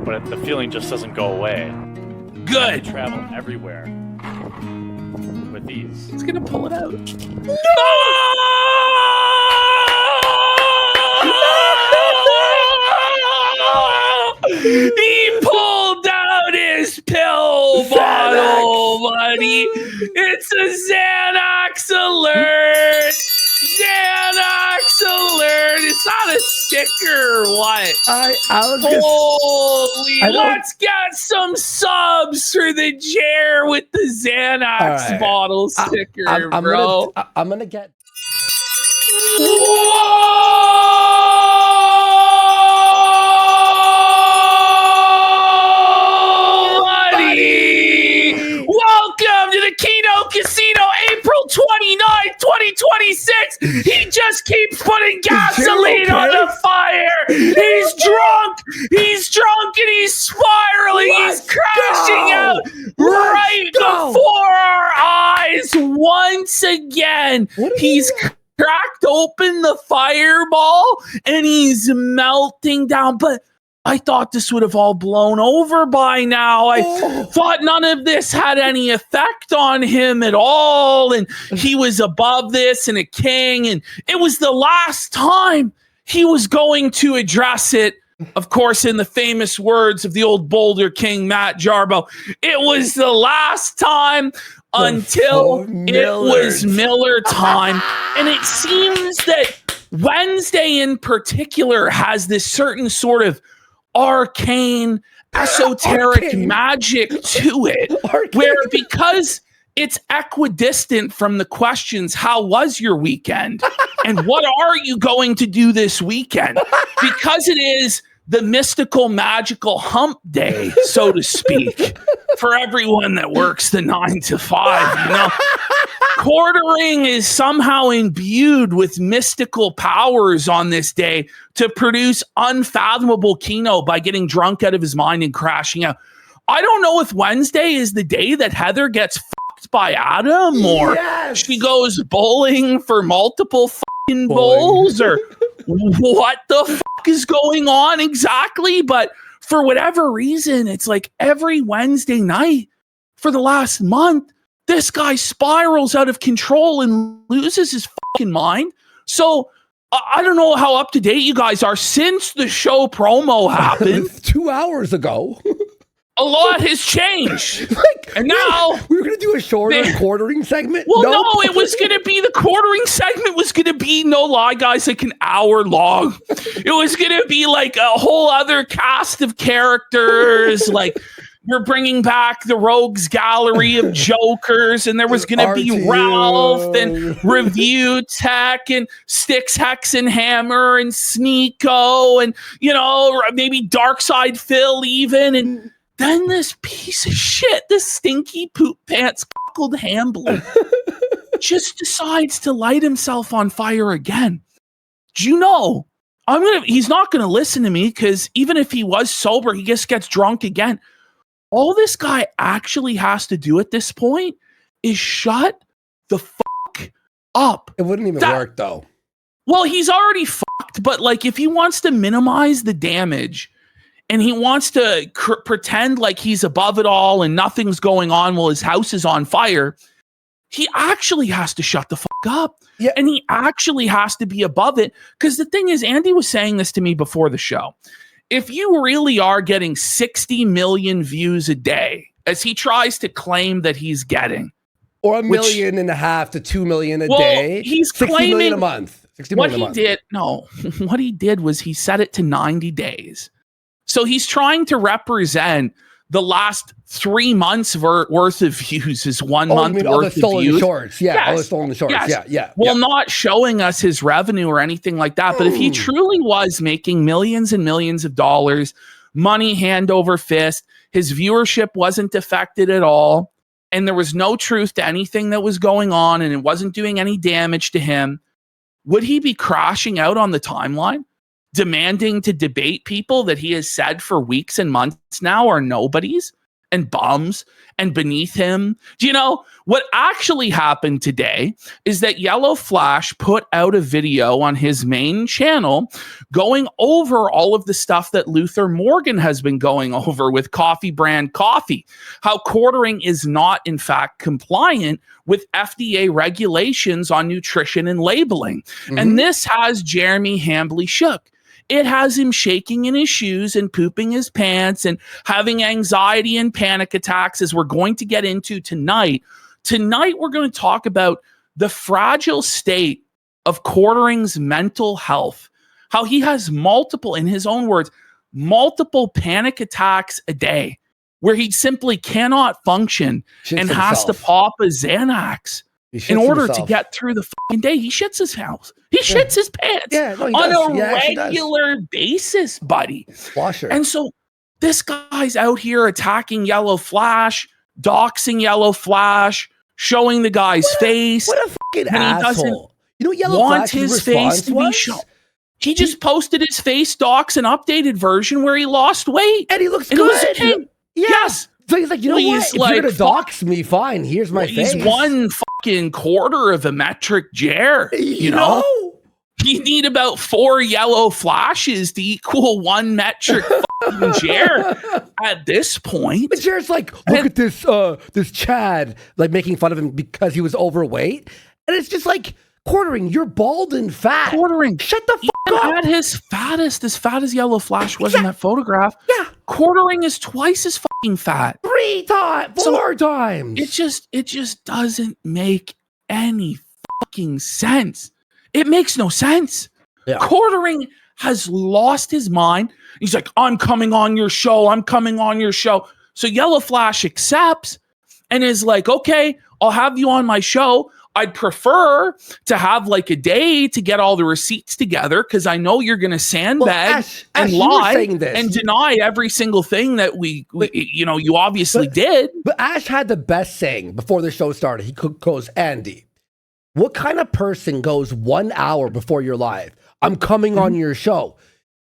but the feeling just doesn't go away. Good. Travel everywhere with these. He's gonna pull it out. No! He pulled out his pill bottle, buddy. It's a Xanax alert. Xanax alert. It's not a sticker or what? Holy, let's get some subs for the chair with the Xanax bottle sticker, bro. I'm gonna get. Welcome to the Kino Casino, April 29th, 2026. He just keeps putting gasoline on the fire. He's drunk. He's drunk and he's spiraling. He's crashing out right before our eyes once again. He's cracked open the fireball and he's melting down. But I thought this would have all blown over by now. I thought none of this had any effect on him at all. And he was above this and a king. And it was the last time he was going to address it. Of course, in the famous words of the old Boulder King, Matt Jarbo, it was the last time until it was Miller time. And it seems that Wednesday in particular has this certain sort of arcane, esoteric magic to it, where because it's equidistant from the questions, how was your weekend? And what are you going to do this weekend? Because it is the mystical, magical hump day, so to speak, for everyone that works the 9 to 5, you know? Quartering is somehow imbued with mystical powers on this day to produce unfathomable Kino by getting drunk out of his mind and crashing out. I don't know if Wednesday is the day that Heather gets fucked by Adam or she goes bowling for multiple fucking bowls or what the fuck is going on exactly. But for whatever reason, it's like every Wednesday night for the last month, this guy spirals out of control and loses his fucking mind. So I don't know how up to date you guys are since the show promo happened 2 hours ago. A lot has changed. And now we were going to do a shorter quartering segment. Well, no, it was going to be the quartering segment was going to be, no lie, guys, like an hour long. It was going to be like a whole other cast of characters. Like we're bringing back the Rogues Gallery of Jokers, and there was going to be Ralph and Review Tech and STYX, Hex and Hammer and Sneeko and, you know, maybe Darkside Phil even. And then this piece of shit, this stinky poop pants cockled Hambler just decides to light himself on fire again. Do you know, he's not going to listen to me because even if he was sober, he just gets drunk again. All this guy actually has to do at this point is shut the fuck up. It wouldn't even work though. Well, he's already fucked, but like if he wants to minimize the damage and he wants to pretend like he's above it all and nothing's going on while his house is on fire, he actually has to shut the fuck up. Yeah. And he actually has to be above it. Because the thing is, Andy was saying this to me before the show. If you really are getting 60 million views a day, as he tries to claim that he's getting, or 1.5 million to 2 million a day, he's 60 claiming million a month. 60 million a month. What he did was he set it to 90 days. So he's trying to represent the last 3 months worth of views is 1 month worth of views. Shorts. Yeah, all the stolen shorts. Yes. Yeah. Well, not showing us his revenue or anything like that. But if he truly was making millions and millions of dollars, money hand over fist, his viewership wasn't affected at all, and there was no truth to anything that was going on, and it wasn't doing any damage to him, would he be crashing out on the timeline? Demanding to debate people that he has said for weeks and months now are nobodies? and bums and beneath him. Do you know what actually happened today is that YellowFlash put out a video on his main channel going over all of the stuff that Luther Morgan has been going over with Coffee Brand Coffee, how quartering is not in fact compliant with FDA regulations on nutrition and labeling. And this has Jeremy Hambley shook. It has him shaking in his shoes and pooping his pants and having anxiety and panic attacks, as we're going to get into tonight. Tonight, we're going to talk about the fragile state of Quartering's mental health, how he has multiple, in his own words, multiple panic attacks a day where he simply cannot function and has to pop a Xanax in order to get through the fucking day. He shits his house. He shits his pants on a regular basis, buddy. And so this guy's out here attacking YellowFlash, doxing YellowFlash, showing the guy's face. What a fucking asshole. You know what wants his face to be shown. He just posted his face docs, an updated version where he lost weight. And he looks good. Okay. Yes. So he's like, you know what? If you're going to dox me, fine. Here's my face. He's 1 fucking quarter of a metric jar. You know? You need about 4 yellow flashes to equal 1 metric fucking jar at this point. But Jared's like, look at this Chad, like making fun of him because he was overweight. And it's just like, Quartering, you're bald and fat. Quartering. Shut the fuck up. At his fattest, as fat as YellowFlash was in that photograph. Yeah. Quartering is twice as fucking fat. 3 times, 4 times. It just doesn't make any fucking sense. It makes no sense. Yeah. Quartering has lost his mind. He's like, I'm coming on your show. I'm coming on your show. So YellowFlash accepts and is like, okay, I'll have you on my show. I'd prefer to have like a day to get all the receipts together because I know you're going to sandbag and lie and deny every single thing that you obviously did. But Ash had the best saying before the show started. He goes, Andy, what kind of person goes 1 hour before you're live? I'm coming on your show.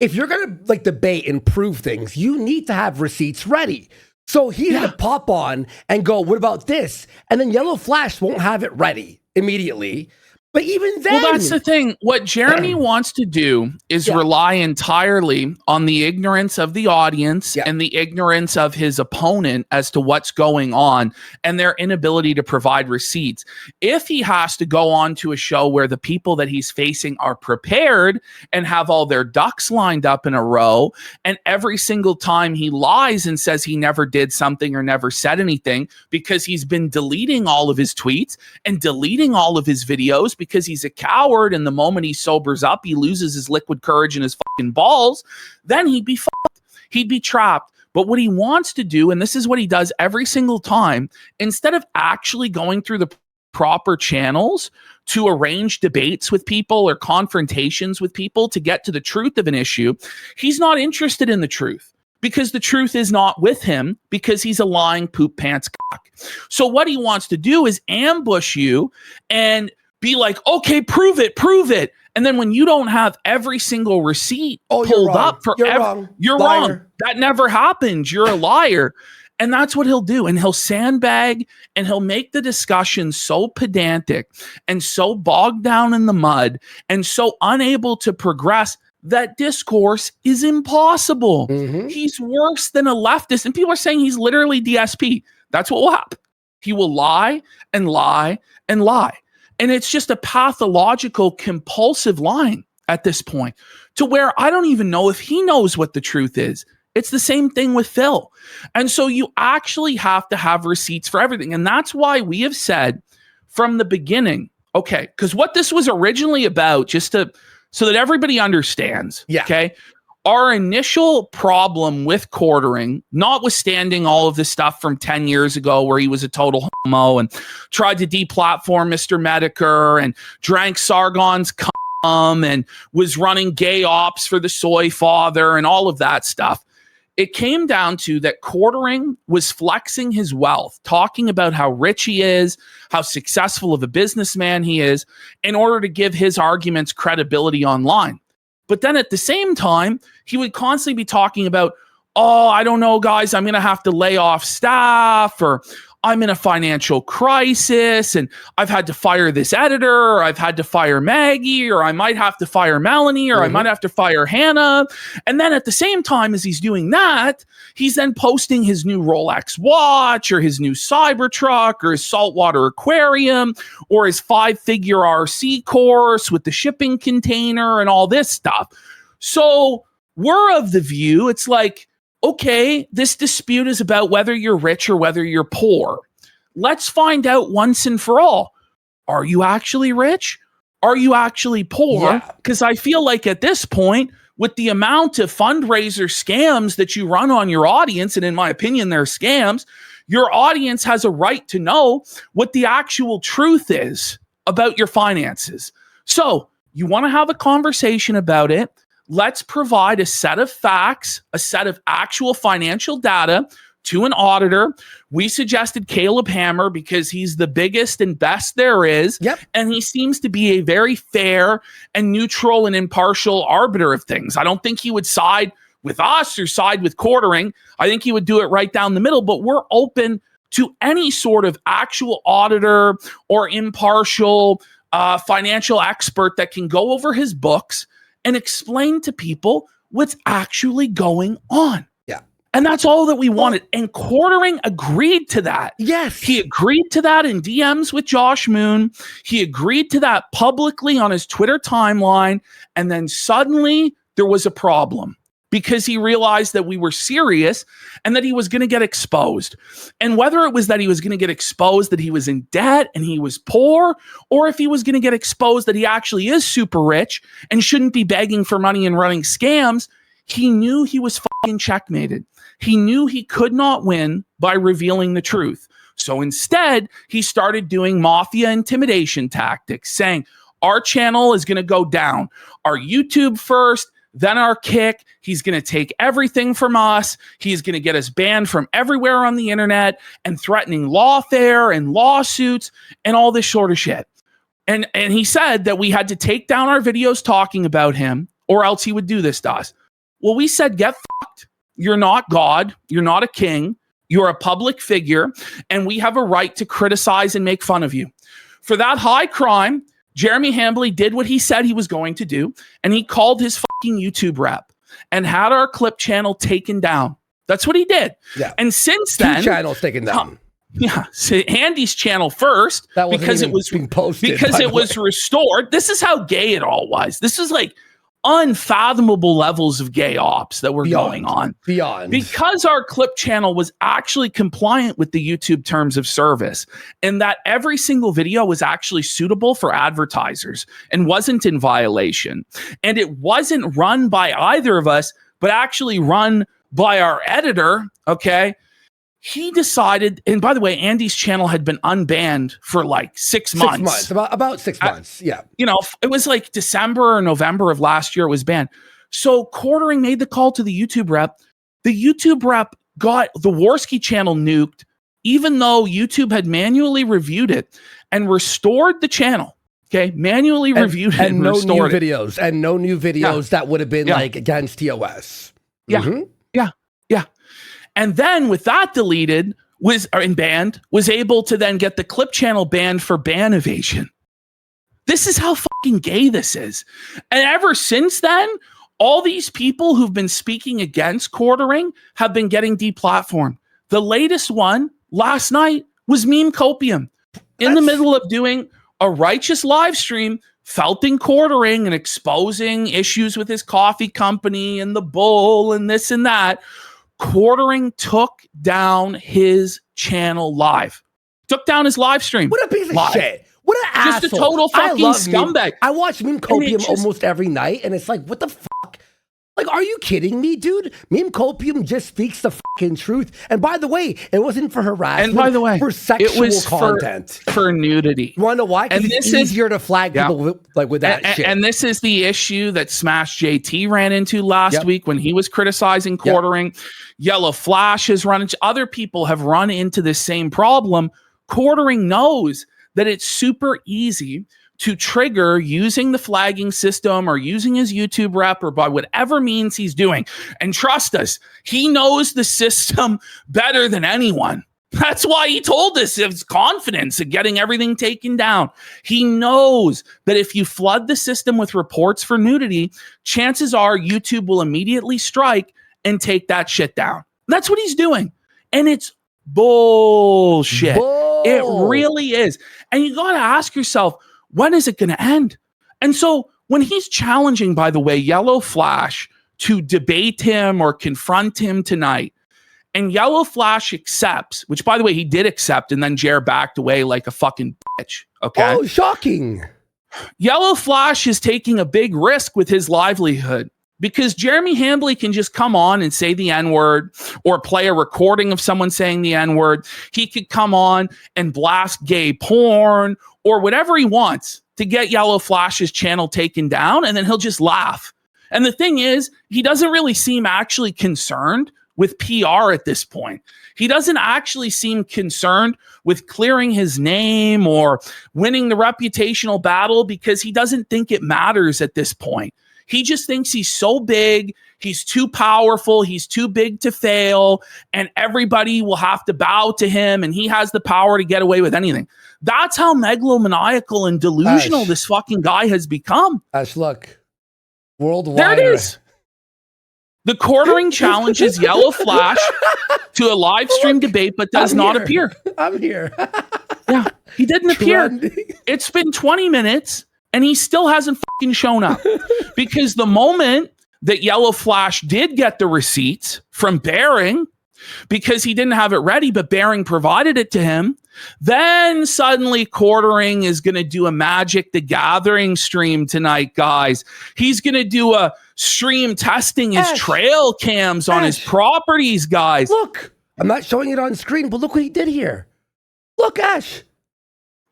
If you're going to like debate and prove things, you need to have receipts ready. So he's going to pop on and go, what about this? And then YellowFlash won't have it ready immediately. But even then... Well, that's the thing. What Jeremy wants to do is rely entirely on the ignorance of the audience and the ignorance of his opponent as to what's going on and their inability to provide receipts. If he has to go on to a show where the people that he's facing are prepared and have all their ducks lined up in a row, and every single time he lies and says he never did something or never said anything because he's been deleting all of his tweets and deleting all of his videos because he's a coward, and the moment he sobers up, he loses his liquid courage and his fucking balls, then he'd be fucked. He'd be trapped. But what he wants to do, and this is what he does every single time, instead of actually going through the proper channels to arrange debates with people or confrontations with people to get to the truth of an issue, he's not interested in the truth because the truth is not with him because he's a lying poop pants cock. So what he wants to do is ambush you and be like, okay, prove it. And then when you don't have every single receipt pulled up for you're wrong. That never happened. You're a liar. And that's what he'll do. And he'll sandbag and he'll make the discussion so pedantic and so bogged down in the mud and so unable to progress that discourse is impossible. He's worse than a leftist. And people are saying he's literally DSP. That's what will happen. He will lie and lie and lie. And it's just a pathological, compulsive lying at this point to where I don't even know if he knows what the truth is. It's the same thing with Phil. And so you actually have to have receipts for everything. And that's why we have said from the beginning, okay, because what this was originally about, so that everybody understands, okay, our initial problem with Quartering, notwithstanding all of this stuff from 10 years ago where he was a total homo and tried to deplatform Mr. Medicare and drank Sargon's cum and was running gay ops for the soy father and all of that stuff, it came down to that Quartering was flexing his wealth, talking about how rich he is, how successful of a businessman he is, in order to give his arguments credibility online. But then at the same time, he would constantly be talking about, oh, I don't know, guys, I'm going to have to lay off staff, or I'm in a financial crisis and I've had to fire this editor, or I've had to fire Maggie, or I might have to fire Melanie, or I might have to fire Hannah. And then at the same time as he's doing that, he's then posting his new Rolex watch, or his new Cybertruck, or his saltwater aquarium, or his 5-figure RC course with the shipping container and all this stuff. So we're of the view, it's like, okay, this dispute is about whether you're rich or whether you're poor. Let's find out once and for all. Are you actually rich? Are you actually poor? Because I feel like at this point, with the amount of fundraiser scams that you run on your audience, and in my opinion, they're scams, your audience has a right to know what the actual truth is about your finances. So you want to have a conversation about it. Let's provide a set of facts, a set of actual financial data to an auditor. We suggested Caleb Hammer because he's the biggest and best there is. And he seems to be a very fair and neutral and impartial arbiter of things. I don't think he would side with us or side with Quartering. I think he would do it right down the middle, but we're open to any sort of actual auditor or impartial financial expert that can go over his books and explain to people what's actually going on. And that's all that we wanted. And Quartering agreed to that. He agreed to that in DMs with Josh Moon. He agreed to that publicly on his Twitter timeline. And then suddenly there was a problem, because he realized that we were serious and that he was going to get exposed. And whether it was that he was going to get exposed that he was in debt and he was poor, or if he was going to get exposed that he actually is super rich and shouldn't be begging for money and running scams, he knew he was fucking checkmated. He knew he could not win by revealing the truth. So instead, he started doing mafia intimidation tactics, saying, our channel is going to go down. Our YouTube first, then our kick. He's going to take everything from us. He's going to get us banned from everywhere on the internet, and threatening lawfare and lawsuits and all this sort of shit. And he said that we had to take down our videos talking about him, or else he would do this to us. Well, we said, get fucked. You're not God. You're not a king. You're a public figure, and we have a right to criticize and make fun of you. For that high crime, Jeremy Hambley did what he said he was going to do, and he called his fucking YouTube rep and had our clip channel taken down. That's what he did. And since then, 2 channels taken down. So Andy's channel first, because it was being posted, because it was restored. This is how gay it all was. This is like unfathomable levels of gay ops that were going on. Because our clip channel was actually compliant with the YouTube terms of service, and that every single video was actually suitable for advertisers and wasn't in violation. And it wasn't run by either of us, but actually run by our editor, okay? He decided, and by the way, Andy's channel had been unbanned for like 6 months. 6 months, about 6 months, You know, it was like December or November of last year it was banned. So Quartering made the call to the YouTube rep. The YouTube rep got the Warski channel nuked, even though YouTube had manually reviewed it and restored the channel. Okay, manually reviewed it and no new restored videos, and no new videos that would have been like against TOS. And then with that deleted and banned, was able to then get the clip channel banned for ban evasion. This is how fucking gay this is. And ever since then, all these people who've been speaking against Quartering have been getting deplatformed. The latest one last night was Meme Copium in the middle of doing a righteous live stream, felting Quartering and exposing issues with his coffee company and the bull and this and that. Quartering took down his channel live. Took down his live stream. What a piece of shit. What an asshole. Just a total fucking scumbag. I watch Meme Copium almost every night, and it's like, what the fuck? Like, are you kidding me, dude? Meme Copium just speaks the fucking truth. And by the way, it wasn't for harassment. And by the way, for sexual it was content. For nudity. You want to know why? Because it's easier to flag people with that shit. And this is the issue that Smash JT ran into last week when he was criticizing Quartering. YellowFlash has run into, other people have run into this same problem. Quartering knows that it's super easy to trigger using the flagging system or using his YouTube rep or by whatever means he's doing. And trust us, he knows the system better than anyone. That's why he told us his confidence in getting everything taken down. He knows that if you flood the system with reports for nudity, chances are YouTube will immediately strike and take that shit down. That's what he's doing. And it's bullshit. It really is. And you got to ask yourself, when is it going to end? And so when he's challenging, by the way, YellowFlash to debate him or confront him tonight, and YellowFlash accepts, which, by the way, he did accept, and then Jer backed away like a fucking bitch. Okay. Oh, shocking. YellowFlash is taking a big risk with his livelihood because Jeremy Hambley can just come on and say the N-word or play a recording of someone saying the N-word. He could come on and blast gay porn or whatever he wants to get YellowFlash's channel taken down, and then he'll just laugh. And the thing is, he doesn't really seem actually concerned with PR at this point. He doesn't actually seem concerned with clearing his name or winning the reputational battle because he doesn't think it matters at this point. He just thinks he's so big, he's too powerful, he's too big to fail, and everybody will have to bow to him, and he has the power to get away with anything. That's how megalomaniacal and delusional this fucking guy has become. Ash, look. Worldwide. There it is. The quartering challenges YellowFlash to a live stream debate, but does not appear. I'm here. Yeah, he didn't appear. It's been 20 minutes, and he still hasn't fucking shown up. Because the moment that YellowFlash did get the receipts from Bering, because he didn't have it ready, but Bering provided it to him, then suddenly Quartering is going to do a Magic the Gathering stream tonight, guys. He's going to do a stream testing his trail cams on his properties, guys. Look, I'm not showing it on screen, but look what he did here. Look, Ash.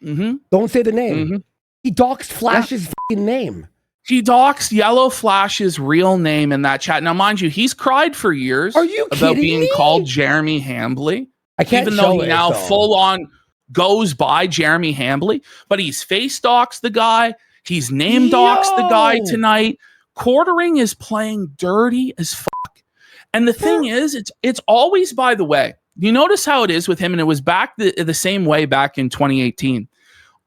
Don't say the name. He doxed Flash's fucking name. He doxed YellowFlash's real name in that chat. Now, mind you, he's cried for years about being called Jeremy Hambley. I can't even though he now full on goes by Jeremy Hambley, but he's face doxed the guy. He's name doxed the guy tonight. Quartering is playing dirty as fuck. And the thing is, it's always, by the way, you notice how it is with him, and it was back the same way back in 2018.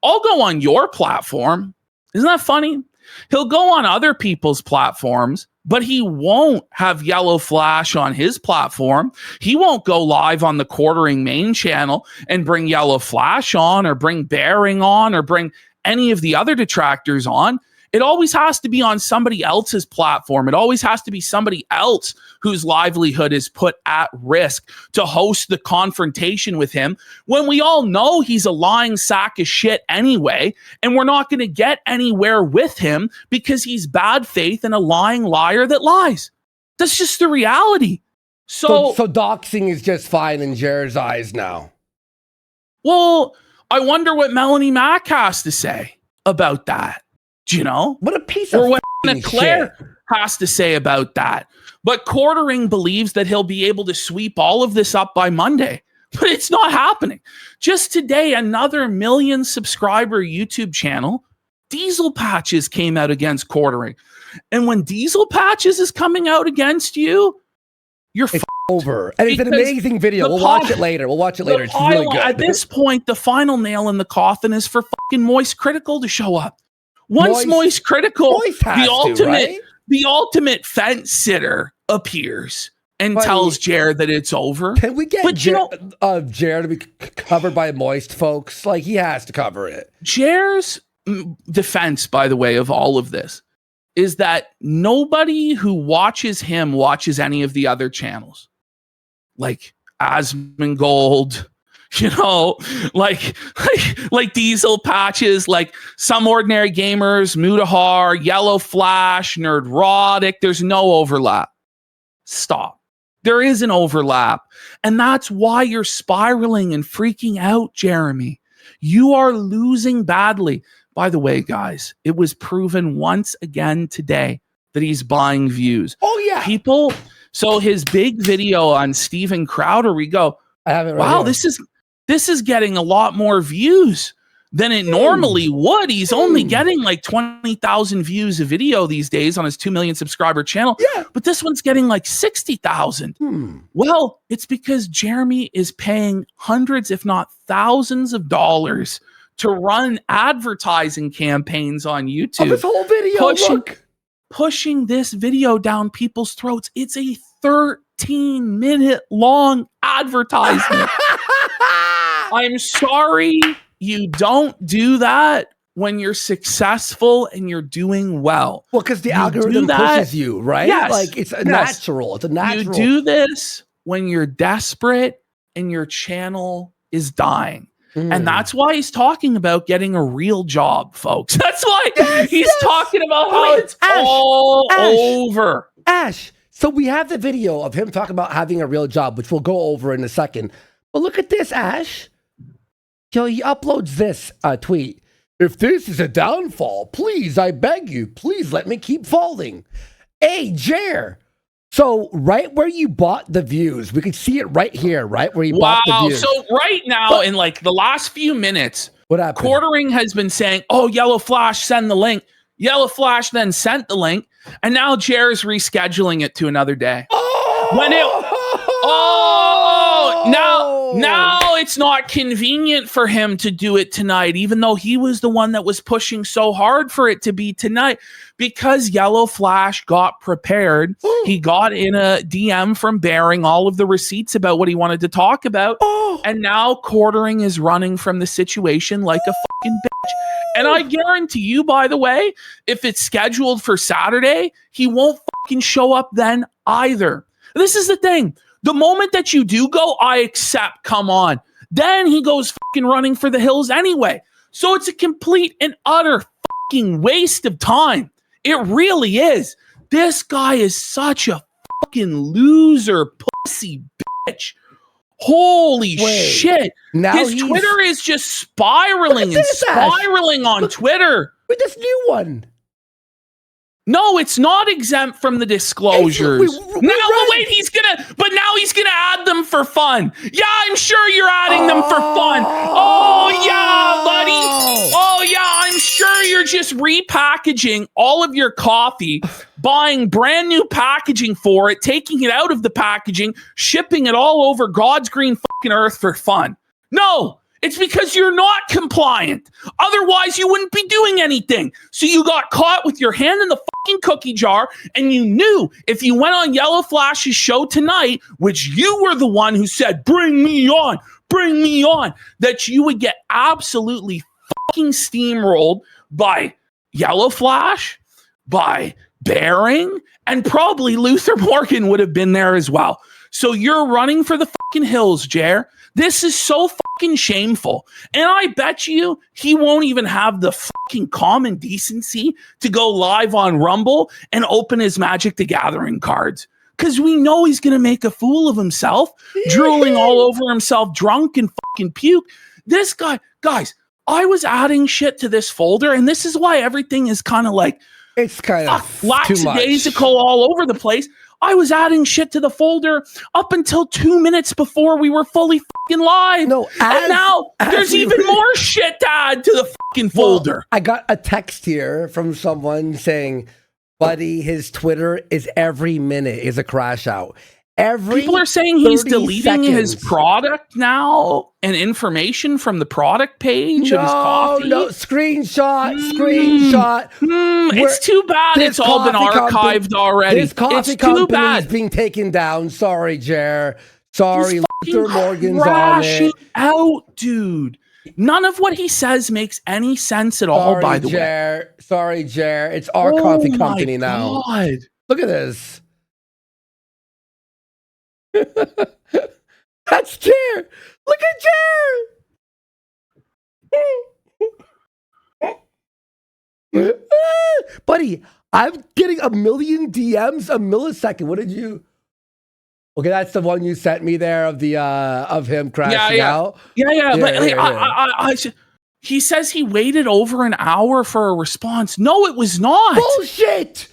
I'll go on your platform. Isn't that funny? He'll go on other people's platforms, but he won't have YellowFlash on his platform. He won't go live on the Quartering main channel and bring YellowFlash on or bring Bering on or bring any of the other detractors on. It always has to be on somebody else's platform. It always has to be somebody else whose livelihood is put at risk to host the confrontation with him when we all know he's a lying sack of shit anyway, and we're not going to get anywhere with him because he's bad faith and a lying liar that lies. That's just the reality. So doxing is just fine in Jared's eyes now. Well, I wonder what Melanie Mack has to say about that. Do you know? What a piece of or what Claire has to say about that. But Quartering believes that he'll be able to sweep all of this up by Monday. But it's not happening. Just today, another 1 million subscriber YouTube channel, Diesel Patches, came out against Quartering. And when Diesel Patches is coming out against you, you're over. And it's an amazing video. We'll watch it later. It's really good. At this point, the final nail in the coffin is for fucking Moist Critical to show up. Once Moist Critical, the ultimate fence sitter appears and tells Jared that it's over. Can we get Jared to be covered by Moist, folks? Like, he has to cover it. Jared's defense, by the way, of all of this is that nobody who watches him watches any of the other channels. Like Asmongold, you know, like Diesel Patches, like Some Ordinary Gamers, Mutahar, YellowFlash, Nerdrotic. There's no overlap. Stop. There is an overlap. And that's why you're spiraling and freaking out, Jeremy. You are losing badly. By the way, guys, it was proven once again today that he's buying views. Oh, yeah. People. So his big video on Steven Crowder, we go, I have it right wow, here. this is getting a lot more views than it normally would. He's only getting like 20,000 views a video these days on his 2 million subscriber channel. Yeah. But this one's getting like 60,000. Well, it's because Jeremy is paying hundreds, if not thousands of dollars to run advertising campaigns on YouTube. Of his whole video, pushing this video down people's throats. It's a 13-minute long advertisement. I'm sorry you don't do that when you're successful and you're doing well. Well, because the algorithm pushes you, right? Yes. Like it's natural. It's a natural. You do this when you're desperate and your channel is dying. And that's why he's talking about getting a real job, folks. That's why he's talking about how it's all over. Ash, so we have the video of him talking about having a real job, which we'll go over in a second. But look at this, Ash. Yo, he uploads this tweet. If this is a downfall, please, I beg you, please let me keep falling. Hey, Jer. So right where you bought the views, we could see it right here, right where you bought the views. So right now, in like the last few minutes, what happened? Quartering has been saying, "Oh, YellowFlash, send the link." YellowFlash then sent the link, and now Jer is rescheduling it to another day. Now it's not convenient for him to do it tonight, even though he was the one that was pushing so hard for it to be tonight, because YellowFlash got prepared. He got in a DM from Bearing all of the receipts about what he wanted to talk about. And now Quartering is running from the situation like a fucking bitch. And I guarantee you, by the way, if it's scheduled for Saturday, he won't fucking show up then either. This is the thing. The moment that you do go, I accept, come on. Then he goes fucking running for the hills anyway. So it's a complete and utter fucking waste of time. It really is. This guy is such a fucking loser, pussy bitch. Holy shit. Now his Twitter is just spiraling and spiraling on Twitter. With this new one. No, it's not exempt from the disclosures. Wait, he's gonna add them for fun. Yeah, I'm sure you're adding them for fun. Oh yeah, buddy. Oh yeah, I'm sure you're just repackaging all of your coffee, buying brand new packaging for it, taking it out of the packaging, shipping it all over God's green fucking earth for fun. No. It's because you're not compliant. Otherwise, you wouldn't be doing anything. So you got caught with your hand in the fucking cookie jar, and you knew if you went on YellowFlash's show tonight, which you were the one who said, bring me on, that you would get absolutely fucking steamrolled by YellowFlash, by Bearing, and probably Luther Morgan would have been there as well. So you're running for the fucking hills, Jer. This is so fucking shameful. And I bet you he won't even have the fucking common decency to go live on Rumble and open his Magic the Gathering cards. Because we know he's going to make a fool of himself, drooling all over himself, drunk and fucking puke. This guy, guys, I was adding shit to this folder, and this is why everything is kind of like, it's kind of lackadaisical all over the place. I was adding shit to the folder up until 2 minutes before we were fully fucking live. No, and now there's even more shit to add to the fucking folder. I got a text here from someone saying, buddy, his Twitter is every minute is a crash out. People are saying he's deleting his product now and information from the product page of his coffee. No, screenshot. It's too bad it's all been archived already. This coffee company is being taken down. Sorry, Jer. Sorry, Luther Morgan's on it. Out, dude. None of what he says makes any sense at all, by the way. Sorry, Jer. It's our coffee company now. God. Look at this. That's Jer. Look at Jer. Buddy, I'm getting a million DMs a millisecond. What did you? Okay, that's the one you sent me there of the of him crashing out. But he says he waited over an hour for a response. No, it was not. Bullshit.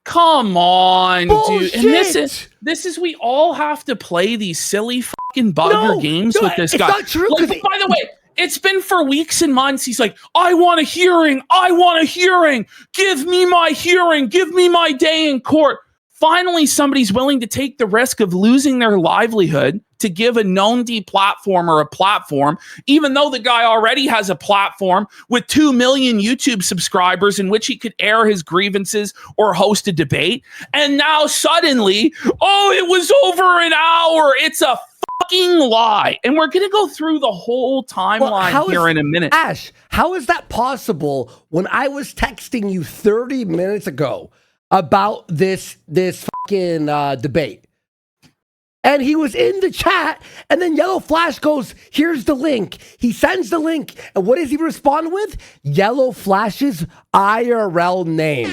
Come on, Bullshit. Dude. And this is we all have to play these silly fucking bugger games with this guy. It's not true. By the way, It's been for weeks and months. He's like, I want a hearing. I want a hearing. Give me my hearing. Give me my day in court. Finally, somebody's willing to take the risk of losing their livelihood to give a known deplatformer a platform, even though the guy already has a platform with 2 million YouTube subscribers in which he could air his grievances or host a debate. And now suddenly, oh, it was over an hour. It's a fucking lie. And we're going to go through the whole timeline here in a minute. Ash, how is that possible when I was texting you 30 minutes ago about this fucking debate? And he was in the chat, and then YellowFlash goes, here's the link. He sends the link, and what does he respond with? YellowFlash's IRL name.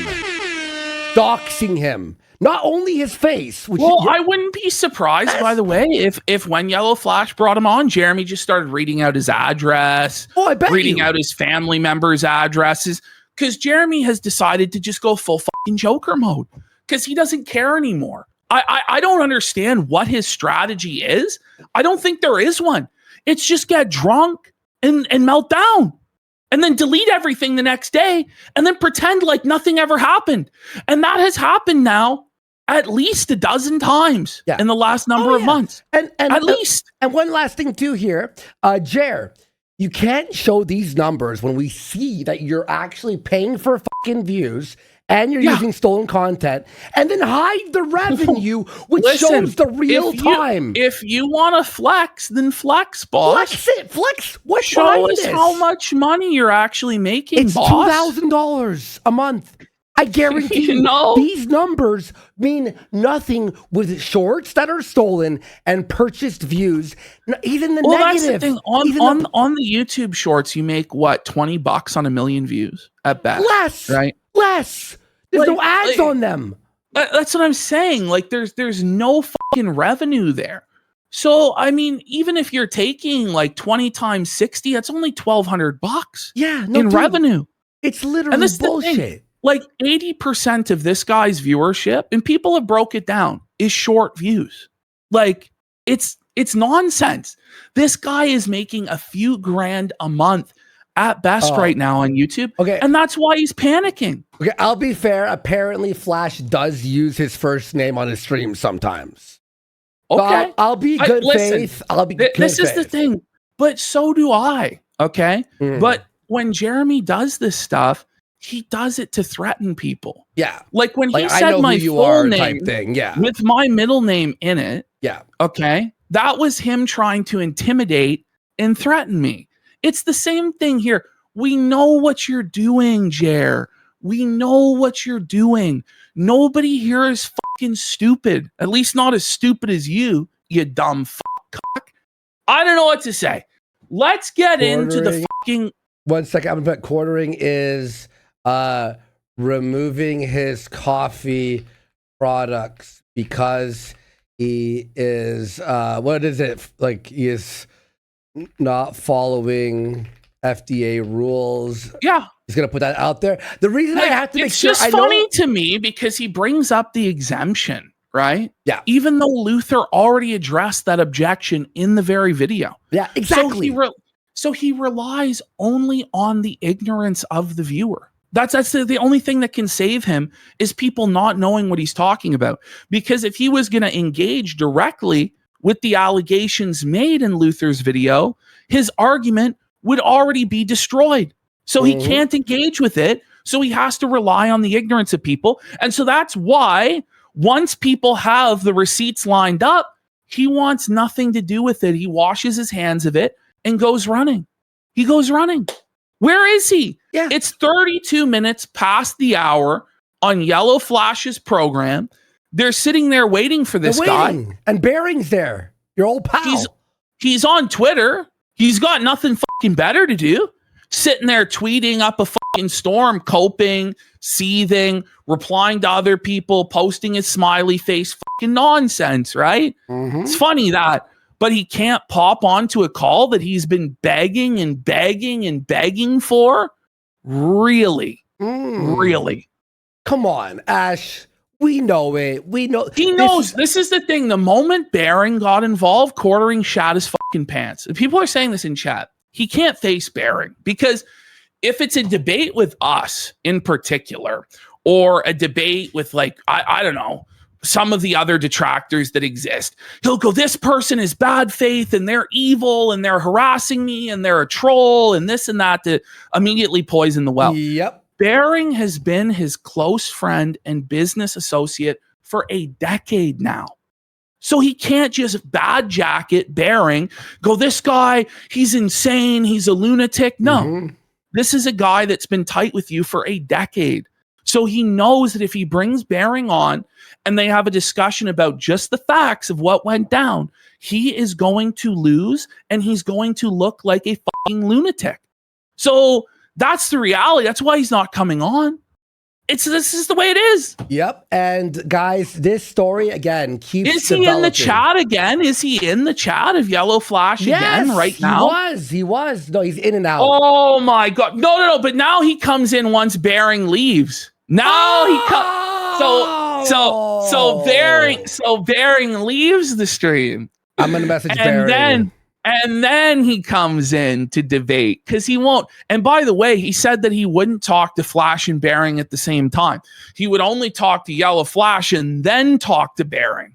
Doxing him. Not only his face. Which I wouldn't be surprised, by the way, if when YellowFlash brought him on, Jeremy just started reading out his address. Oh, I bet reading out his family members' addresses. Because Jeremy has decided to just go full fucking Joker mode. Because he doesn't care anymore. I don't understand what his strategy is. I don't think there is one. It's just get drunk and melt down. And then delete everything the next day. And then pretend like nothing ever happened. And that has happened now at least a dozen times in the last number of months. And at least. And one last thing too here. Jer, you can't show these numbers when we see that you're actually paying for fucking views and you're using stolen content, and then hide the revenue, which shows the real time. If you want to flex, then flex, boss. Flex it. Flex. What show us how much money you're actually making, it's boss. $2,000 a month. I guarantee you, these numbers mean nothing with shorts that are stolen and purchased views. Even the negative. That's the thing. On the YouTube shorts, you make what, $20 on 1 million views at best? Less, right? Less. There's no ads on them. That's what I'm saying. Like, there's no fucking revenue there. So, I mean, even if you're taking like 20 times 60, that's only $1,200. Yeah, in revenue. It's literally bullshit. Like 80% of this guy's viewership, and people have broke it down, is short views. Like, it's nonsense. This guy is making a few grand a month at best right now on YouTube. Okay. And that's why he's panicking. Okay, I'll be fair. Apparently, Flash does use his first name on his stream sometimes. Okay. So I'll be good faith. I'll be good faith. This is the thing. But so do I. Okay. But when Jeremy does this stuff, he does it to threaten people. Yeah. Like when he said my full name type thing. Yeah. with my middle name in it. Yeah. Okay. That was him trying to intimidate and threaten me. It's the same thing here. We know what you're doing, Jer. We know what you're doing. Nobody here is fucking stupid. At least not as stupid as you dumb cock. I don't know what to say. Let's get into the fucking... 1 second. I'm going to put quartering is removing his coffee products because he is... what is it? Like, he is... not following FDA rules. Yeah. He's going to put that out there. The reason I have to make sure... It's just funny to me because he brings up the exemption, right? Yeah. Even though Luther already addressed that objection in the very video. Yeah, exactly. So he relies only on the ignorance of the viewer. That's the only thing that can save him is people not knowing what he's talking about. Because if he was going to engage directly with the allegations made in Luther's video, his argument would already be destroyed. So he can't engage with it. So he has to rely on the ignorance of people. And so that's why once people have the receipts lined up, he wants nothing to do with it. He washes his hands of it and goes running. He goes running. Where is he? Yeah. It's 32 minutes past the hour on YellowFlash's program. They're sitting there waiting for this guy. And Barring's there. Your old pal. He's on Twitter. He's got nothing fucking better to do. Sitting there tweeting up a fucking storm, coping, seething, replying to other people, posting his smiley face, fucking nonsense, right? It's funny that, but he can't pop onto a call that he's been begging and begging and begging for? Really? Really? Come on, Ash. We know it. We know. He knows. This is the thing. The moment Baring got involved, quartering shat his fucking pants. People are saying this in chat. He can't face Bering, because if it's a debate with us in particular, or a debate with like, I don't know, some of the other detractors that exist, he'll go, this person is bad faith and they're evil and they're harassing me and they're a troll and this and that, to immediately poison the well. Yep. Bering has been his close friend and business associate for a decade now. So he can't just bad jacket Bering, go, this guy, he's insane, he's a lunatic. No, this is a guy that's been tight with you for a decade. So he knows that if he brings Bering on and they have a discussion about just the facts of what went down, he is going to lose and he's going to look like a fucking lunatic. So that's the reality. That's why he's not coming on. This is the way it is. Yep. And guys, this story again keeps Is he in the chat again? Is he in the chat of YellowFlash again right now? He was. No, he's in and out. Oh my God. No. But now he comes in once Bering leaves. Now he comes. So Bering leaves the stream. I'm gonna message Bering. And then he comes in to debate, because he won't. And by the way, he said that he wouldn't talk to Flash and Bering at the same time. He would only talk to YellowFlash and then talk to Bering.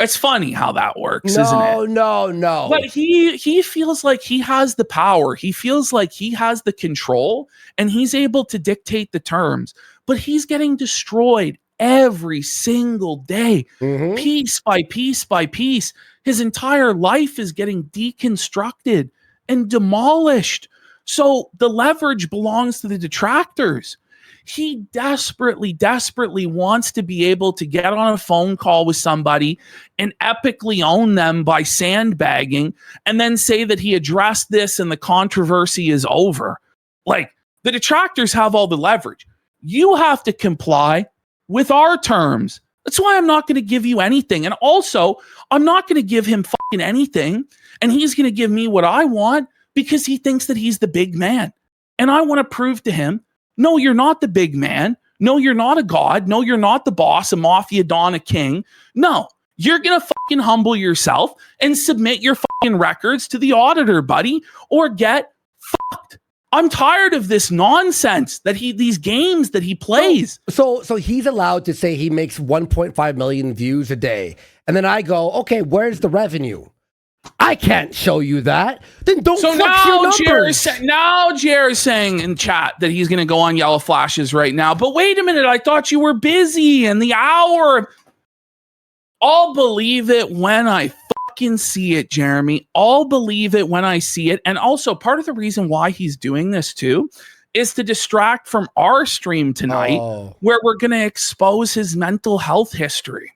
It's funny how that works, isn't it? No. But he feels like he has the power. He feels like he has the control and he's able to dictate the terms. But he's getting destroyed every single day, piece by piece by piece. His entire life is getting deconstructed and demolished. So the leverage belongs to the detractors. He desperately wants to be able to get on a phone call with somebody and epically own them by sandbagging and then say that he addressed this and the controversy is over. Like, the detractors have all the leverage. You have to comply with our terms. That's why I'm not going to give you anything. And also, I'm not going to give him fucking anything. And he's going to give me what I want because he thinks that he's the big man. And I want to prove to him, no, you're not the big man. No, you're not a god. No, you're not the boss, a mafia don, a king. No, you're going to fucking humble yourself and submit your fucking records to the auditor, buddy, or get fucked. I'm tired of this nonsense that these games that he plays. So he's allowed to say he makes 1.5 million views a day. And then I go, okay, where's the revenue? I can't show you that. Then don't flex your numbers. Now Jer's saying in chat that he's going to go on YellowFlashes right now. But wait a minute, I thought you were busy in the hour. I'll believe it when I fucking see it, Jeremy. I'll believe it when I see it. And also, part of the reason why he's doing this too is to distract from our stream tonight, where we're going to expose his mental health history.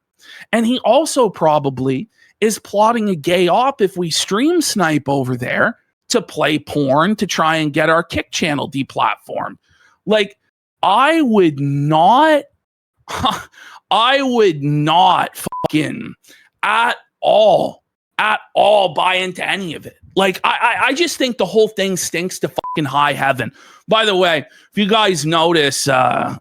And he also probably is plotting a gay op if we stream snipe over there to play porn to try and get our Kick channel deplatformed. Like, I would not fucking at all buy into any of it. Like, I just think the whole thing stinks to fucking high heaven. By the way, if you guys notice, I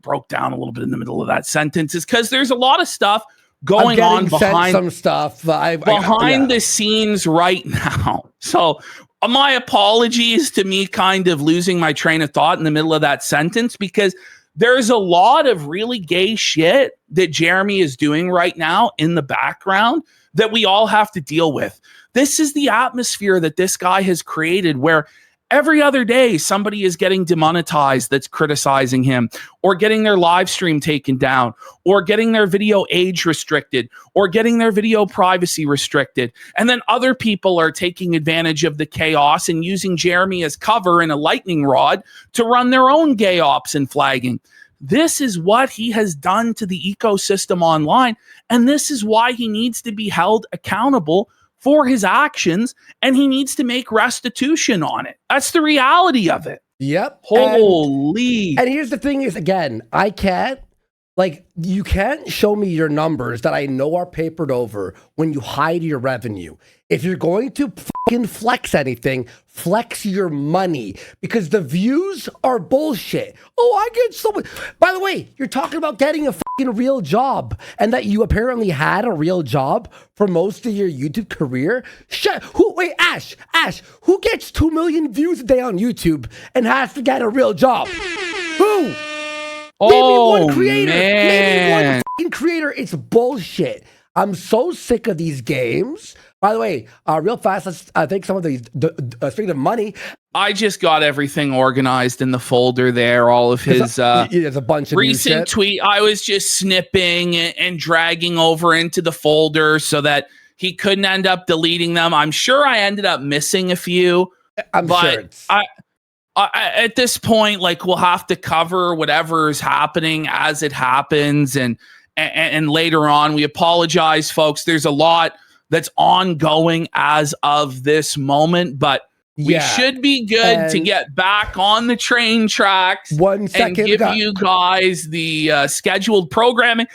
broke down a little bit in the middle of that sentence, is because there's a lot of stuff going on behind some stuff behind the scenes right now. So my apologies to me kind of losing my train of thought in the middle of that sentence, because there's a lot of really gay shit that Jeremy is doing right now in the background that we all have to deal with. This is the atmosphere that this guy has created, where every other day somebody is getting demonetized that's criticizing him, or getting their live stream taken down, or getting their video age restricted, or getting their video privacy restricted. And then other people are taking advantage of the chaos and using Jeremy as cover and a lightning rod to run their own gay ops and flagging. This is what he has done to the ecosystem online. And this is why he needs to be held accountable for his actions, and he needs to make restitution on it. That's the reality of it. Yep. Holy. And here's the thing is, again, you can't show me your numbers that I know are papered over when you hide your revenue. If you're going to fucking flex anything, flex your money because the views are bullshit. Oh, I get so much. By the way, you're talking about getting a fucking real job and that you apparently had a real job for most of your YouTube career. Wait, Ash, who gets 2 million views a day on YouTube and has to get a real job? Who? Oh, Maybe one creator. man. Maybe one fucking creator. It's bullshit. I'm so sick of these games. By the way, real fast, let's take some of these. Speaking of money, I just got everything organized in the folder there. All of his there's a bunch of recent tweet. I was just snipping and dragging over into the folder so that he couldn't end up deleting them. I'm sure I ended up missing a few. But I, at this point, like, we'll have to cover whatever is happening as it happens, and later on, we apologize, folks. There's a lot that's ongoing as of this moment, but we should be good to get back on the train tracks. 1 second, and give you guys the scheduled programming,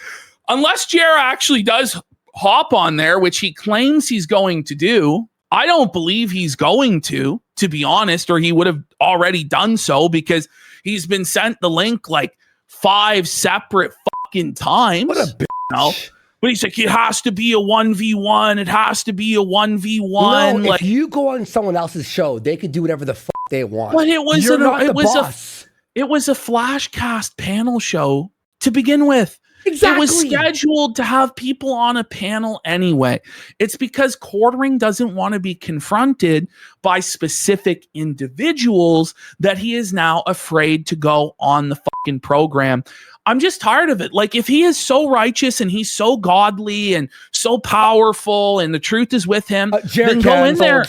unless Jer actually does hop on there, which he claims he's going to do. I don't believe he's going to be honest, or he would have already done so because he's been sent the link like 5 separate fucking times. What a bitch. You know? But he's like, it has to be a 1v1. It has to be a 1v1. No, like, if you go on someone else's show, they could do whatever the fuck they want. But it was You're not the boss. It was a Flashcast panel show to begin with. Exactly. It was scheduled to have people on a panel anyway. It's because Quartering doesn't want to be confronted by specific individuals that he is now afraid to go on the fucking program. I'm just tired of it. Like, if he is so righteous and he's so godly and so powerful and the truth is with him, then go in there.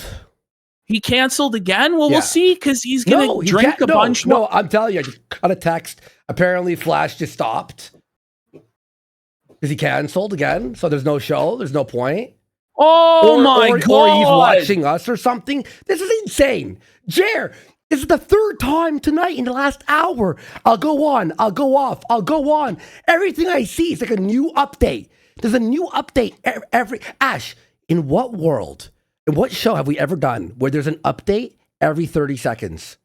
He canceled again? Well, we'll see, because he's going to drink a bunch more. No, I'm telling you, I just got a text. Apparently, Flash just stopped. Because he canceled again, so there's no show, there's no point. Oh my God. Or he's watching us or something. This is insane. Jer, this is the 3rd time tonight in the last hour. I'll go on, I'll go off, I'll go on. Everything I see is like a new update. There's a new update every... Ash, in what world, in what show have we ever done where there's an update every 30 seconds?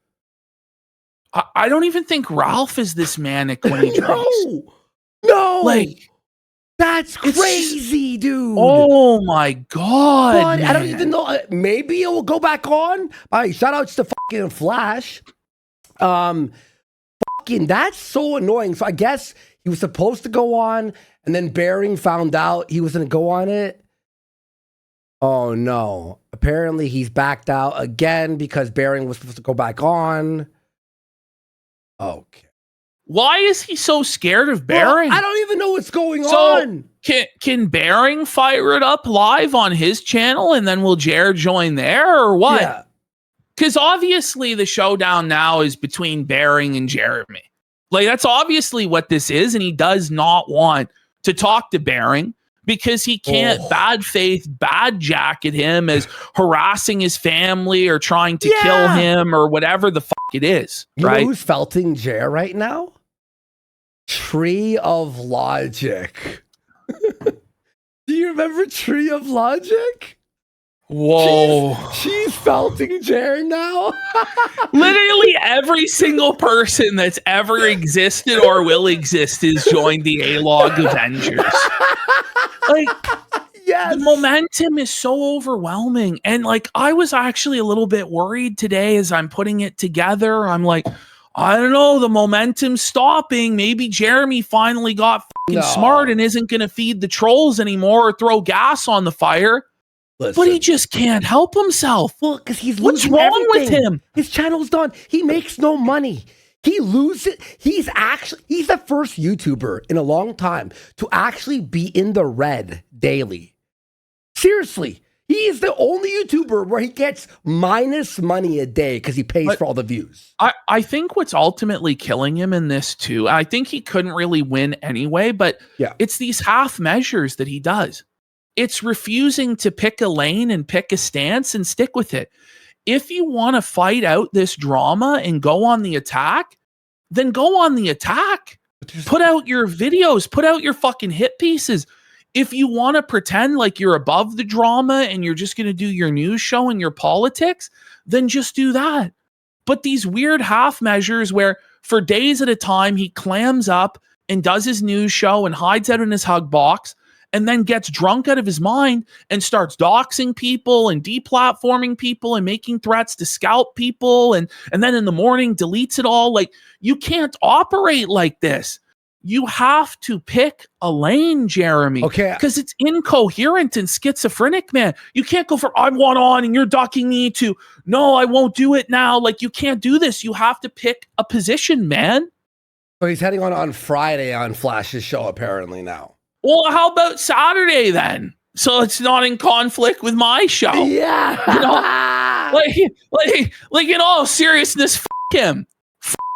I don't even think Ralph is this manic when he drinks. No! Like... That's crazy, dude. Oh my God. I don't even know. Maybe it will go back on. All right, shout outs to fucking Flash. Fucking, that's so annoying. So I guess he was supposed to go on, and then Bering found out he was going to go on it. Oh no. Apparently he's backed out again because Bering was supposed to go back on. Okay. Why is he so scared of Bering? Well, I don't even know what's going on. Can Bering fire it up live on his channel and then will Jer join there or what? Yeah. Because obviously the showdown now is between Bering and Jeremy. Like, that's obviously what this is, and he does not want to talk to Bering because he can't bad faith, bad jacket him as harassing his family or trying to kill him or whatever the fuck it is. You right? know who's felting Jer right now? Tree of Logic. Do you remember Tree of Logic? Whoa. She's felting Jer now. Literally every single person that's ever existed or will exist has joined the A-Log Avengers. Like, yes. The momentum is so overwhelming. And like, I was actually a little bit worried today as I'm putting it together. I'm like, I don't know, the momentum's stopping. Maybe Jeremy finally got fucking smart and isn't going to feed the trolls anymore or throw gas on the fire. Listen. But he just can't help himself. Well, because he's losing What's wrong everything. with him? His channel's done. He makes no money. He loses. He's the first YouTuber in a long time to actually be in the red daily. Seriously. He is the only YouTuber where he gets minus money a day because he pays for all the views. I think what's ultimately killing him in this too, I think he couldn't really win anyway, but it's these half measures that he does. It's refusing to pick a lane and pick a stance and stick with it. If you want to fight out this drama and go on the attack, then go on the attack. Put out your videos, put out your fucking hit pieces. if you want to pretend like you're above the drama and you're just going to do your news show and your politics, then just do that. But these weird half measures where for days at a time he clams up and does his news show and hides out in his hug box and then gets drunk out of his mind and starts doxing people and deplatforming people and making threats to scalp people and then in the morning deletes it all. Like, you can't operate like this. You have to pick a lane, Jeremy. Okay. Because it's incoherent and schizophrenic, man. You can't go from, I want on and you're ducking me to, no, I won't do it now. Like, you can't do this. You have to pick a position, man. So he's heading on Friday on Flash's show, apparently, now. Well, how about Saturday then? So it's not in conflict with my show. Yeah. You know, like in all seriousness, him.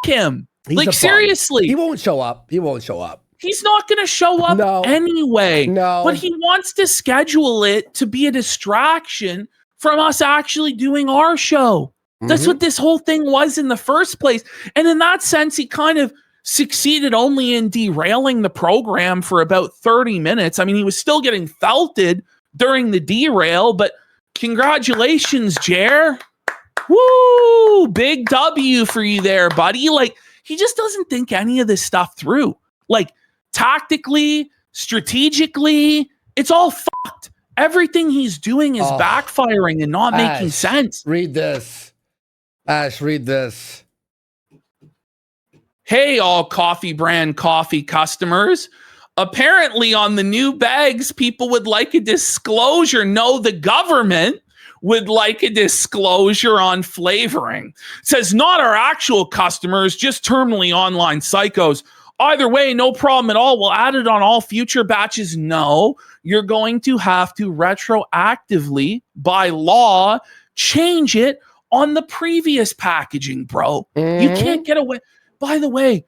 Him. Like, seriously. He won't show up. He won't show up. He's not going to show up anyway. No. But he wants to schedule it to be a distraction from us actually doing our show. That's what this whole thing was in the first place. And in that sense, he kind of succeeded only in derailing the program for about 30 minutes. I mean, he was still getting felted during the derail, but congratulations, Jer. Woo! Big W for you there, buddy. Like, he just doesn't think any of this stuff through. Like, tactically, strategically, it's all fucked. Everything he's doing is backfiring and not making sense. Read this. Ash, read this. Hey, all coffee brand coffee customers. Apparently on the new bags, people would like a disclosure. No, the government would like a disclosure on flavoring. It says not our actual customers, just terminally online psychos. Either way, no problem at all. We'll add it on all future batches. No, you're going to have to retroactively, by law, change it on the previous packaging, bro. You can't get away. By the way,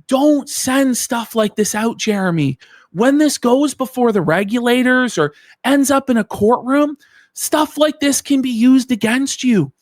don't send stuff like this out, Jeremy. When this goes before the regulators or ends up in a courtroom, stuff like this can be used against you.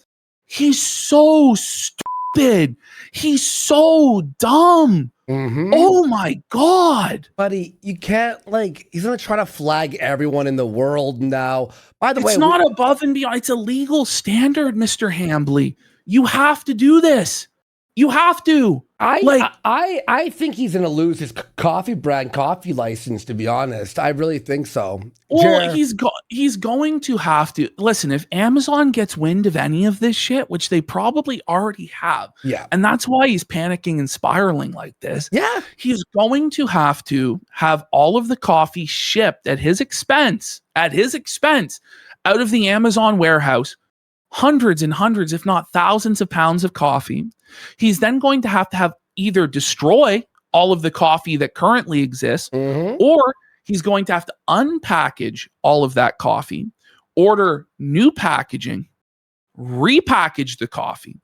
He's so stupid. He's so dumb. Oh my God. Buddy, you can't, like, he's going to try to flag everyone in the world now. By the way, it's not above and beyond. It's a legal standard, Mr. Hambly. You have to do this. You have to. I think he's going to lose his coffee brand coffee license, to be honest. I really think so. Well, he's going to have to. Listen, if Amazon gets wind of any of this shit, which they probably already have, and that's why he's panicking and spiraling like this, he's going to have all of the coffee shipped at his expense, out of the Amazon warehouse, hundreds and hundreds, if not thousands of pounds of coffee. He's then going to have either destroy all of the coffee that currently exists, or he's going to have to unpackage all of that coffee, order new packaging, repackage the coffee,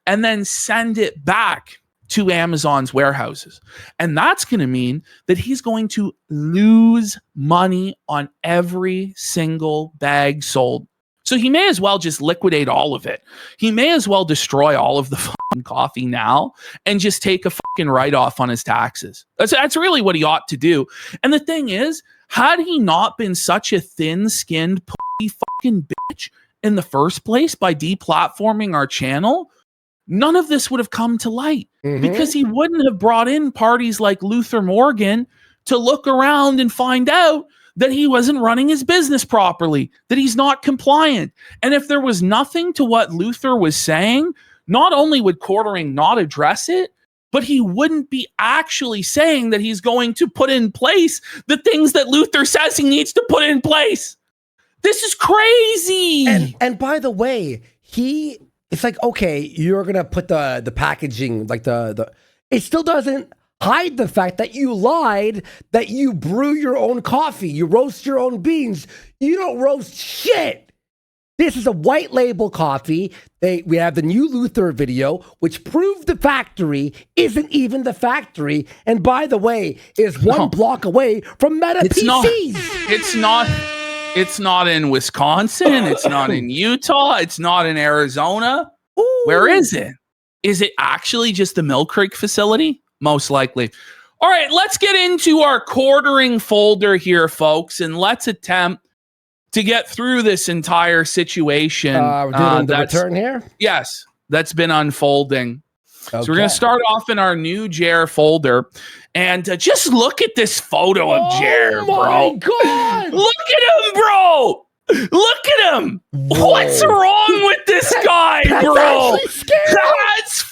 and then send it back to Amazon's warehouses. And that's going to mean that he's going to lose money on every single bag sold. So he may as well just liquidate all of it. He may as well destroy all of the fucking coffee now and just take a fucking write-off on his taxes. That's really what he ought to do. And the thing is, had he not been such a thin-skinned fucking bitch in the first place by deplatforming our channel, none of this would have come to light, because he wouldn't have brought in parties like Luther Morgan to look around and find out that he wasn't running his business properly, that he's not compliant. And if there was nothing to what Luther was saying, not only would Quartering not address it, but he wouldn't be actually saying that he's going to put in place the things that Luther says he needs to put in place. This is crazy. And by the way, it's like, okay, you're going to put the packaging, like it still doesn't hide the fact that you lied, that you brew your own coffee, you roast your own beans. You don't roast shit. This is a white label coffee. We have the new Luther video, which proved the factory isn't even the factory. And by the way, is one block away from Meta PCs. It's not in Wisconsin. It's not in Utah. It's not in Arizona. Where is it? Is it actually just the Mill Creek facility? Most likely. All right, let's get into our quartering folder here, folks, and let's attempt to get through this entire situation. We're doing the return here? Yes, that's been unfolding. Okay. So we're going to start off in our new Jer folder. And just look at this photo of Jer, bro. Oh, my God. Look at him, bro. Look at him. Whoa. What's wrong with this guy, That's bro? actually scary. That's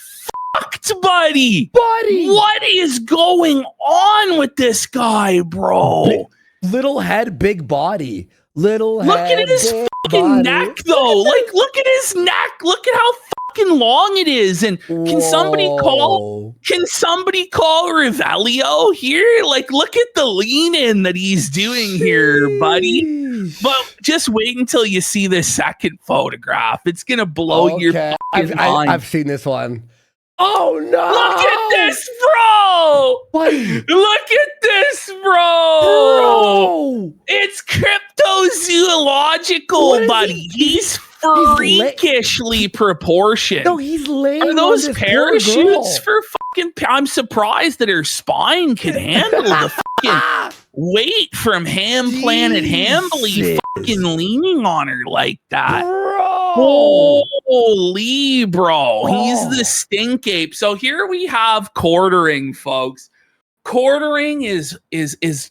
fucked, buddy. Buddy. What is going on with this guy, bro? Little head, big body. Little Look head, at his big fucking body. neck, though. Like, look at his neck. Look at how fucking long it is. And can somebody call Revelio here? Like, look at the lean in that he's doing here, buddy. But just wait until you see this second photograph. It's gonna blow your fucking mind. I've seen this one. Oh no! Look at this, bro! Buddy. Look at this, bro! It's cryptozoological, buddy. He's freakishly proportioned. No, he's laying. Are those on this parachutes poor girl. for fucking? I'm surprised that her spine could handle the fucking weight from Ham Planet Hambly Jesus. fucking leaning on her like that. Bro. Holy, bro. He's the stink ape. So here we have quartering, folks. Quartering is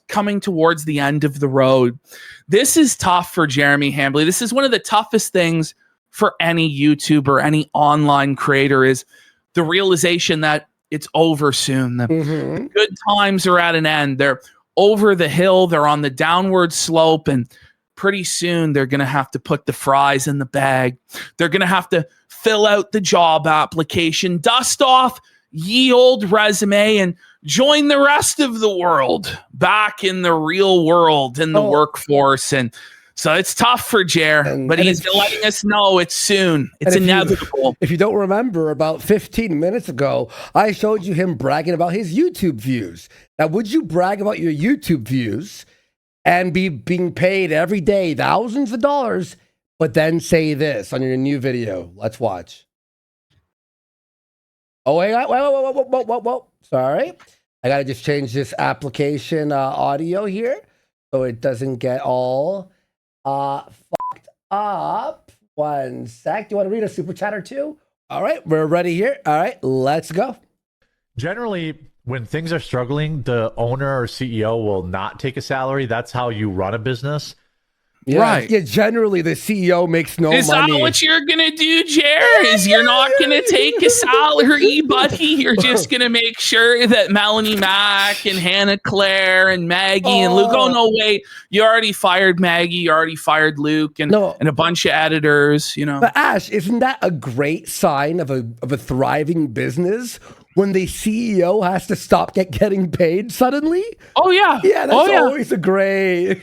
coming towards the end of the road. This is tough for Jeremy Hambly. This is one of the toughest things for any YouTuber, any online creator, is the realization that it's over soon. The good times are at an end. They're over the hill. They're on the downward slope, and pretty soon they're going to have to put the fries in the bag. They're going to have to fill out the job application, dust off ye old resume, and join the rest of the world back in the real world, in the workforce. And so it's tough for Jer, but he's letting us know it's soon. It's inevitable. If you don't remember, about 15 minutes ago, I showed you him bragging about his YouTube views. Now, would you brag about your YouTube views and be being paid every day thousands of dollars, but then say this on your new video? Let's watch. Oh, wait. Sorry. I got to just change this application audio here so it doesn't get all fucked up. One sec. Do you want to read a super chat or two? All right. We're ready here. All right. Let's go. Generally, when things are struggling, the owner or CEO will not take a salary. That's how you run a business. Yeah, right. Yeah, generally the CEO makes no money. Is that what you're going to do, Jer? Is you're not going to take a salary, buddy? You're just going to make sure that Melanie Mack and Hannah Claire and Maggie and Luke, oh, no, wait, you already fired Maggie, you already fired Luke and a bunch of editors, you know. But Ash, isn't that a great sign of a thriving business when the CEO has to stop getting paid suddenly? Oh, yeah. Yeah, that's always a great...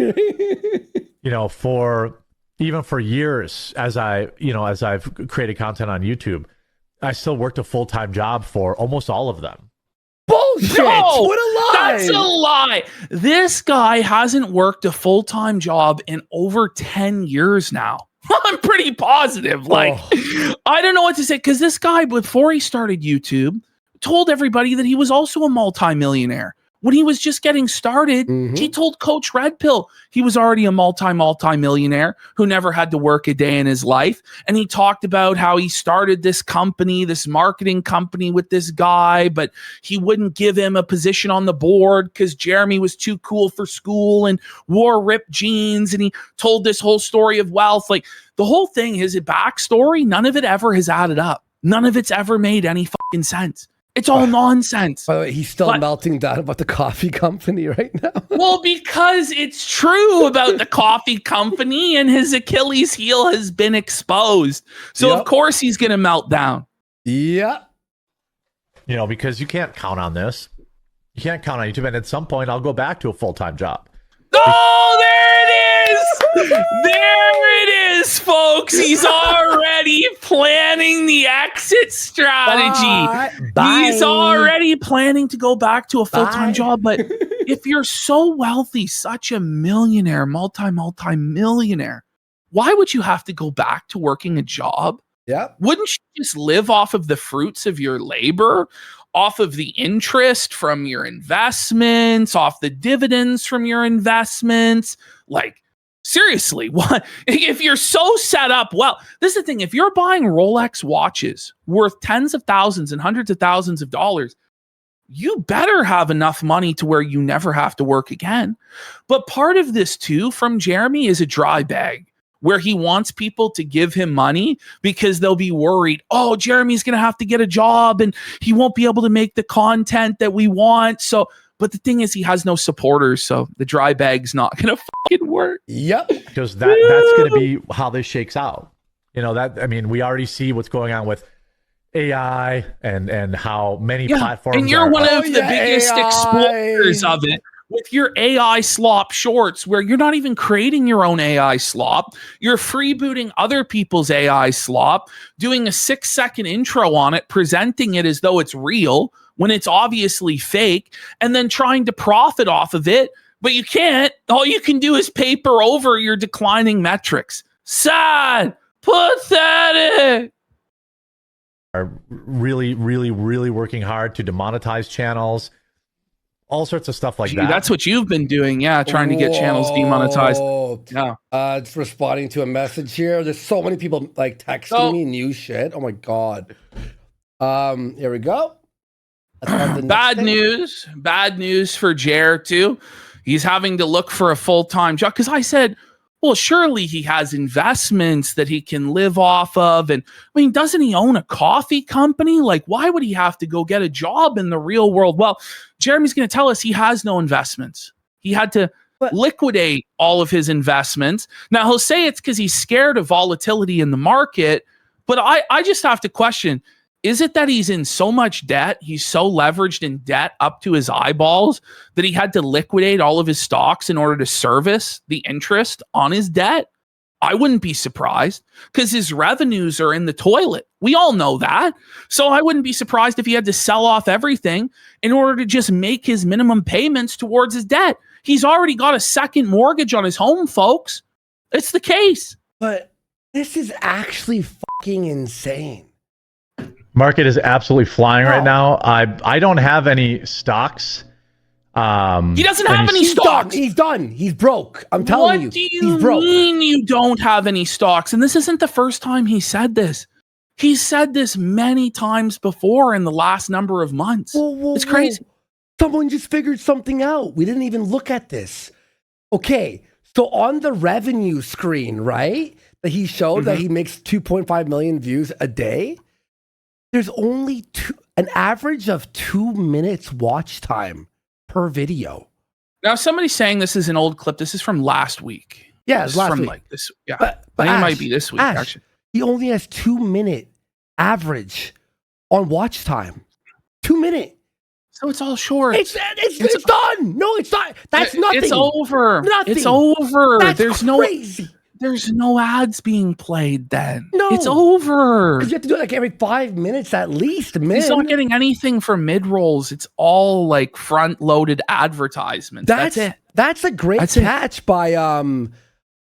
You know, for years, as I've created content on YouTube, I still worked a full-time job for almost all of them. Bullshit! No, what a lie! That's a lie. This guy hasn't worked a full-time job in over 10 years now. I'm pretty positive. Like, I don't know what to say, because this guy, before he started YouTube, told everybody that he was also a multimillionaire. When he was just getting started, he told Coach Red Pill he was already a multi-millionaire who never had to work a day in his life. And he talked about how he started this company, this marketing company with this guy, but he wouldn't give him a position on the board because Jeremy was too cool for school and wore ripped jeans. And he told this whole story of wealth. Like, the whole thing, his backstory, none of it ever has added up. None of it's ever made any fucking sense. It's all nonsense. By the way, he's still melting down about the coffee company right now. Well, because it's true about the coffee company and his Achilles heel has been exposed. So, of course, he's going to melt down. Yeah. You know, because you can't count on this. You can't count on YouTube. And at some point, I'll go back to a full-time job. Oh, there it is. There it is, folks. He's already planning the exit strategy. Bye. He's already planning to go back to a full-time job. But if you're so wealthy, such a millionaire, multi-millionaire, why would you have to go back to working a job? Yeah. Wouldn't you just live off of the fruits of your labor? off of the interest from your investments, off the dividends from your investments. Like, seriously, what if you're so set up? Well, this is the thing. If you're buying Rolex watches worth tens of thousands and hundreds of thousands of dollars, you better have enough money to where you never have to work again. But part of this too from Jeremy is a dry bag, where he wants people to give him money because they'll be worried, oh, Jeremy's going to have to get a job and he won't be able to make the content that we want. So, but the thing is, he has no supporters, so the dry bag's not going to fucking work. Yep. Because that's going to be how this shakes out. You know, that, I mean, we already see what's going on with AI and how many platforms. And you're one of the biggest explorers of it with your AI slop shorts, where you're not even creating your own AI slop. You're freebooting other people's AI slop, doing a 6-second intro on it, presenting it as though it's real when it's obviously fake, and then trying to profit off of it. But you can't. All you can do is paper over your declining metrics. Sad, pathetic. Are really working hard to demonetize channels, all sorts of stuff like that. That's what you've been doing, trying to get channels demonetized. Just responding to a message here. There's so many people like texting me new shit. Oh my god. Here we go. Bad news for Jer too. He's having to look for a full-time job, because I said, well, surely he has investments that he can live off of. And I mean, doesn't he own a coffee company? Like, why would he have to go get a job in the real world? Well, Jeremy's going to tell us he has no investments. He had to liquidate all of his investments. Now, he'll say it's because he's scared of volatility in the market. But I just have to question, is it that he's in so much debt, he's so leveraged in debt up to his eyeballs, that he had to liquidate all of his stocks in order to service the interest on his debt? I wouldn't be surprised, because his revenues are in the toilet. We all know that. So I wouldn't be surprised if he had to sell off everything in order to just make his minimum payments towards his debt. He's already got a second mortgage on his home, folks. It's the case. But this is actually fucking insane. Market is absolutely flying right now. I don't have any stocks. He doesn't have any stocks. He's done. He's broke. I'm telling you. What do you mean you don't have any stocks? And this isn't the first time he said this. He's said this many times before in the last number of months. It's crazy. Someone just figured something out. We didn't even look at this. Okay, so on the revenue screen, right, that he showed that he makes 2.5 million views a day. There's only an average of 2 minutes watch time per video. Now, somebody's saying this is an old clip. This is from last week. Yeah, it's last week. Like this. Yeah, but I think it might be this week, actually. He only has 2 minute average on watch time. 2 minute. So it's all short. It's done. No, it's not. That's nothing. It's over. Nothing. It's over. That's crazy. There's no ads being played then. No. It's over. Because you have to do it like every 5 minutes at least, man. He's not getting anything for mid-rolls. It's all like front-loaded advertisements. That's it. That's a great catch by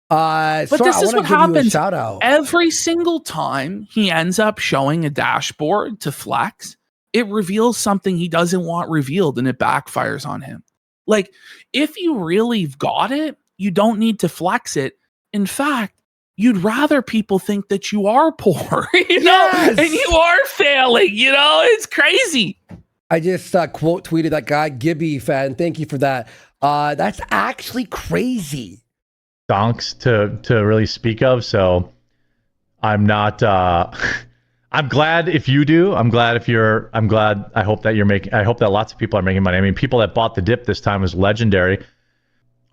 but this is what happens. Shout out. Every single time he ends up showing a dashboard to flex, it reveals something he doesn't want revealed, and it backfires on him. Like, if you really got it, you don't need to flex it. In fact, you'd rather people think that you are poor, you know, and you are failing, you know, it's crazy. I just quote tweeted that guy, Gibby fan. Thank you for that. That's actually crazy. Donks to really speak of. So I'm not, I'm glad if you do. I'm glad I hope that lots of people are making money. I mean, people that bought the dip this time was legendary.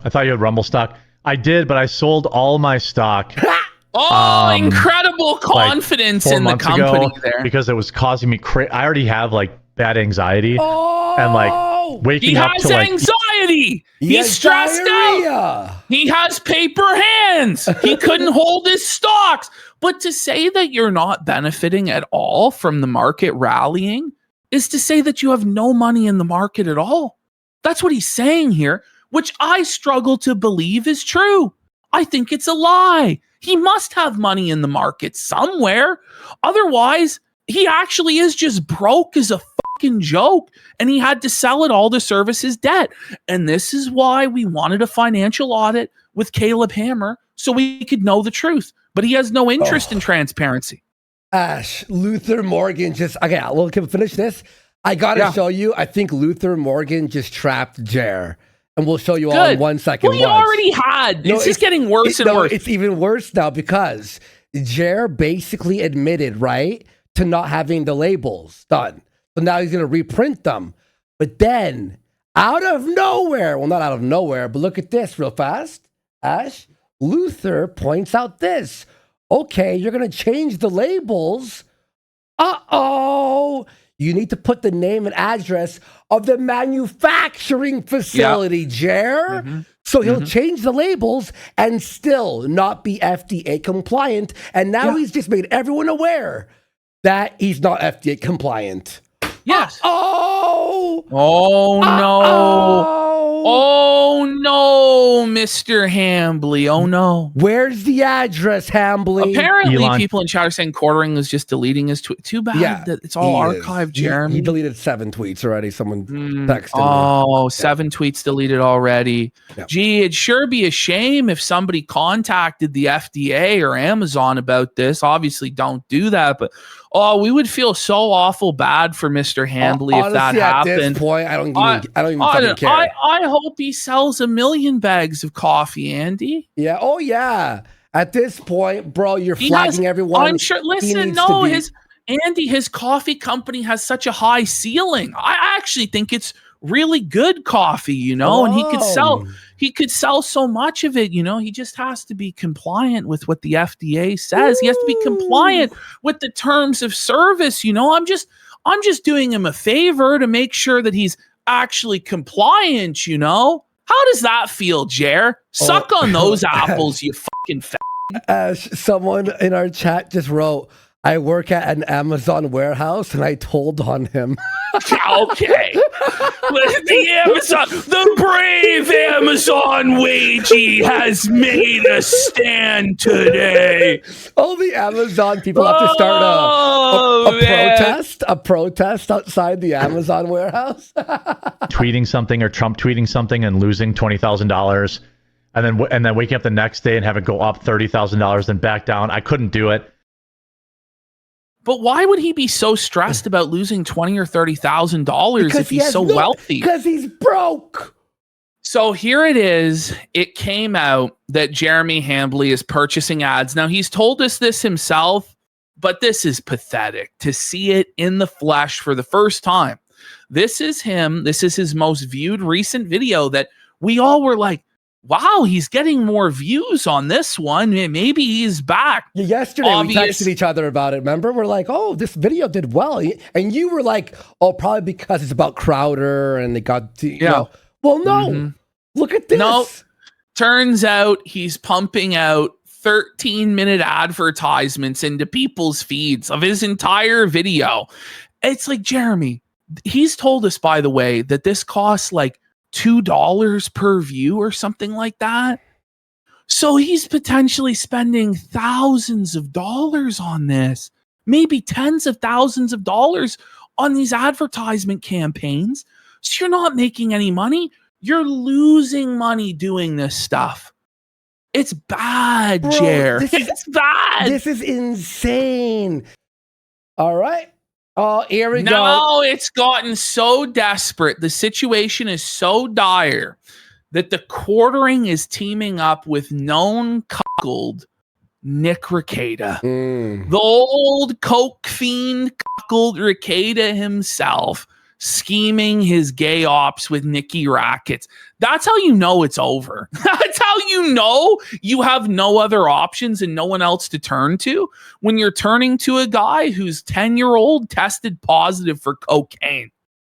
I thought you had Rumble stock. I did, but I sold all my stock. Incredible confidence like in the company there. Because it was causing me I already have like bad anxiety. And like waking up to like... He has anxiety. He's stressed out. He has paper hands. He couldn't hold his stocks. But to say that you're not benefiting at all from the market rallying is to say that you have no money in the market at all. That's what he's saying here, which I struggle to believe is true. I think it's a lie. He must have money in the market somewhere. Otherwise, he actually is just broke as a fucking joke, and he had to sell it all to service his debt. And this is why we wanted a financial audit with Caleb Hammer so we could know the truth. But he has no interest in transparency. Ash, Luther Morgan just okay. Well, can we finish this? I gotta show you. I think Luther Morgan just trapped Jer, and we'll show you all in 1 second. Well, you already had. It's just getting worse and worse. It's even worse now because Jer basically admitted, right, to not having the labels done. So now he's gonna reprint them. But then, out of nowhere, well, not out of nowhere, but look at this real fast, Ash. Luther points out this. Okay, you're going to change the labels. Uh-oh. You need to put the name and address of the manufacturing facility, Jer. So he'll change the labels and still not be FDA compliant. And now he's just made everyone aware that he's not FDA compliant. Yes. Oh no. Oh no, Mr. Hambly. Oh no. Where's the address, Hambly? Apparently, Elon. people in chat are saying Quartering is just deleting his tweet. Too bad that it's all archived, Jeremy. He deleted 7 tweets already. Someone texted me. Oh, 7 tweets deleted already. Yeah. Gee, it'd sure be a shame if somebody contacted the FDA or Amazon about this. Obviously, don't do that, but we would feel so awful bad for Mr. Handley if that happened. At this point, I don't even fucking care. I hope he sells 1 million bags of coffee, Andy. Yeah. Oh, yeah. At this point, bro, you're flagging everyone. I'm sure. Listen, no, his coffee company has such a high ceiling. I actually think it's really good coffee, you know, and he could sell so much of it, you know. He just has to be compliant with what the FDA says. He has to be compliant with the terms of service, you know. I'm just doing him a favor to make sure that he's actually compliant, you know. How does that feel, Jer? Suck on those apples, you fucking fat. Someone in our chat just wrote, I work at an Amazon warehouse, and I told on him. Okay. The brave Amazon wagey has made a stand today. All the Amazon people have to start a protest outside the Amazon warehouse. Tweeting something or Trump tweeting something and losing $20,000, and then waking up the next day and have it go up $30,000 and back down. I couldn't do it. But why would he be so stressed about losing $20,000 or $30,000 if he's so wealthy? Because he's broke. So here it is. It came out that Jeremy Hambly is purchasing ads. Now, he's told us this himself, but this is pathetic to see it in the flesh for the first time. This is him. This is his most viewed recent video that we all were like, wow, he's getting more views on this one. Maybe he's back. Yesterday, we texted each other about it. Remember? We're like, oh, this video did well. And you were like, oh, probably because it's about Crowder and they got, you know. Well, no. Look at this. No. Turns out he's pumping out 13-minute advertisements into people's feeds of his entire video. It's like, Jeremy, he's told us, by the way, that this costs like $2 per view or something like that. So he's potentially spending thousands of dollars on this, maybe tens of thousands of dollars on these advertisement campaigns. So you're not making any money. You're losing money doing this stuff. It's bad, Jer. It's bad. This is insane. All right. Oh, here we go. No, it's gotten so desperate. The situation is so dire that the Quartering is teaming up with known cuckold Nick Rekieta. The old coke fiend cuckold Rekieta himself, scheming his gay ops with Nikki Rackets. That's how you know it's over. That's how you know you have no other options and no one else to turn to when you're turning to a guy whose 10-year-old tested positive for cocaine.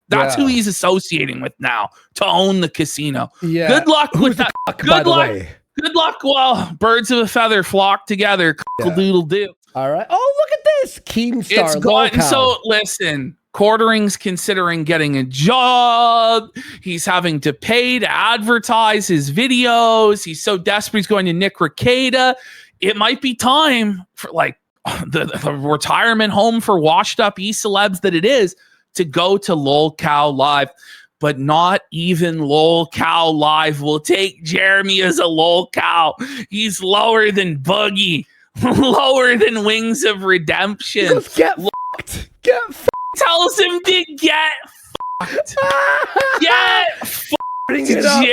That's who he's associating with now to own the casino. Yeah. Good luck with that. Good luck. Good luck. Well, birds of a feather flock together. Cockle-doodle-doo. All right. Oh, look at this. Keemstar. It's gotten so, listen, Quartering's considering getting a job. He's having to pay to advertise his videos. He's so desperate. He's going to Nick Rekieta. It might be time for like the retirement home for washed up e-celebs that it is to go to LolCow Live, but not even LolCow Live will take Jeremy as a LolCow. He's lower than Boogie, lower than Wings of Redemption. Just get fucked. Get fucked. Tells him to get fucked. Get fucked. Bring it up.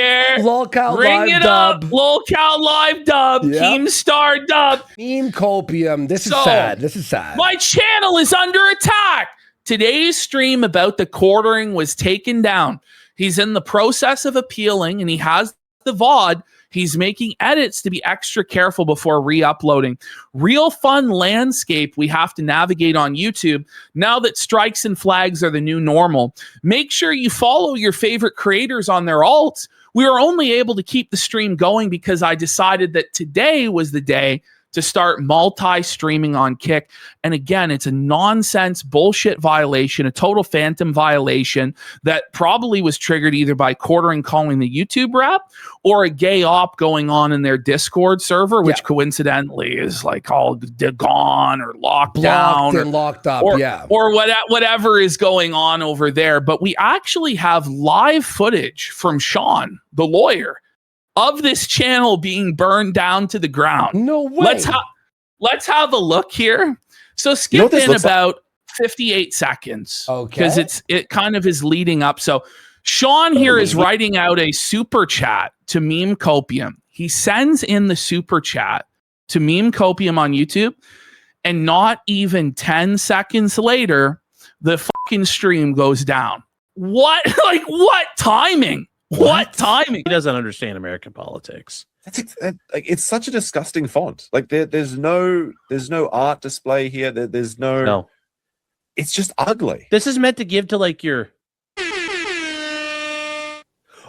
LolCow Bring Live it dub. up. LolCow Live dub. Yep. Keemstar dub. Meme copium. This is sad. This is sad. My channel is under attack. Today's stream about the quartering was taken down. He's in the process of appealing, and he has the VOD. He's making edits to be extra careful before re-uploading. Real fun landscape we have to navigate on YouTube now that strikes and flags are the new normal. Make sure you follow your favorite creators on their alts. We were only able to keep the stream going because I decided that today was the day to start multi-streaming on Kick. And again, it's a nonsense bullshit violation, a total phantom violation that probably was triggered either by quartering calling the YouTube rep or a gay op going on in their Discord server, which coincidentally is like all gone or locked down. And locked up, or whatever is going on over there. But we actually have live footage from Sean, the lawyer, of this channel being burned down to the ground. No way. Let's have a look here. So skip in about 58 seconds. Okay. Because it kind of is leading up. So Sean here is writing out a super chat to Meme Copium. He sends in the super chat to Meme Copium on YouTube, and not even 10 seconds later, the fucking stream goes down. What? Like, what timing? What timing? He doesn't understand American politics. Like, it's such a disgusting font. Like there's no art display here. There's no. It's just ugly. This is meant to give to like your.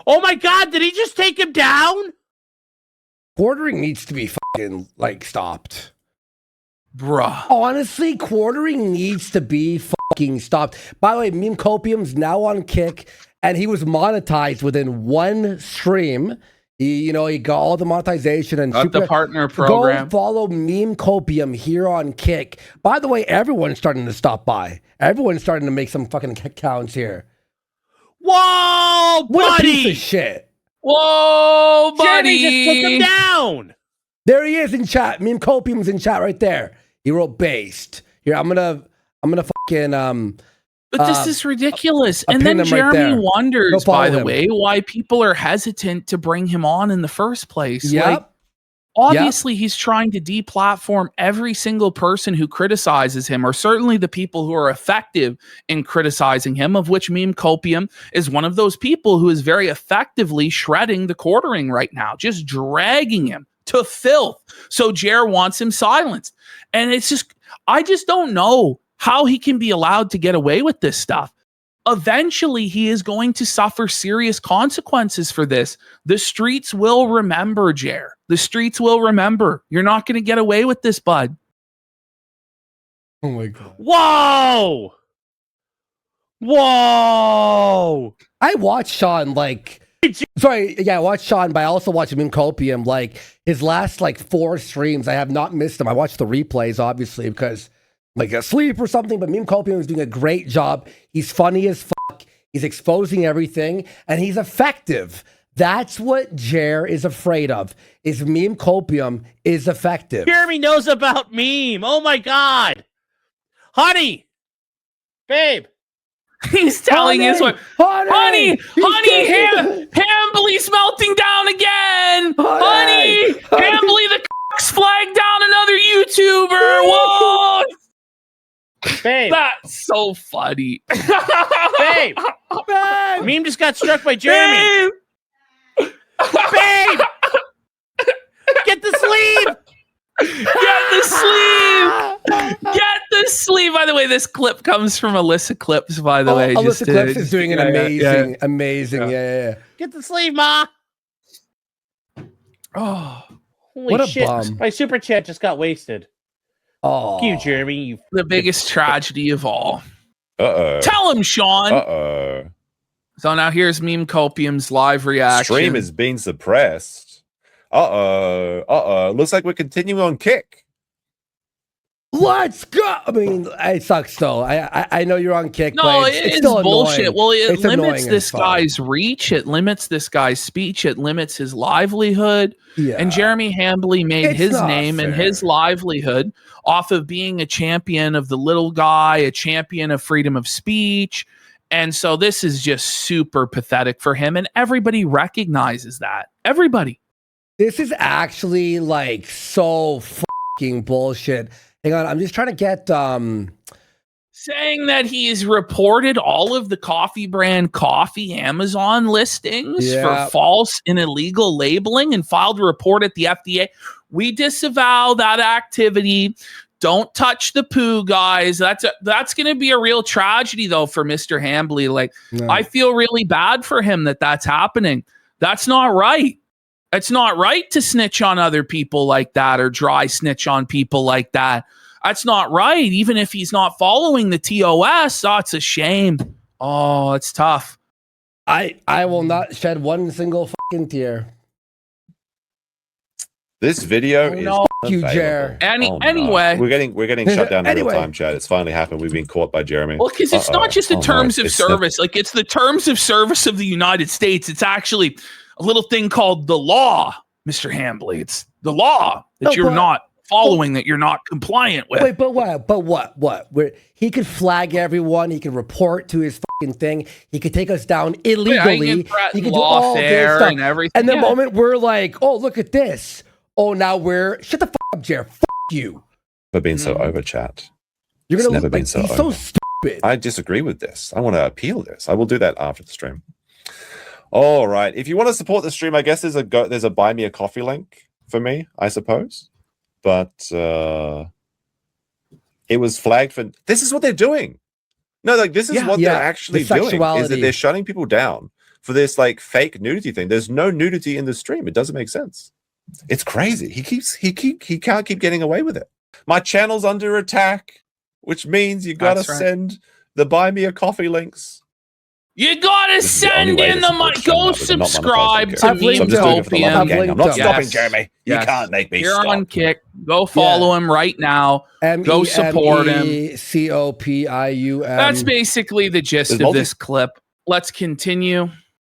Oh my God! Did he just take him down? Quartering needs to be fucking like stopped. Bruh. Honestly, quartering needs to be fucking stopped. By the way, Meme Copium's now on Kick, and he was monetized within one stream. He got all the monetization and got the partner program. Go follow Meme Copium here on Kick. By the way, everyone's starting to stop by. Everyone's starting to make some fucking accounts here. Whoa, buddy! What a piece of shit. Whoa, buddy! Jeremy just took him down. There he is in chat. Meme Copium's in chat right there. He wrote based. Here, I'm gonna fucking But this is ridiculous. And pin then him right Jeremy there. wonders, Go by follow the him. way, why people are hesitant to bring him on in the first place. Yep. Like, obviously, he's trying to deplatform every single person who criticizes him, or certainly the people who are effective in criticizing him, of which Meme Copium is one of those people who is very effectively shredding the quartering right now, just dragging him to filth. So Jer wants him silenced. And it's just, I just don't know how he can be allowed to get away with this stuff. Eventually, he is going to suffer serious consequences for this. The streets will remember, Jer. The streets will remember. You're not going to get away with this, bud. Oh my God. Whoa! Whoa! I watched Sean I watched Sean, but I also watched Meme Copium. Like his last 4 streams, I have not missed them. I watched the replays, obviously, because asleep or something, but Meme Copium is doing a great job. He's funny as fuck. He's exposing everything, and he's effective. That's what Jer is afraid of, is Meme Copium is effective. Jeremy knows about meme. Oh my God. Honey. Babe. He's telling his wife, honey, Hambly's melting down again. Honey, Hambly the cock's flagged down another YouTuber. Whoa. Babe. That's so funny. Babe. Meme just got struck by Jeremy. Babe. Get the sleeve. Get the sleeve. Get the sleeve. By the way, this clip comes from Alyssa Clips, by the way. Alyssa Clips is doing an amazing. Yeah. Get the sleeve, Ma. Oh, holy what a shit. bum. My super chat just got wasted. Oh, Fuck you, Jeremy. the biggest tragedy of all. Uh-oh. Tell him, Sean. Uh-oh. So now here's Meme Copium's live reaction. Stream is being suppressed. Uh-oh. Uh-oh. Looks like we're continuing on Kick. Let's go. I mean, it sucks though. I know you're on kick. No, but it it's is still bullshit. annoying. Well, it It's limits annoying this as fuck. guy's reach. It limits this guy's speech. It limits his livelihood. Yeah. And Jeremy Hambly made It's his not name and fair. his livelihood off of being a champion of the little guy, a champion of freedom of speech. And so this is just super pathetic for him. And everybody recognizes that. Everybody. This is actually like so fucking bullshit. Hang on, I'm just trying to get Saying that he's reported all of the coffee brand coffee Amazon listings Yeah. for false and illegal labeling and filed a report at the FDA. We disavow that activity. Don't touch the poo, guys. That's going to be a real tragedy, though, for Mr. Hambly. Like, no. I feel really bad for him that that's happening. That's not right. It's not right to snitch on other people like that or dry snitch on people like that. That's not right. Even if he's not following the TOS, oh, it's a shame. Oh, it's tough. I will not shed one single fucking tear. This video Oh, is no. Fuck you, unavailable. Jer. Anyway. we're getting shut down in real Anyway. time, Chad. It's finally happened. We've been caught by Jeremy. Well, because it's not just the Oh, no. terms of It's the- service. Like, it's the terms of service of the United States. It's actually a little thing called the law, Mr. Hambly. It's the law that No, you're but- not following, that you're not compliant with. Wait, but what? But what? What? Where he could flag everyone. He could report to his fucking thing. He could take us down illegally. he can threaten could do all this lawfare stuff. and everything. And the Yeah. moment we're like, oh, look at this. Oh, now we're shut the fuck up, Jer. Fuck you. We've been so Mhm. over, chat. You're It's gonna never been like, so he's so over. stupid. I disagree with this. I want to appeal this. I will do that after the stream. All right. If you want to support the stream, I guess there's a buy me a coffee link for me, I suppose. But it was flagged for. This is what they're doing. No, like this is Yeah, what yeah, they're actually the doing. Is that sexuality. they're shutting people down for this like fake nudity thing. There's no nudity in the stream. It doesn't make sense. It's crazy. He can't keep getting away with it. My channel's under attack, which means you gotta That's right. send the buy me a coffee links. You gotta This is the only send way in to the support money. the channel Go now, because I'm not subscribe monetizing to I've linked So I'm just doing it for the love of the I've game. I'm linked not up. stopping, Yes. Jeremy. Yes. You can't make me You're stop. on Kick. Go follow him right now. Go support him. COPIUM. That's basically the gist There's of multi- this clip. Let's continue.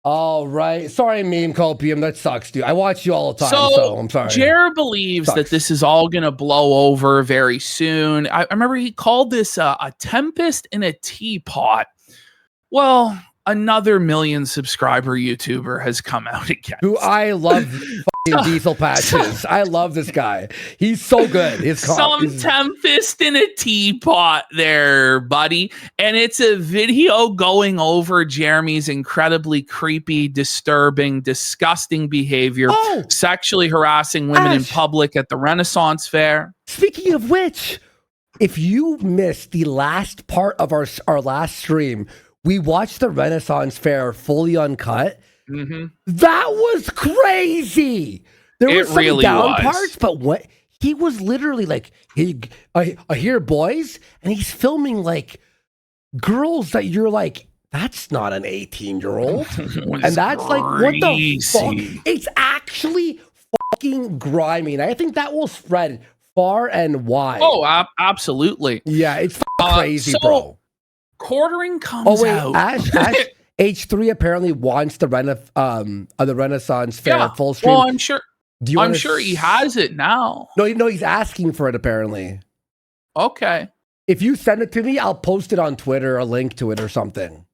All right. Sorry, meme copium. That sucks, dude. I watch you all the time, so I'm sorry. Jer believes Sucks. that this is all going to blow over very soon. I remember he called this a tempest in a teapot. Well, another 1 million subscriber YouTuber has come out again. Who I love fucking Diesel Patches. I love this guy. He's so good. Some tempest in a teapot there, buddy. And it's a video going over Jeremy's incredibly creepy, disturbing, disgusting behavior, Oh, sexually harassing women in Ash. public at the Renaissance Fair. speaking of which, if you missed the last part of our last stream, we watched the Renaissance Fair fully uncut. Mm-hmm. That was crazy. There were It some really down was. parts, but what he was literally like, I hear boys, and he's filming like girls that you're like, that's not an 18-year-old. And that's like, what the fuck? It's actually fucking grimy. And I think that will spread far and wide. Oh, absolutely. yeah, it's fucking crazy, so bro. Quartering comes Oh, wait, out. Ash H3 apparently wants the Renaissance Fair Yeah. full stream. Well, I'm sure. Do you I'm wanna sure he has it now. No, he's asking for it apparently. Okay. If you send it to me, I'll post it on Twitter, a link to it or something.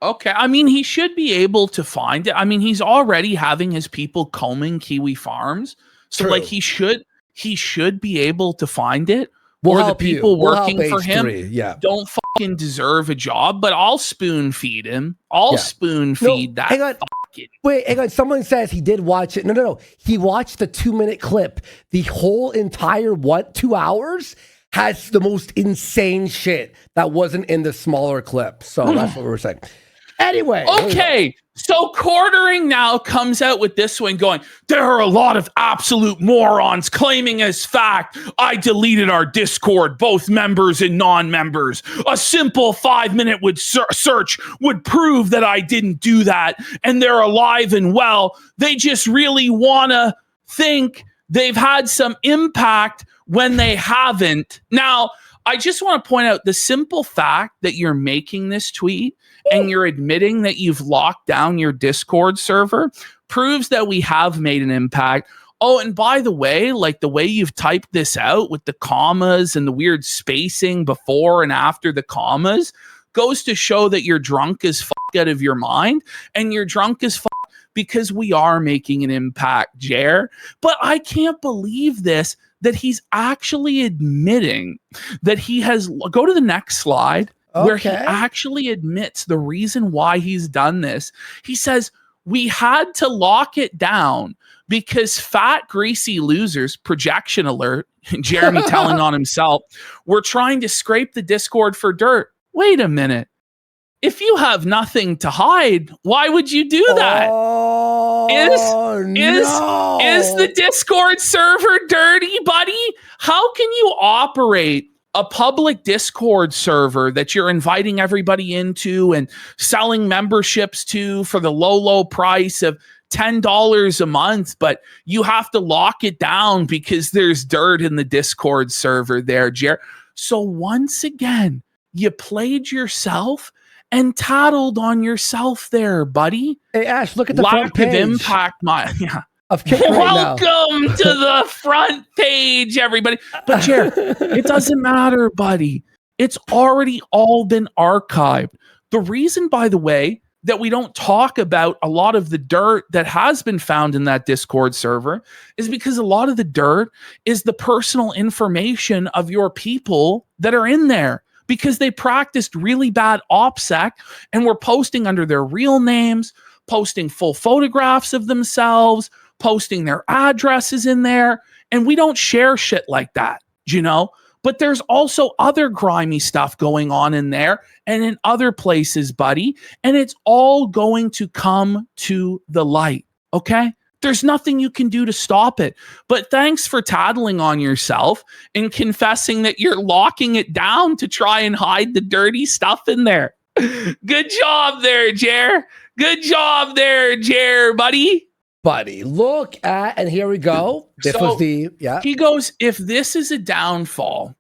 Okay. I mean, he should be able to find it. I mean, he's already having his people combing Kiwi farms. So True. like he should be able to find it. We'll or the help you. people We'll working help for him H3, yeah. don't fucking deserve a job, but I'll spoon feed him. I'll Yeah. spoon No, feed that. hang on. fucking- Wait, hang on. Someone says he did watch it. No. He watched the 2-minute clip. The whole entire 2 hours has the most insane shit that wasn't in the smaller clip. So that's what we were saying. Anyway. Okay, so Quartering now comes out with this one going, there are a lot of absolute morons claiming as fact I deleted our Discord, both members and non-members. A simple 5-minute search would prove that I didn't do that, and they're alive and well. They just really want to think they've had some impact when they haven't. Now, I just want to point out the simple fact that you're making this tweet and you're admitting that you've locked down your Discord server proves that we have made an impact. Oh, and by the way, like the way you've typed this out with the commas and the weird spacing before and after the commas goes to show that you're drunk as fuck out of your mind, and you're drunk as fuck because we are making an impact, Jer. But I can't believe this, that he's actually admitting that he has, go to the next slide, where he actually admits the reason why he's done this. He says, we had to lock it down because fat, greasy losers, projection alert, Jeremy telling on himself, were trying to scrape the Discord for dirt. Wait a minute. If you have nothing to hide, why would you do that? Is the Discord server dirty, buddy? How can you operate a public Discord server that you're inviting everybody into and selling memberships to for the low price of $10 a month, but you have to lock it down because there's dirt in the Discord server there, Jer? So once again, you played yourself and tattled on yourself there, buddy. Hey, Ash, look at the lack front page. of impact. Of Kick right Welcome to the front page, everybody. But Jer, it doesn't matter, buddy. It's already all been archived. The reason, by the way, that we don't talk about a lot of the dirt that has been found in that Discord server is because a lot of the dirt is the personal information of your people that are in there, because they practiced really bad OPSEC and were posting under their real names, posting full photographs of themselves, posting their addresses in there. And we don't share shit like that, you know? But there's also other grimy stuff going on in there and in other places, buddy. And it's all going to come to the light, okay? There's nothing you can do to stop it. But thanks for tattling on yourself and confessing that you're locking it down to try and hide the dirty stuff in there. Good job there, Jer. Good job there, Jer, buddy. Buddy, look at, and here we go. This was the, He goes, if this is a downfall,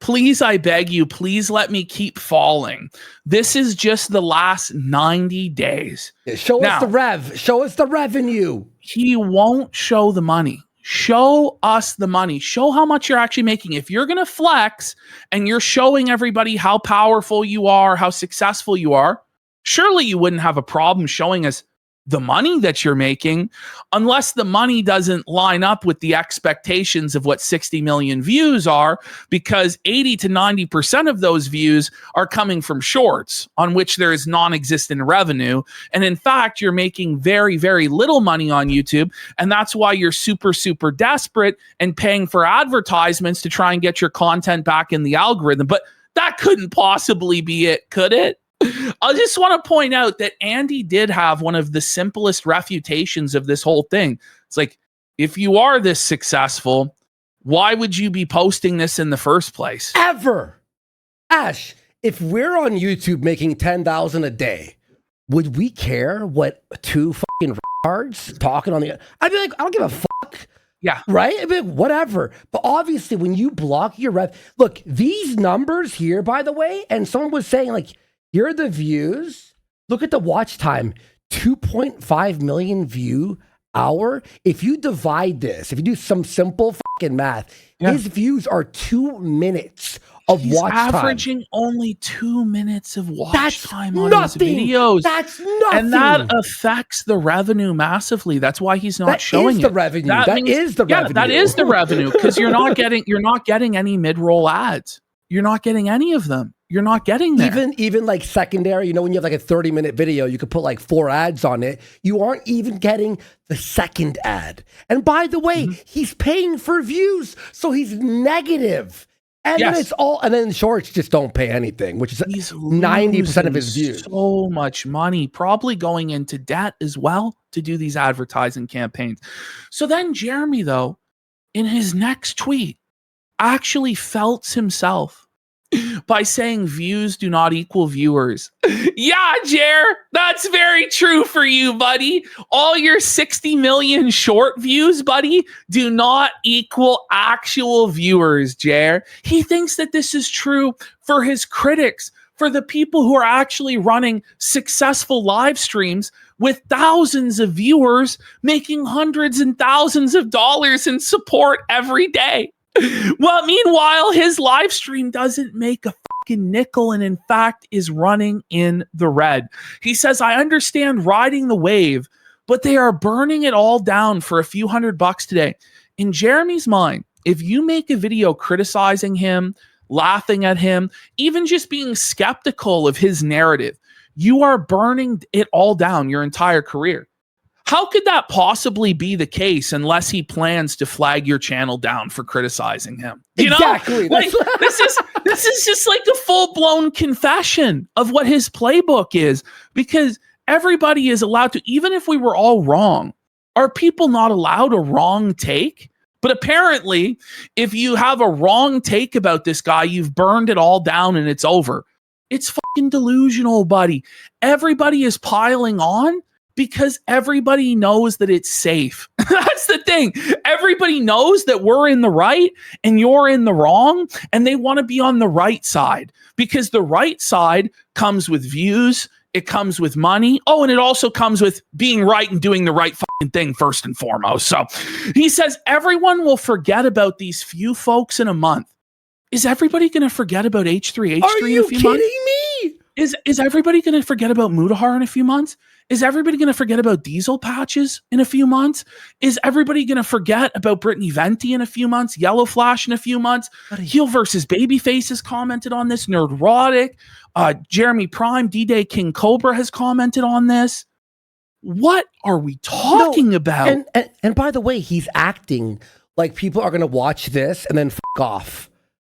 please, I beg you, please let me keep falling. This is just the last 90 days. Show us the rev. Show us the revenue. He won't show the money. Show us the money. Show how much you're actually making. If you're going to flex and you're showing everybody how powerful you are, how successful you are, surely you wouldn't have a problem showing us the money that you're making, unless the money doesn't line up with the expectations of what 60 million views are, because 80 to 90% of those views are coming from shorts on which there is non-existent revenue. And in fact, you're making very, very little money on YouTube. And that's why you're super, super desperate and paying for advertisements to try and get your content back in the algorithm. But that couldn't possibly be it, could it? I just want to point out that Andy did have one of the simplest refutations of this whole thing. It's like, if you are this successful, why would you be posting this in the first place? Ever. Ash, if we're on YouTube making 10,000 a day, would we care what two fucking retards talking on the... I'd be like, I don't give a fuck. Yeah. Right? I'd be like, whatever. But obviously, when you block your rev... Look, these numbers here, by the way, and someone was saying, like, here are the views. Look at the watch time. 2.5 million view hour. If you divide this, if you do some simple fucking math, his views are 2 minutes of watch time. He's averaging only 2 minutes of watch time on his videos. That's nothing. And that affects the revenue massively. That's why he's not showing it. That is the revenue. That is the revenue. That is the revenue, because you're not getting any mid-roll ads. You're not getting any of them. You're not getting there. Even like secondary, you know, when you have like a 30-minute video, you could put like 4 ads on it. You aren't even getting the second ad. And by the way, he's paying for views, so he's negative. And then it's all, and then shorts just don't pay anything, which is 90% of his views. So much money, probably going into debt as well to do these advertising campaigns. So then Jeremy, though, in his next tweet, actually felts himself. by saying views do not equal viewers. Yeah, Jer, that's very true for you, buddy. All your 60 million short views, buddy, do not equal actual viewers, Jer. He thinks that this is true for his critics, for the people who are actually running successful live streams with thousands of viewers making hundreds and thousands of dollars in support every day. Well, meanwhile, his live stream doesn't make a fucking nickel and in fact is running in the red. He says, I understand riding the wave, but they are burning it all down for a few $100 today. In Jeremy's mind, if you make a video criticizing him, laughing at him, even just being skeptical of his narrative, you are burning it all down your entire career. How could that possibly be the case unless he plans to flag your channel down for criticizing him? You Exactly. know, like, this is just like a full-blown confession of what his playbook is, because everybody is allowed to, even if we were all wrong, are people not allowed a wrong take? But apparently, if you have a wrong take about this guy, you've burned it all down and it's over. It's fucking delusional, buddy. Everybody is piling on because everybody knows that it's safe. That's the thing. Everybody knows that we're in the right and you're in the wrong, and they want to be on the right side because the right side comes with views, it comes with money. Oh, and it also comes with being right and doing the right fucking thing first and foremost. So he says everyone will forget about these few folks in a month. Is everybody going to forget about H3H3 in a few months? Are you kidding me? Is everybody going to forget about Mudahar in a few months? Is everybody going to forget about Diesel Patches in a few months? Is everybody going to forget about Brittany Venti in a few months? YellowFlash in a few months? Heel versus Babyface has commented on this. Nerdrotic, Jeremy Prime, D-Day King Cobra has commented on this. What are we talking about? And by the way, he's acting like people are going to watch this and then fuck off.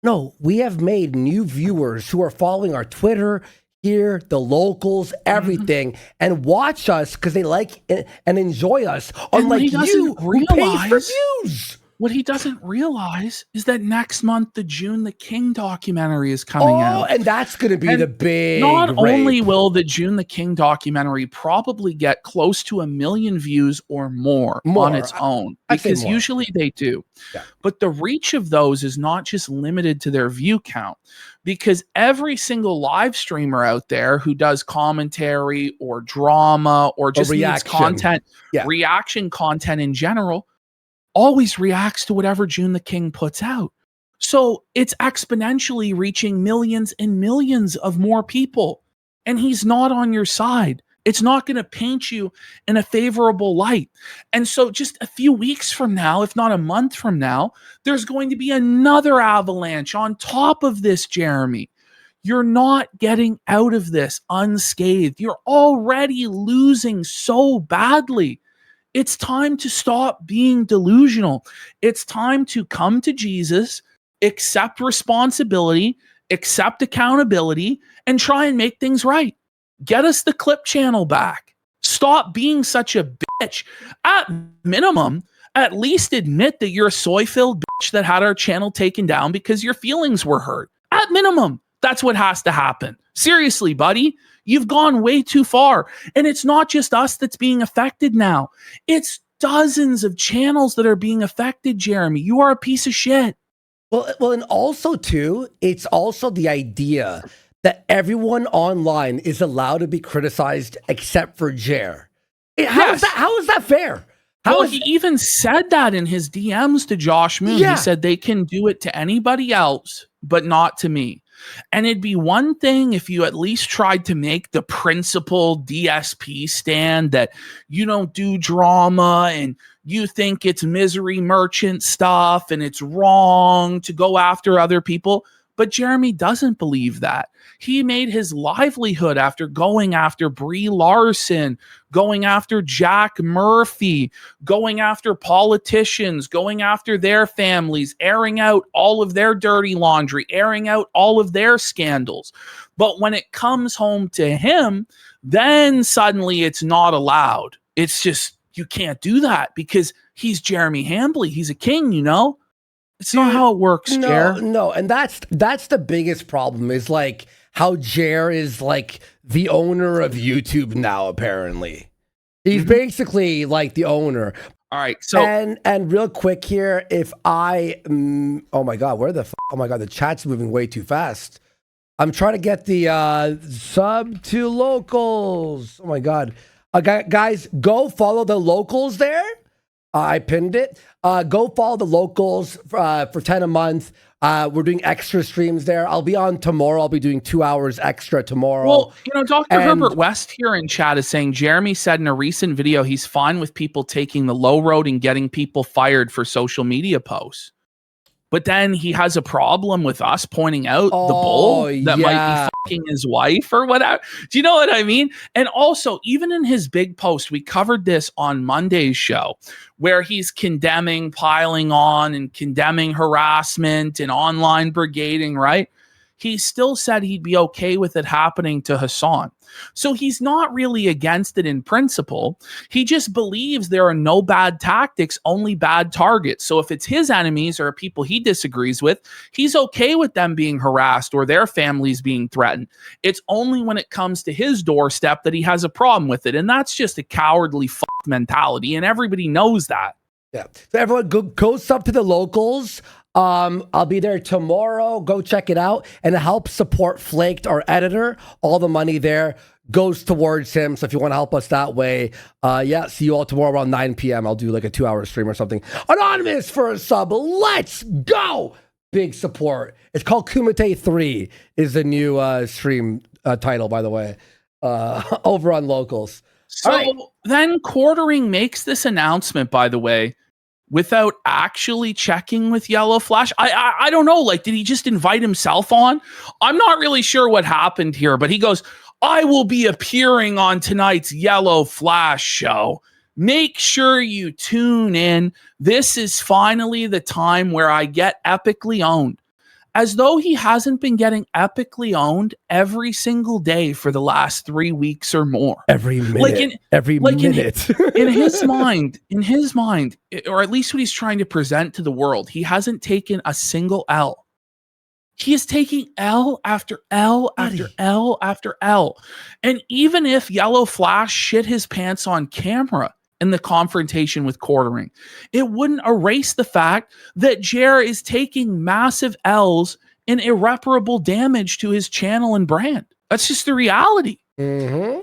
No, we have made new viewers who are following our Twitter, here, the locals, everything, and watch us because they like and enjoy us. Unlike you, who pays for views. What he doesn't realize is that next month, the June the King documentary is coming out. And that's going to be the big Not only will the June the King documentary probably get close to 1 million views or more. On its own, because usually they do. Yeah. But the reach of those is not just limited to their view count, because every single live streamer out there who does commentary or drama or just needs content, reaction content in general, always reacts to whatever June the King puts out. So it's exponentially reaching millions and millions of more people. And he's not on your side. It's not going to paint you in a favorable light. And so just a few weeks from now, if not a month from now, there's going to be another avalanche on top of this, Jeremy. You're not getting out of this unscathed. You're already losing so badly. It's time to stop being delusional. It's time to come to Jesus, accept responsibility, accept accountability, and try and make things right. Get us the clip channel back. Stop being such a bitch. At minimum, at least admit that you're a soy-filled bitch that had our channel taken down because your feelings were hurt. At minimum, that's what has to happen. Seriously, buddy. You've gone way too far. And it's not just us that's being affected now. It's dozens of channels that are being affected, Jeremy. You are a piece of shit. Well, and also, too, it's also the idea that everyone online is allowed to be criticized except for Jer. How is that fair? He even said that in his DMs to Josh Moon. He said they can do it to anybody else, but not to me. And it'd be one thing if you at least tried to make the principled DSP stand that you don't do drama and you think it's misery merchant stuff and it's wrong to go after other people. But Jeremy doesn't believe that. He made his livelihood after going after Brie Larson, going after Jack Murphy, going after politicians, going after their families, airing out all of their dirty laundry, airing out all of their scandals. But when it comes home to him, then suddenly it's not allowed. It's just, you can't do that because he's Jeremy Hambley. He's a king, you know? It's not how it works, No, Jer. no, and that's the biggest problem is like how Jer is like the owner of YouTube now. Apparently, he's basically like the owner. All right, so And real quick here, if I oh my god, oh my god, the chat's moving way too fast. I'm trying to get the sub to locals. Oh my god, guys, go follow the locals there. I pinned it. Go follow the locals for 10 a month. We're doing extra streams there. I'll be on tomorrow. I'll be doing 2 hours extra tomorrow. well, Dr. Herbert West here in chat is saying Jeremy said in a recent video he's fine with people taking the low road and getting people fired for social media posts. But then he has a problem with us pointing out the bull that might be fucking his wife or whatever. Do you know what I mean? And also, even in his big post, we covered this on Monday's show, where he's condemning piling on and condemning harassment and online brigading, right? He still said he'd be okay with it happening to Hassan. So he's not really against it in principle. He just believes there are no bad tactics, only bad targets. So if it's his enemies or people he disagrees with, he's okay with them being harassed or their families being threatened. It's only when it comes to his doorstep that he has a problem with it. And that's just a cowardly mentality. And everybody knows that. Yeah. So everyone go sub to the locals. I'll be there tomorrow. Go check it out. And to help support Flaked, our editor, all the money there goes towards him. So if you want to help us that way, see you all tomorrow around 9 p.m. I'll do like a 2-hour stream or something. Anonymous for a sub. Let's go. Big support. It's called Kumite 3 is the new stream title, by the way, over on locals. So then Quartering makes this announcement, by the way, without actually checking with YellowFlash. I don't know. Like, did he just invite himself on? I'm not really sure what happened here, but he goes, I will be appearing on tonight's YellowFlash show. Make sure you tune in. This is finally the time where I get epically owned. As though he hasn't been getting epically owned every single day for the last 3 weeks or more. Every minute. In his mind, or at least what he's trying to present to the world, he hasn't taken a single L. He is taking L after L after L after L. And even if YellowFlash shit his pants on camera in the confrontation with Quartering, it wouldn't erase the fact that Jer is taking massive L's and irreparable damage to his channel and brand. That's just the reality. Mm-hmm.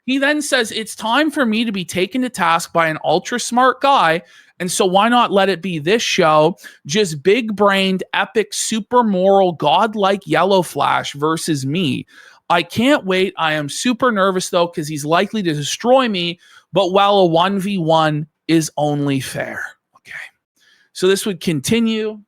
He then says, it's time for me to be taken to task by an ultra smart guy. And so why not let it be this show? Just big-brained, epic, super moral, godlike YellowFlash versus me. I can't wait. I am super nervous, though, because he's likely to destroy me. But while a 1v1 is only fair. Okay. So this would continue.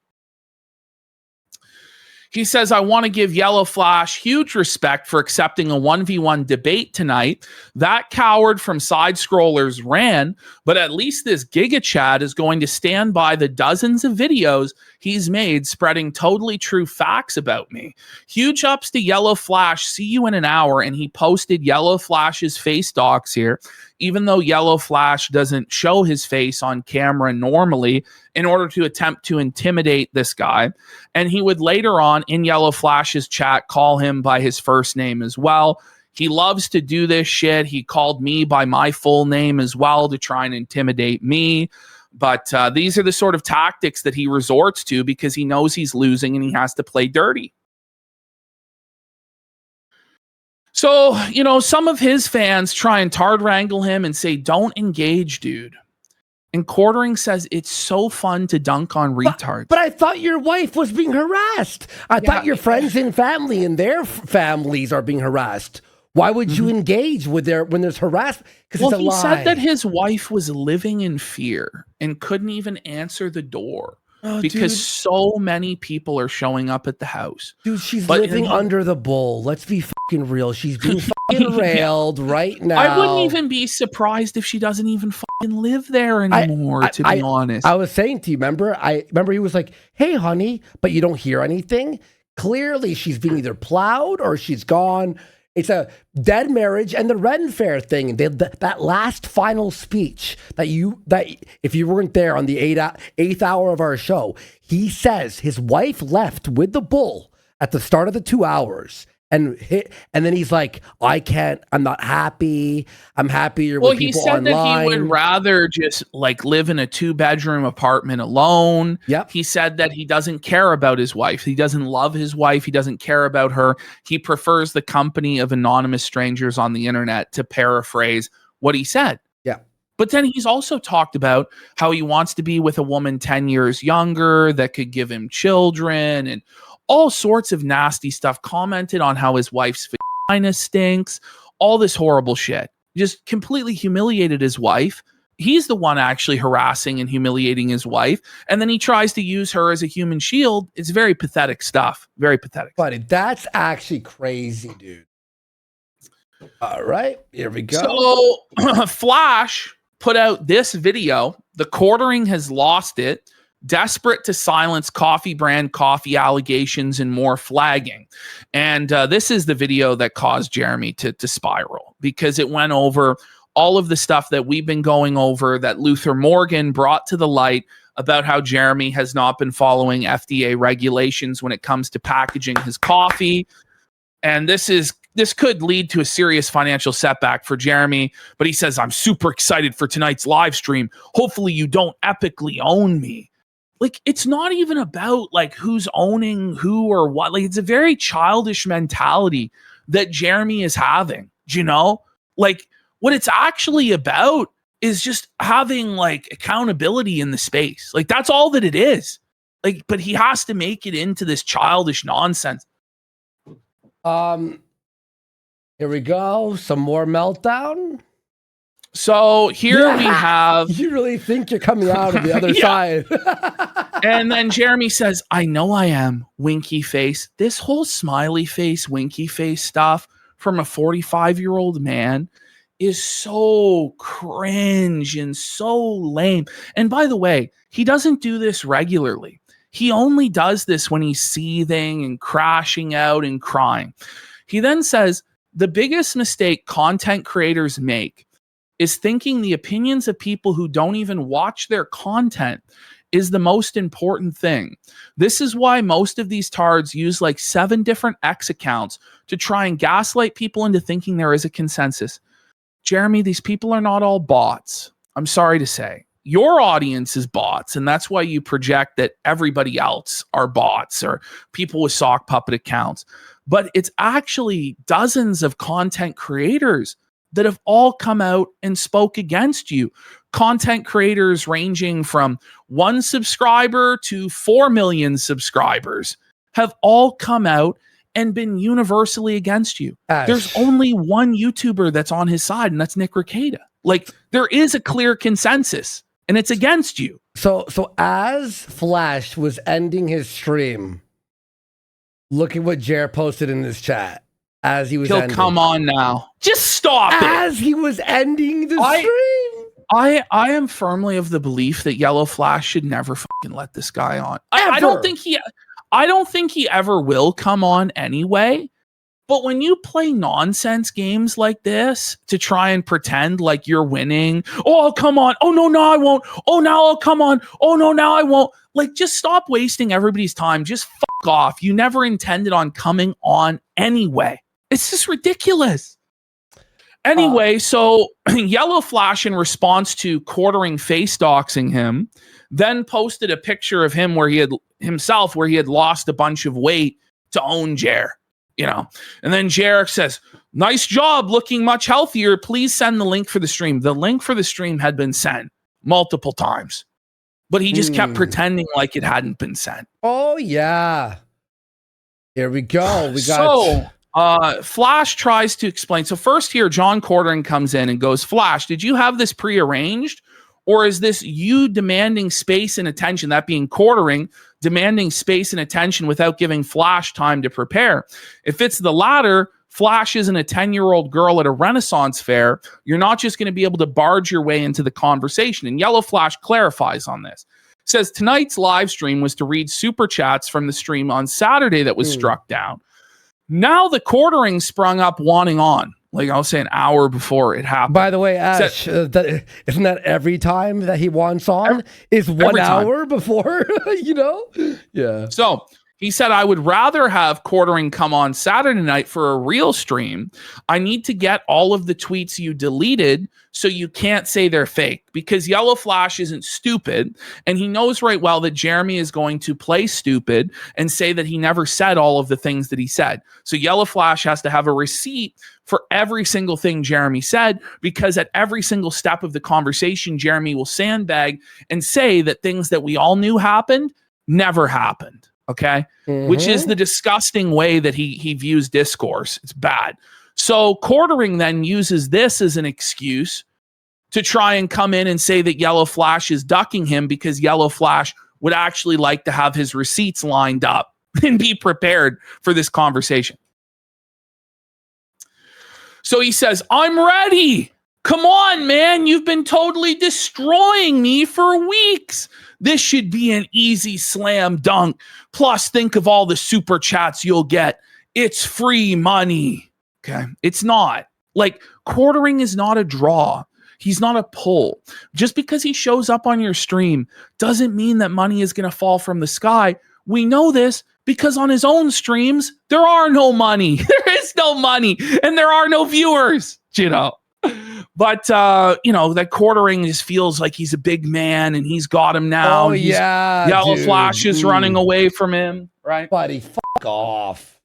He says, I want to give YellowFlash huge respect for accepting a 1v1 debate tonight. That coward from Side Scrollers ran, but at least this Giga Chad is going to stand by the dozens of videos he's made spreading totally true facts about me. Huge ups to YellowFlash. See you in an hour. And he posted YellowFlash's face docs here, even though YellowFlash doesn't show his face on camera normally in order to attempt to intimidate this guy. And he would later on in YellowFlash's chat call him by his first name as well. He loves to do this shit. He called me by my full name as well to try and intimidate me. But these are the sort of tactics that he resorts to because he knows he's losing and he has to play dirty. So, some of his fans try and tard wrangle him and say, don't engage, dude. And Quartering says it's so fun to dunk on retards. But I thought your wife was being harassed. I thought your friends and family and their families are being harassed. Why would you engage with when there's harassment? Because it's a lie. He said that his wife was living in fear and couldn't even answer the door because so many people are showing up at the house. Dude, she's living under the bull. Let's be fucking real. She's being fucking railed right now. I wouldn't even be surprised if she doesn't even fucking live there anymore, to be honest. I was saying to you, remember he was like, hey, honey, but you don't hear anything. Clearly, she's being either plowed or she's gone. It's a dead marriage and the Ren Fair thing. That last final speech that if you weren't there on the eighth hour of our show, he says his wife left with the bull at the start of the 2 hours. And then he's like, I'm not happy. I'm happier with people online. Well, he said that he would rather just like live in a 2-bedroom apartment alone. Yep. He said that he doesn't care about his wife. He doesn't love his wife. He doesn't care about her. He prefers the company of anonymous strangers on the internet, to paraphrase what he said. Yeah. But then he's also talked about how he wants to be with a woman 10 years younger that could give him children and all sorts of nasty stuff, commented on how his wife's vagina stinks, all this horrible shit. Just completely humiliated his wife. He's the one actually harassing and humiliating his wife. And then he tries to use her as a human shield. It's very pathetic stuff. Very pathetic. Buddy, that's actually crazy, dude. All right, here we go. So Flash put out this video. The quartering has lost it. Desperate to silence coffee brand coffee allegations and more flagging. And this is the video that caused Jeremy to spiral, because it went over all of the stuff that we've been going over, that Luther Morgan brought to the light about how Jeremy has not been following FDA regulations when it comes to packaging his coffee. And this could lead to a serious financial setback for Jeremy. But he says, I'm super excited for tonight's live stream. Hopefully you don't epically own me. Like, it's not even about like who's owning who or what. Like, it's a very childish mentality that Jeremy is having, you know? Like, what it's actually about is just having like accountability in the space. Like, that's all that it is. Like, but he has to make it into this childish nonsense. Here we go. Some more meltdown. So here we have... You really think you're coming out of the other side. And then Jeremy says, I know I am, winky face. This whole smiley face, winky face stuff from a 45-year-old man is so cringe and so lame. And by the way, he doesn't do this regularly. He only does this when he's seething and crashing out and crying. He then says, the biggest mistake content creators make is thinking the opinions of people who don't even watch their content is the most important thing. This is why most of these tards use like 7 different X accounts to try and gaslight people into thinking there is a consensus. Jeremy, these people are not all bots. I'm sorry to say. Your audience is bots, and that's why you project that everybody else are bots or people with sock puppet accounts. But it's actually dozens of content creators that have all come out and spoke against you. Content creators ranging from 1 subscriber to 4 million subscribers have all come out and been universally against you. There's only one YouTuber that's on his side, and that's Nick Rekieta. Like, there is a clear consensus, and it's against you. So as Flash was ending his stream, look at what Jer posted in this chat. As he was He'll ending. come on now. Just stop it. As he was ending the stream. I am firmly of the belief that YellowFlash should never fucking let this guy on. I don't think he ever will come on anyway. But when you play nonsense games like this to try and pretend like you're winning, oh, I'll come on. Oh, no, I won't. Oh, now I'll come on. Oh, no, now I won't. Like, just stop wasting everybody's time. Just fuck off. You never intended on coming on anyway. It's just ridiculous. Anyway, so YellowFlash, in response to quartering face doxing him, then posted a picture of him where he had lost a bunch of weight to own Jer, you know. And then Jer says, nice job, looking much healthier. Please send the link for the stream. The link for the stream had been sent multiple times, but he just kept pretending like it hadn't been sent. Oh, yeah. Here we go. We got... Flash tries to explain. So first here, John Quartering comes in and goes, Flash, did you have this prearranged? Or is this you demanding space and attention, that being Quartering, demanding space and attention without giving Flash time to prepare? If it's the latter, Flash isn't a 10-year-old girl at a Renaissance fair. You're not just going to be able to barge your way into the conversation. And YellowFlash clarifies on this. Says tonight's live stream was to read super chats from the stream on Saturday that was struck down. Now the quartering sprung up wanting on. Like I'll say an hour before it happened. By the way, Ash, isn't that every time that he wants on is 1 hour before, you know? Yeah. So he said, I would rather have quartering come on Saturday night for a real stream. I need to get all of the tweets you deleted so you can't say they're fake, because YellowFlash isn't stupid. And he knows right well that Jeremy is going to play stupid and say that he never said all of the things that he said. So YellowFlash has to have a receipt for every single thing Jeremy said, because at every single step of the conversation, Jeremy will sandbag and say that things that we all knew happened never happened. Okay. Which is the disgusting way that he views discourse. It's bad. So quartering then uses this as an excuse to try and come in and say that YellowFlash is ducking him, because YellowFlash would actually like to have his receipts lined up and be prepared for this conversation. So he says, I'm ready. Come on, man. You've been totally destroying me for weeks. This should be an easy slam dunk. Plus, think of all the super chats you'll get. It's free money. Okay. It's not. Like, quartering is not a draw. He's not a pull. Just because he shows up on your stream doesn't mean that money is going to fall from the sky. We know this because on his own streams, there are no money. There is no money, and there are no viewers, you know. But, you know, that quartering just feels like he's a big man and he's got him now. Oh, yeah. YellowFlash is running away from him, right? Buddy, fuck off.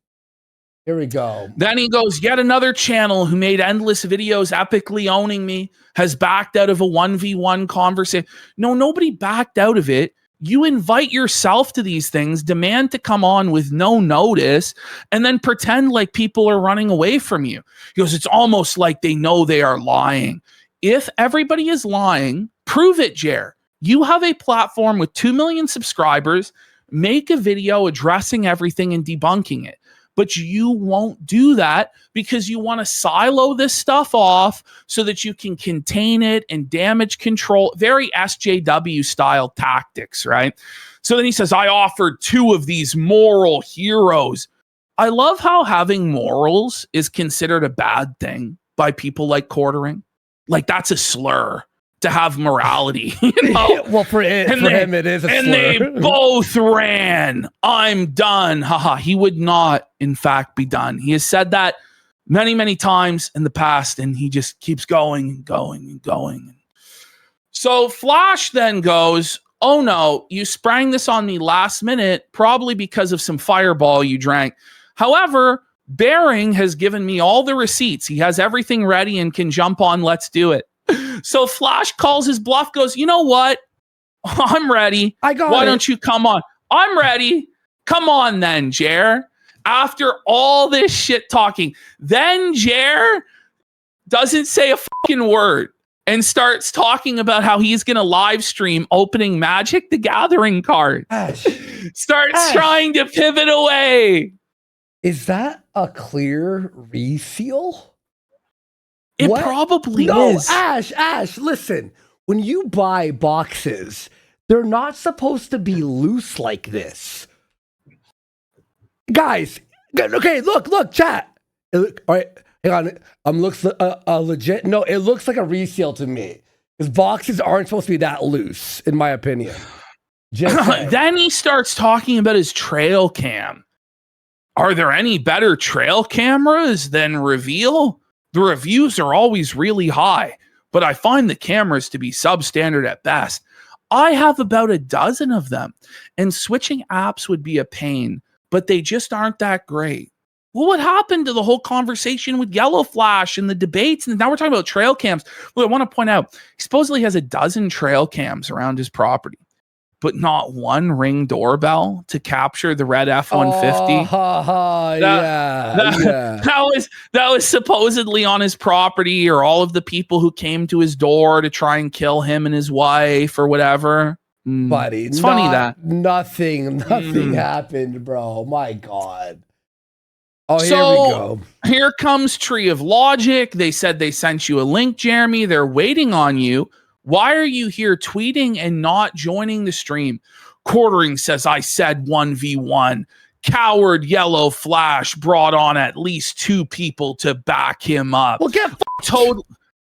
Here we go. Then he goes, yet another channel who made endless videos epically owning me has backed out of a 1v1 conversation. No, nobody backed out of it. You invite yourself to these things, demand to come on with no notice, and then pretend like people are running away from you. He goes, it's almost like they know they are lying. If everybody is lying, prove it, Jer. You have a platform with 2 million subscribers. Make a video addressing everything and debunking it. But you won't do that because you want to silo this stuff off so that you can contain it and damage control. Very SJW style tactics, right? So then he says, I offered 2 of these moral heroes. I love how having morals is considered a bad thing by people like quartering. Like, that's a slur to have morality, you know? Well, for him, it is a slur. And they both ran. I'm done. Haha. He would not, in fact, be done. He has said that many, many times in the past, and he just keeps going and going and going. So Flash then goes, oh no, you sprang this on me last minute, probably because of some fireball you drank. However, Bering has given me all the receipts. He has everything ready and can jump on. Let's do it. So Flash calls his bluff, goes, you know what? I'm ready. Why don't you come on? I'm ready. Come on then, Jer. After all this shit talking, then Jer doesn't say a fucking word and starts talking about how he's going to live stream opening Magic the Gathering cards. Starts trying to pivot away. Is that a clear reseal? It probably is. Ash, listen. When you buy boxes, they're not supposed to be loose like this. Guys, okay, look, chat. All right, hang on. Looks legit. No, it looks like a reseal to me. Because boxes aren't supposed to be that loose, in my opinion. Then he starts talking about his trail cam. Are there any better trail cameras than Reveal? The reviews are always really high, but I find the cameras to be substandard at best. I have about a dozen of them, and switching apps would be a pain, but they just aren't that great. Well, what happened to the whole conversation with YellowFlash and the debates? And now we're talking about trail cams. Well, I want to point out, he supposedly has a dozen trail cams around his property, but not one Ring doorbell to capture the red F-150. That was supposedly on his property, or all of the people who came to his door to try and kill him and his wife or whatever. Buddy, it's funny that nothing happened, bro. My God. Oh, here so, we go. Here comes Tree of Logic. They said they sent you a link, Jeremy. They're waiting on you. Why are you here tweeting and not joining the stream? Quartering says I said 1v1. coward YellowFlash brought on at least 2 people to back him up. Well, get Total.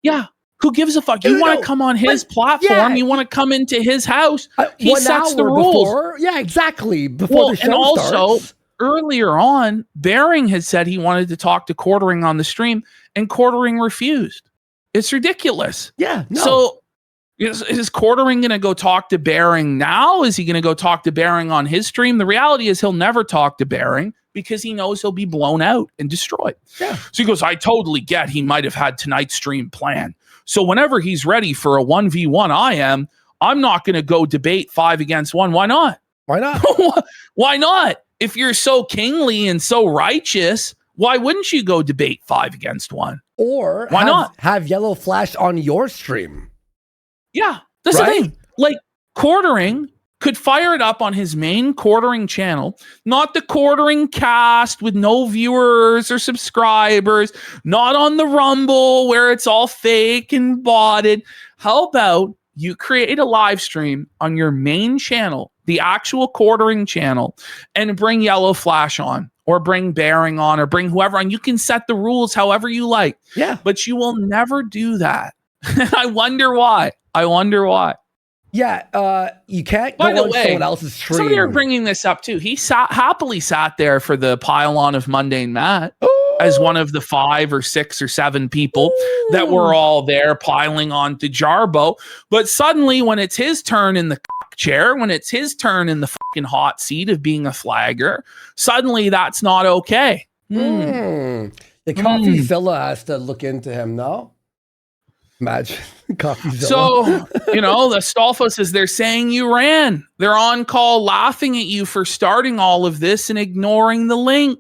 Yeah. Who gives a fuck? You want to come on his platform? You want to come into his house? He 1 sets hour the rules. before. Yeah, exactly. Before the show and also, starts. earlier on, Bering had said he wanted to talk to Quartering on the stream, and Quartering refused. It's ridiculous. Yeah. No. So is Quartering going to go talk to Bering now? Is he going to go talk to Bering on his stream? The reality is he'll never talk to Bering because he knows he'll be blown out and destroyed. Yeah. So he goes, I totally get he might have had tonight's stream planned. So whenever he's ready for a 1v1 I'm not going to go debate 5 against 1. Why not? Why not? Why not? If you're so kingly and so righteous, why wouldn't you go debate 5 against 1? Or why not have YellowFlash on your stream? Yeah, that's the thing. Like, Quartering could fire it up on his main Quartering channel, not the Quartering cast with no viewers or subscribers, not on the Rumble where it's all fake and botted. How about you create a live stream on your main channel, the actual Quartering channel, and bring YellowFlash on, or bring Bering on, or bring whoever on. You can set the rules however you like. Yeah. But you will never do that. I wonder why. Yeah, you can't By go the on way, someone else's stream. Somebody are bringing this up too. He happily sat there for the pylon of Mundane Matt as one of the 5 or 6 or 7 people that were all there piling on to Jarbo. But suddenly, when it's his turn in the chair, when it's his turn in the fucking hot seat of being a flagger, suddenly that's not okay. The CoffeeZilla has to look into him, no? Imagine CoffeeZilla. So, the Stolfos is they're saying you ran. They're on call laughing at you for starting all of this and ignoring the link.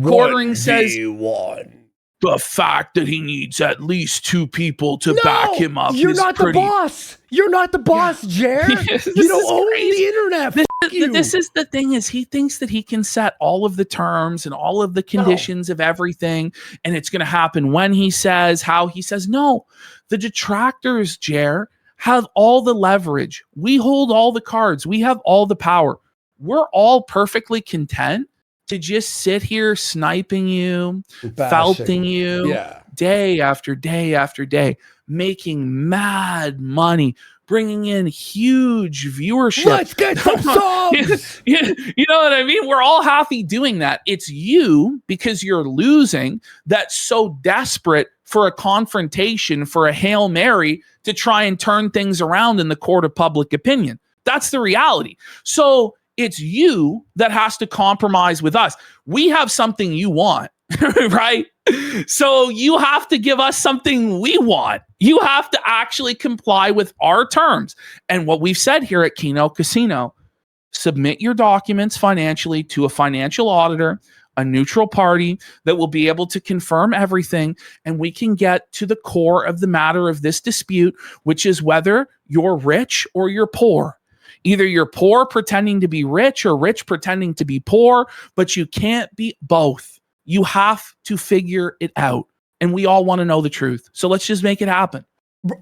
Quartering says the fact that he needs at least 2 people to back him up. You're not the boss. You're not the boss, Jer. You don't own the internet. This is the thing, is he thinks that he can set all of the terms and all of the conditions of everything, and it's going to happen when he says, how he says. No, the detractors, Jer, have all the leverage. We hold all the cards. We have all the power. We're all perfectly content to just sit here sniping you, felting you, day after day after day, making mad money, bringing in huge viewership. Let's get some subs. You know what I mean? We're all happy doing that. It's you, because you're losing, that's so desperate for a confrontation, for a Hail Mary to try and turn things around in the court of public opinion. That's the reality. So it's you that has to compromise with us. We have something you want, right? So you have to give us something we want. You have to actually comply with our terms. And what we've said here at Kino Casino, submit your documents financially to a financial auditor, a neutral party that will be able to confirm everything, and we can get to the core of the matter of this dispute, which is whether you're rich or you're poor. Either you're poor pretending to be rich or rich pretending to be poor, but you can't be both. You have to figure it out. And we all want to know the truth. So let's just make it happen.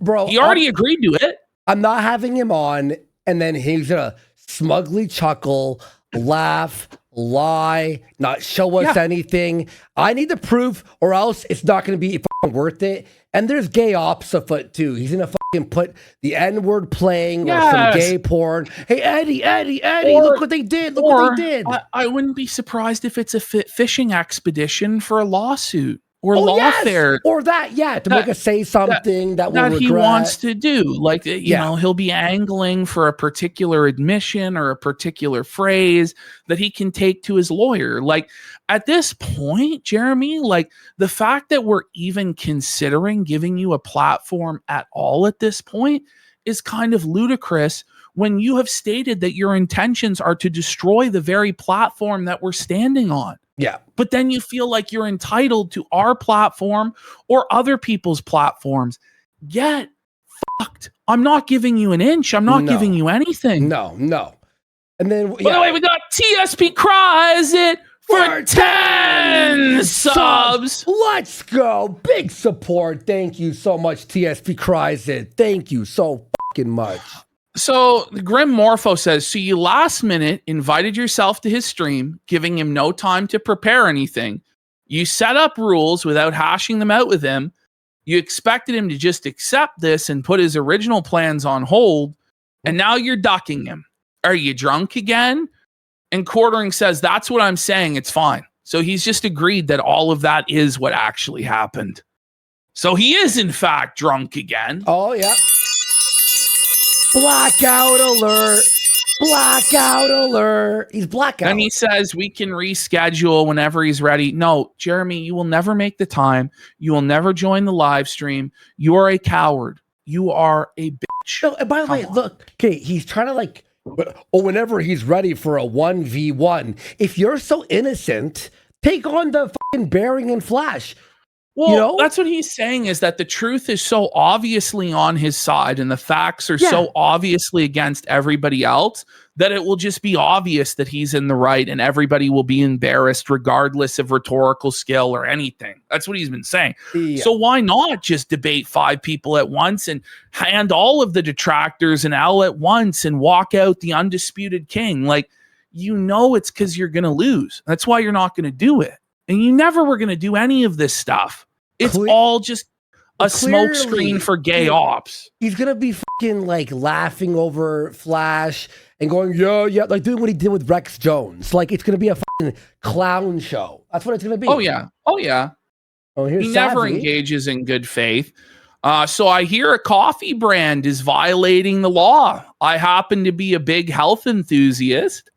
Bro, he already agreed to it. I'm not having him on, and then he's going to smugly chuckle, laugh, lie, not show us anything. I need the proof, or else it's not going to be worth it. And there's gay ops afoot too. He's going to put the N-word playing or some gay porn. Hey, Eddie, look what they did. Look what they did. I wouldn't be surprised if it's a fishing expedition for a lawsuit or lawfare. Or to make us say something that we'll regret. He wants to do. Like, you know, he'll be angling for a particular admission or a particular phrase that he can take to his lawyer. Like, at this point, Jeremy, like, the fact that we're even considering giving you a platform at all at this point is kind of ludicrous, when you have stated that your intentions are to destroy the very platform that we're standing on. Yeah. But then you feel like you're entitled to our platform or other people's platforms. Get fucked. I'm not giving you an inch. I'm not giving you anything. No. And then, by the way, we got TSP Cries it for 10 subs. Let's go. Big support. Thank you so much, TSP Cries it. Thank you so fucking much. So Grim Morpho says, so you last minute invited yourself to his stream, giving him no time to prepare anything. You set up rules without hashing them out with him. You expected him to just accept this and put his original plans on hold. And now you're ducking him. Are you drunk again? And Quartering says, that's what I'm saying. It's fine. So he's just agreed that all of that is what actually happened. So he is, in fact, drunk again. Oh, yeah. Blackout alert. Blackout alert. He's blackout. And he says we can reschedule whenever he's ready. No, Jeremy, you will never make the time. You will never join the live stream. You are a coward. You are a bitch. No, and by the way, look, okay, he's trying to like, whenever he's ready for a 1v1. If you're so innocent, take on the fucking Bearing and Flash. Well, you know? That's what he's saying, is that the truth is so obviously on his side and the facts are so obviously against everybody else that it will just be obvious that he's in the right and everybody will be embarrassed regardless of rhetorical skill or anything. That's what he's been saying. Yeah. So why not just debate 5 people at once and hand all of the detractors an L at once and walk out the undisputed king? Like, you know, it's because you're going to lose. That's why you're not going to do it. And you never were going to do any of this stuff. It's all just a smoke screen for gay ops. He's going to be fucking like laughing over Flash and going, yeah, like doing what he did with Rex Jones. Like it's going to be a fucking clown show. That's what it's going to be. Oh, yeah. Oh, yeah. Oh, here's he never engages in good faith. So I hear a coffee brand is violating the law. I happen to be a big health enthusiast.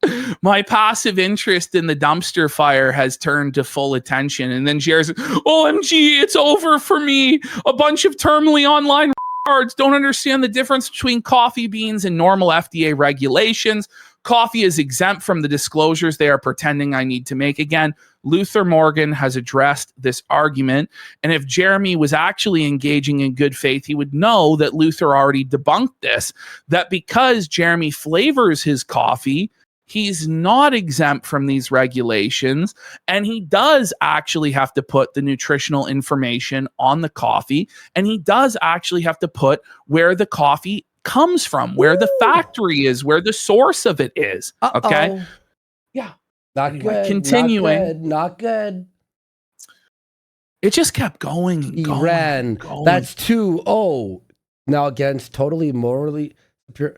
My passive interest in the dumpster fire has turned to full attention. And then Jared says, OMG, it's over for me. A bunch of terminally online cards don't understand the difference between coffee beans and normal FDA regulations. Coffee is exempt from the disclosures they are pretending I need to make. Again, Luther Morgan has addressed this argument. And if Jeremy was actually engaging in good faith, he would know that Luther already debunked this, that because Jeremy flavors his coffee, he's not exempt from these regulations. And he does actually have to put the nutritional information on the coffee. And he does actually have to put where the coffee comes from, where the factory is, where the source of it is. Okay. Yeah. Not good. Continuing. Not good. It just kept going and going. Ran. That's 2-0. Now against totally morally pure.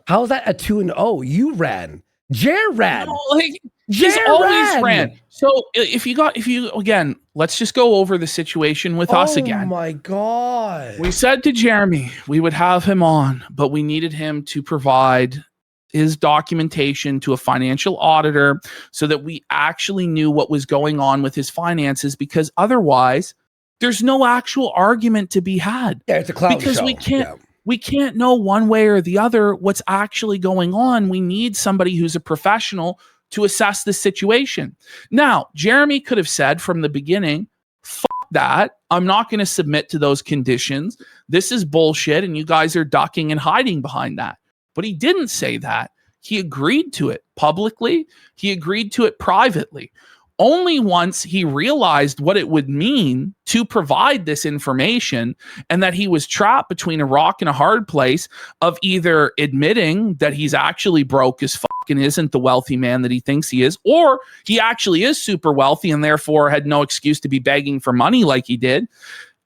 How's that a 2-0? You ran. Jer ran. No, like, he's always ran. So if you again, let's just go over the situation with us again. Oh my God. We said to Jeremy we would have him on, but we needed him to provide his documentation to a financial auditor so that we actually knew what was going on with his finances, because otherwise there's no actual argument to be had. Yeah, it's a clown because show. We can't know one way or the other what's actually going on. We need somebody who's a professional to assess the situation. Now, Jeremy could have said from the beginning, fuck that. I'm not going to submit to those conditions. This is bullshit, and you guys are ducking and hiding behind that. But he didn't say that. He agreed to it publicly. He agreed to it privately. Only once he realized what it would mean to provide this information and that he was trapped between a rock and a hard place of either admitting that he's actually broke as fuck and isn't the wealthy man that he thinks he is, or he actually is super wealthy and therefore had no excuse to be begging for money like he did.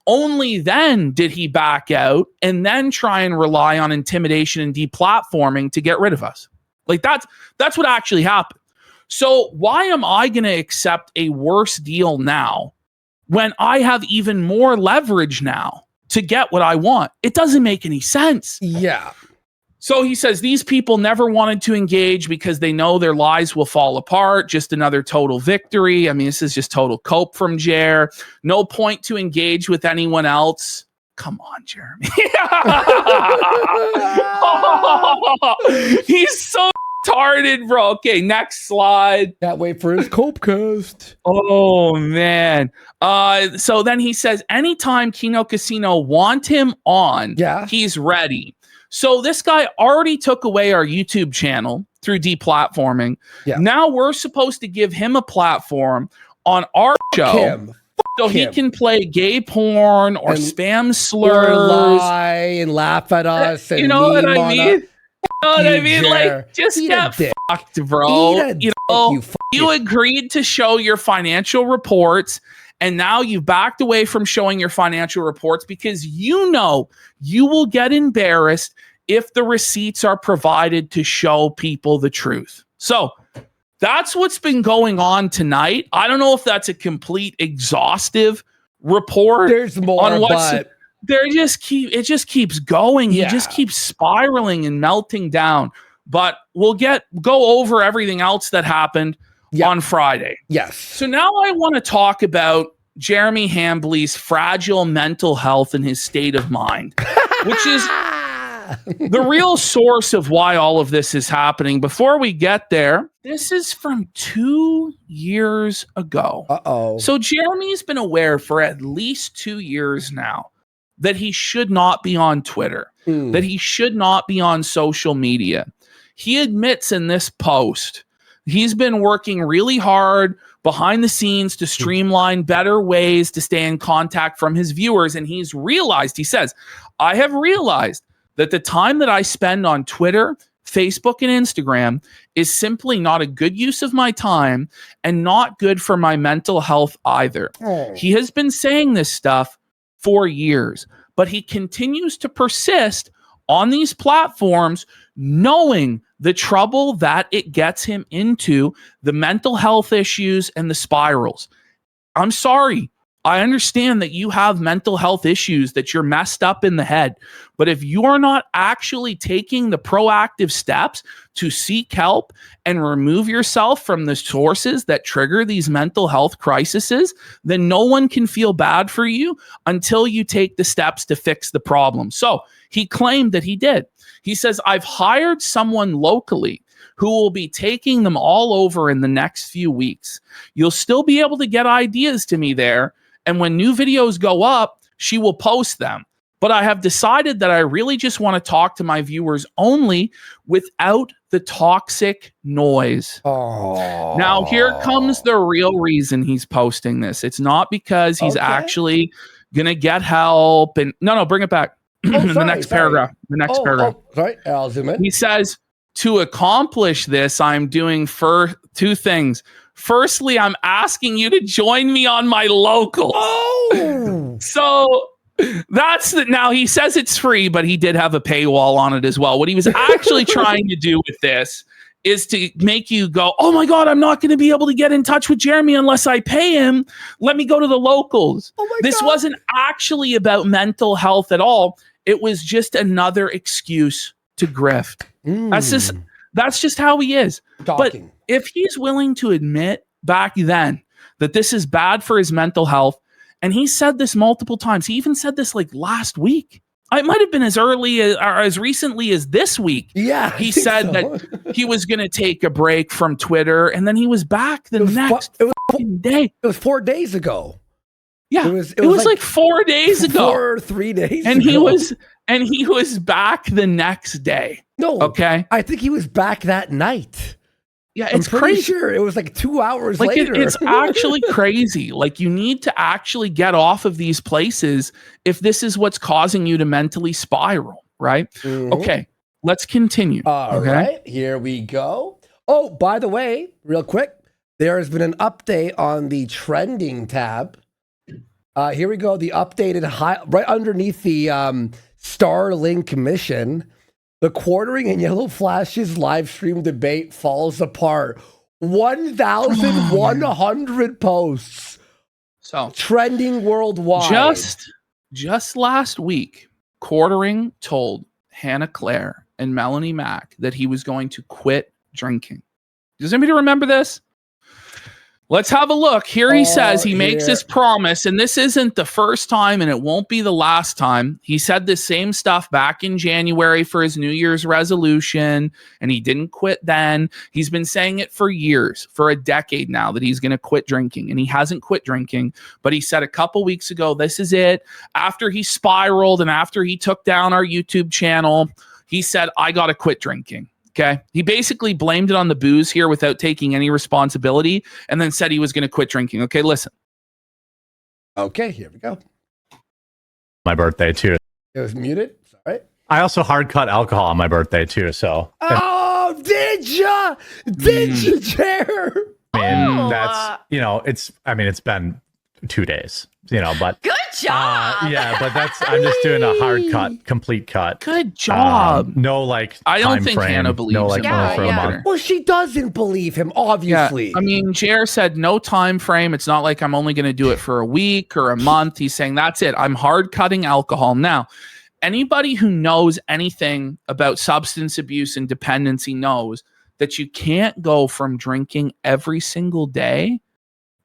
Only then did he back out and then try and rely on intimidation and deplatforming to get rid of us. Like that's what actually happened. So why am I going to accept a worse deal now when I have even more leverage now to get what I want? It doesn't make any sense. Yeah. So he says these people never wanted to engage because they know their lives will fall apart. Just another total victory. I mean, this is just total cope from Jer. No point to engage with anyone else. Come on, Jeremy. He's so retarded, bro. Okay, next slide. Can't wait for his Copecast. Oh, man. So then he says, anytime Kino Casino want him on, he's ready. So this guy already took away our YouTube channel through deplatforming. Yeah. Now we're supposed to give him a platform on our show. So he can play gay porn or spam slurs. Or lie and laugh at us. And you know what I mean? what I you, mean? Jer. Like, just Eat a get dick. fucked, bro. Eat a You dick, know, you you agreed to show your financial reports, and now you've backed away from showing your financial reports because you know you will get embarrassed if the receipts are provided to show people the truth. So that's what's been going on tonight. I don't know if that's a complete exhaustive report. There's more, on what's but it just keeps going. Yeah. He just keeps spiraling and melting down. But we'll go over everything else that happened on Friday. yes. So now I want to talk about Jeremy Hambley's fragile mental health and his state of mind, which is the real source of why all of this is happening. Before we get there, this is from 2 years ago. Uh-oh. So Jeremy's been aware for at least 2 years now that he should not be on Twitter, that he should not be on social media. He admits in this post, he's been working really hard behind the scenes to streamline better ways to stay in contact from his viewers. And he says, I have realized that the time that I spend on Twitter, Facebook, and Instagram is simply not a good use of my time and not good for my mental health either. He has been saying this stuff for years, but he continues to persist on these platforms, knowing the trouble that it gets him into, the mental health issues and the spirals. I'm sorry. I understand that you have mental health issues, that you're messed up in the head. But if you are not actually taking the proactive steps to seek help and remove yourself from the sources that trigger these mental health crises, then no one can feel bad for you until you take the steps to fix the problem. So he claimed that he did. He says, I've hired someone locally who will be taking them all over in the next few weeks. You'll still be able to get ideas to me there. And when new videos go up, she will post them. But I have decided that I really just want to talk to my viewers only without the toxic noise. Now, here comes the real reason he's posting this. It's not because he's actually going to get help. And no, bring it back. In the next paragraph. The next paragraph. Sorry, I'll zoom in. He says, to accomplish this, I'm doing two things. Firstly, I'm asking you to join me on my locals. So that's now he says it's free, but he did have a paywall on it as well. What he was actually trying to do with this is to make you go, oh my God, I'm not going to be able to get in touch with Jeremy unless I pay him. Let me go to the locals. This wasn't actually about mental health at all. It was just another excuse to grift. That's just how he is. But if he's willing to admit back then that this is bad for his mental health, and he said this multiple times, he even said this like last week. It might have been as early or as recently as this week. Yeah, he said that he was going to take a break from Twitter, and then he was back the next day. It was 4 days ago. Yeah, it was like 4 days ago, 4 or 3 days and ago. he was back the next day. No, okay, I think he was back that night. Yeah, I'm it's pretty crazy. sure it was like 2 hours later. It's actually crazy. Like, you need to actually get off of these places if this is what's causing you to mentally spiral, right? Okay, let's continue. All right, here we go. Oh, by the way, real quick, there has been an update on the trending tab. Here we go. The updated right underneath the Starlink mission. The quartering and YellowFlash's live stream debate falls apart. 1,100 posts. So trending worldwide. Just last week, Quartering told Hannah Claire and Melanie Mack that he was going to quit drinking. Does anybody remember this? Let's have a look. Here he says he makes this promise, and this isn't the first time, and it won't be the last time. He said the same stuff back in January for his New Year's resolution, and he didn't quit then. He's been saying it for years, for a decade now, that he's going to quit drinking, and he hasn't quit drinking. But he said a couple weeks ago, this is it. After he spiraled and after he took down our YouTube channel, he said, I got to quit drinking. Okay. He basically blamed it on the booze here without taking any responsibility, and then said he was going to quit drinking. Okay, listen. Okay, here we go. My birthday too. It was muted. Sorry. I also hard cut alcohol on my birthday too. So Oh, did ya? Did you, Jer? I mean, that's it's been 2 days, but Good job. yeah, but I'm just doing a hard cut, complete cut. Good job. No, like I don't time think frame, Hannah believes no, like him. only for a Yeah. month. Well, she doesn't believe him, obviously. I mean, Jer said no time frame. It's not like I'm only going to do it for a week or a month. He's saying that's it. I'm hard cutting alcohol. Now, anybody who knows anything about substance abuse and dependency knows that you can't go from drinking every single day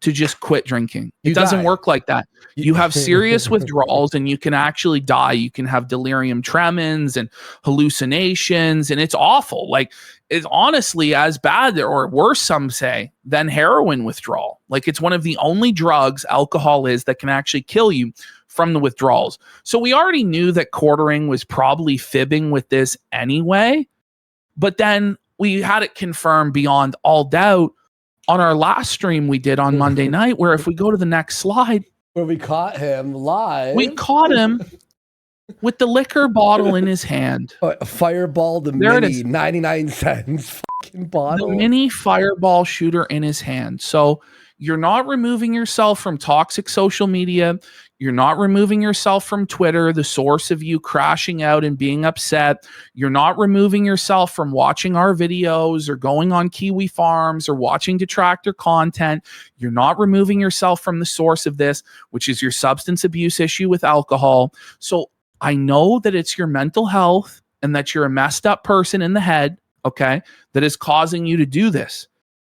to just quit drinking. It You doesn't die. work like that. You have serious withdrawals and you can actually die. You can have delirium tremens and hallucinations, and it's awful. Like, it's honestly as bad or worse, some say, than heroin withdrawal. Like, it's one of the only drugs, alcohol is, that can actually kill you from the withdrawals. So we already knew that Quartering was probably fibbing with this anyway, but then we had it confirmed beyond all doubt on our last stream we did on Monday night, where if we go to the next slide, Where we caught him live. we caught him with the liquor bottle in his hand. A Fireball, the There it mini, is. 99 cents fucking The bottle. mini fireball shooter in his hand. So you're not removing yourself from toxic social media. You're not removing yourself from Twitter, the source of you crashing out and being upset. You're not removing yourself from watching our videos or going on Kiwi Farms or watching detractor content. You're not removing yourself from the source of this, which is your substance abuse issue with alcohol. So I know that it's your mental health and that you're a messed up person in the head, okay, that is causing you to do this.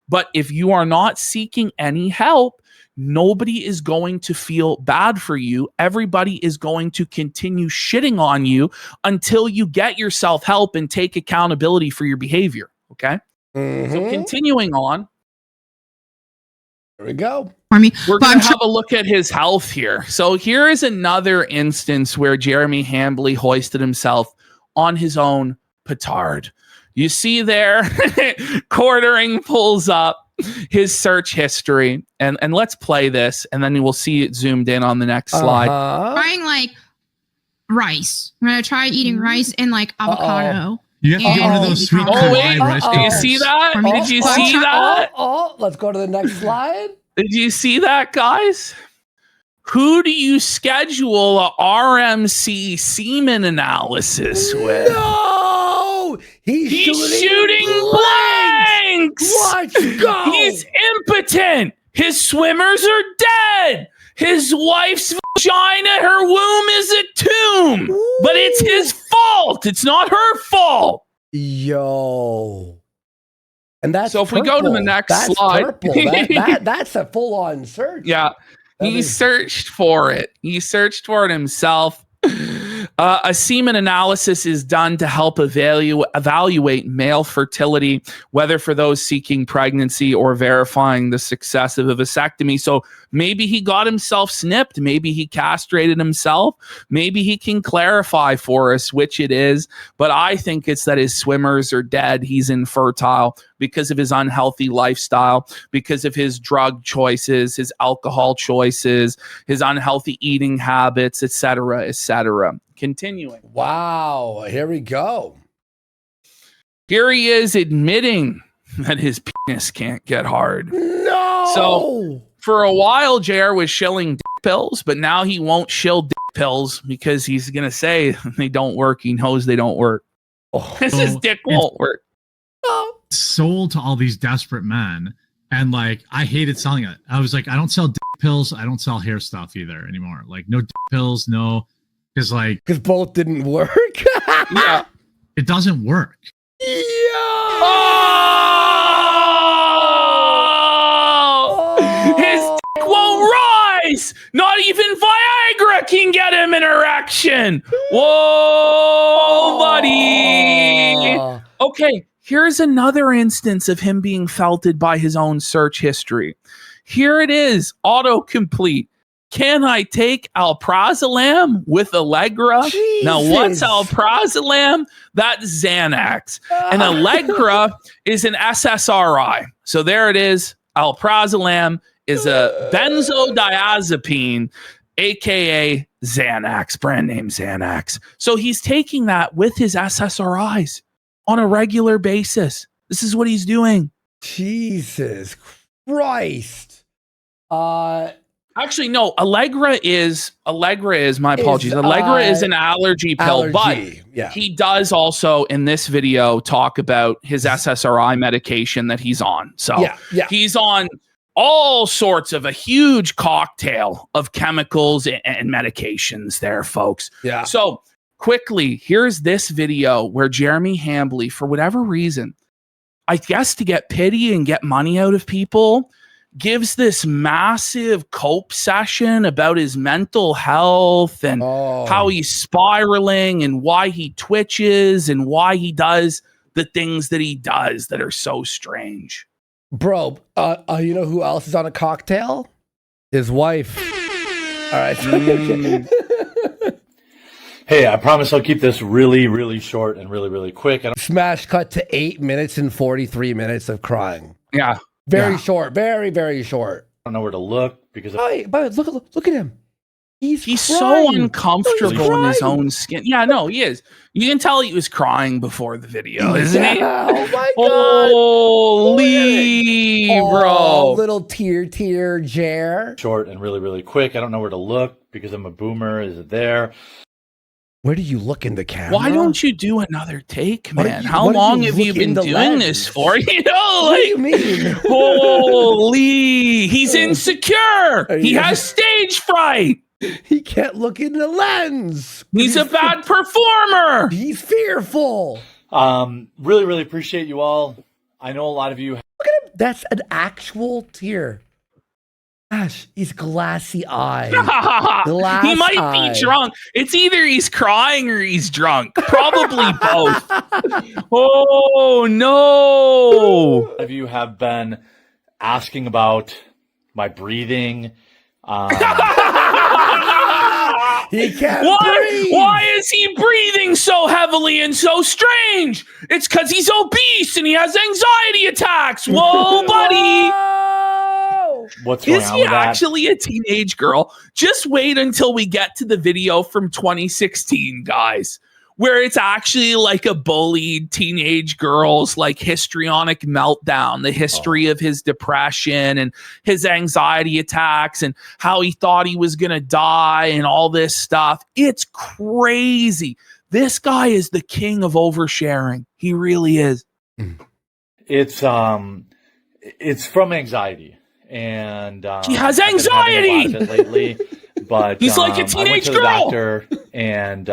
But if you are not seeking any help, nobody is going to feel bad for you. Everybody is going to continue shitting on you until you get yourself help and take accountability for your behavior. Okay. Mhm. So continuing on, There we go. For me. we're But going I'm to have a look at his health here. So here is another instance where Jeremy Hambley hoisted himself on his own petard. You see there, Quartering pulls up his search history, and let's play this, and then we'll see it zoomed in on the next slide. trying like rice. I'm gonna try eating rice and like avocado. You have to get one of those sweet Oh, wait. Kauai rice Did you cakes. see that? For me to Did you try- see that? Let's go to the next slide. Did you see that, guys? Who do you schedule a RMC semen analysis with? No! He's shooting blanks! Let's go! He's impotent. His swimmers are dead. His wife's vagina, her womb is a tomb. But it's his fault. It's not her fault. Yo. And that's So if we go to the purple. next That's slide. purple. That's a full-on search. Yeah. That He is- searched for it. He searched for it himself. A semen analysis is done to help evaluate male fertility, whether for those seeking pregnancy or verifying the success of a vasectomy. So maybe he got himself snipped. Maybe he castrated himself. Maybe he can clarify for us which it is. But I think it's that his swimmers are dead. He's infertile because of his unhealthy lifestyle, because of his drug choices, his alcohol choices, his unhealthy eating habits, etc., etc. Continuing. Wow. Here we go. Here he is admitting that his penis can't get hard. No! So, for a while, JR was shilling dick pills, but now he won't shill dick pills because he's going to say they don't work. He knows they don't work. Oh. His dick won't work. Sold to all these desperate men, and like I hated selling it. I was like, I don't sell dick pills. I don't sell hair stuff either anymore. Like no dick pills, no, because like Because both didn't work. Yeah. it doesn't work. Oh! His dick won't rise. Not even Viagra can get him an erection. Whoa, buddy. Okay, here's another instance of him being felted by his own search history. Here it is, autocomplete. Can I take alprazolam with Allegra? Now, what's Jesus. alprazolam? That's Xanax. And Allegra is an SSRI. So there it is. Alprazolam is a benzodiazepine. aka Xanax, brand name Xanax. So he's taking that with his SSRIs on a regular basis. This is what he's doing. Jesus Christ. Actually, no, Allegra is my apologies. Allegra is an allergy pill, but he does also in this video talk about his SSRI medication that he's on. So he's on all sorts of a huge cocktail of chemicals and medications there, folks. Yeah. So quickly, here's this video where Jeremy Hambley, for whatever reason, I guess to get pity and get money out of people, gives this massive cope session about his mental health and how he's spiraling and why he twitches and why he does the things that he does that are so strange. Bro, you know who else is on a cocktail? His wife. All right. Hey, I promise I'll keep this really, really short and really, really quick. Smash cut to 8 minutes and 43 minutes of crying. Yeah. Very short. Very, very short. I don't know where to look because but look at him. He's so uncomfortable in his own skin. Yeah, no, he is. You can tell he was crying before the video, isn't he? Oh my god. Holy, bro. Little tear, Jer. Short and really, really quick. I don't know where to look because I'm a boomer. Is it there? Where do you look in the camera? Why don't you do another take, man? How long have you been doing this for? You know, what do you mean? Holy, he's insecure. He has stage fright. He can't look in the lens. He's a bad performer. He's fearful. Really, really appreciate you all. I know a lot of you. Look at him. That's an actual tear. Gosh, he's glassy eyed. He might be drunk. It's either he's crying or he's drunk. Probably both. Oh, no. A lot of you have been asking about my breathing. He can't breathe. Why is he breathing so heavily and so strange? It's because he's obese and he has anxiety attacks. Whoa, buddy. What's going is on he with that? actually a teenage girl? Just wait until we get to the video from 2016, guys, where it's actually like a bullied teenage girl's like histrionic meltdown, the history of his depression and his anxiety attacks and how he thought he was going to die and all this stuff. It's crazy. This guy is the king of oversharing. He really is. It's from anxiety. And he has anxiety lately, but he's like a teenage I went to the girl. doctor, and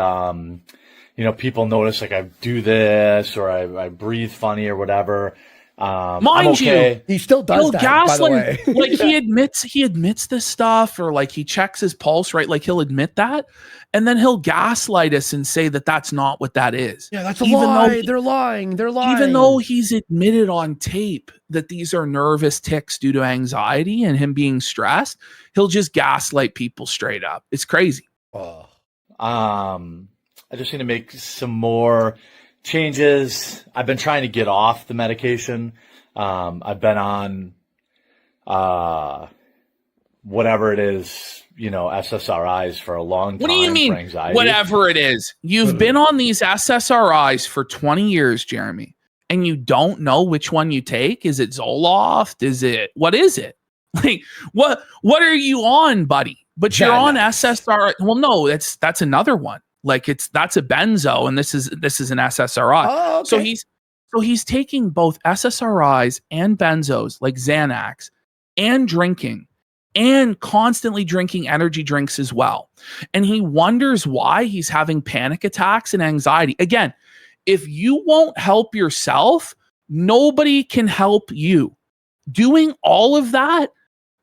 people notice like I do this or I breathe funny or whatever. Mind you, he still does that. By the way, like he admits this stuff, or like he checks his pulse, right? Like he'll admit that, and then he'll gaslight us and say that that's not what that is. Yeah, that's a lie. They're lying. Even though he's admitted on tape that these are nervous tics due to anxiety and him being stressed, he'll just gaslight people straight up. It's crazy. I just need to make some more changes. I've been trying to get off the medication. I've been on whatever it is, SSRIs for a long time. What do you mean, for anxiety. whatever it is? You've been on these SSRIs for 20 years, Jeremy, and you don't know which one you take? Is it Zoloft? What is it? Like, what are you on, buddy? But you're on SSRI. Well, no, that's another one. Like that's a benzo, and this is an SSRI. Oh, okay. So he's taking both SSRIs and benzos like Xanax and drinking and constantly drinking energy drinks as well. And he wonders why he's having panic attacks and anxiety. Again, if you won't help yourself, nobody can help you. Doing all of that,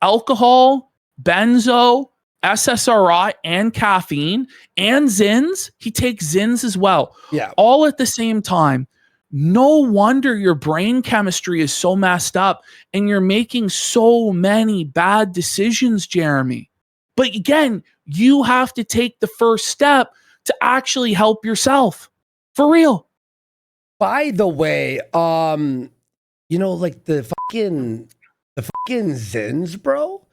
alcohol, benzo, SSRI, and caffeine, and Zins. He takes Zins as well. Yeah. All at the same time. No wonder your brain chemistry is so messed up and you're making so many bad decisions, Jeremy. But again, you have to take the first step to actually help yourself. For real. By the way, like the fucking Zins, bro.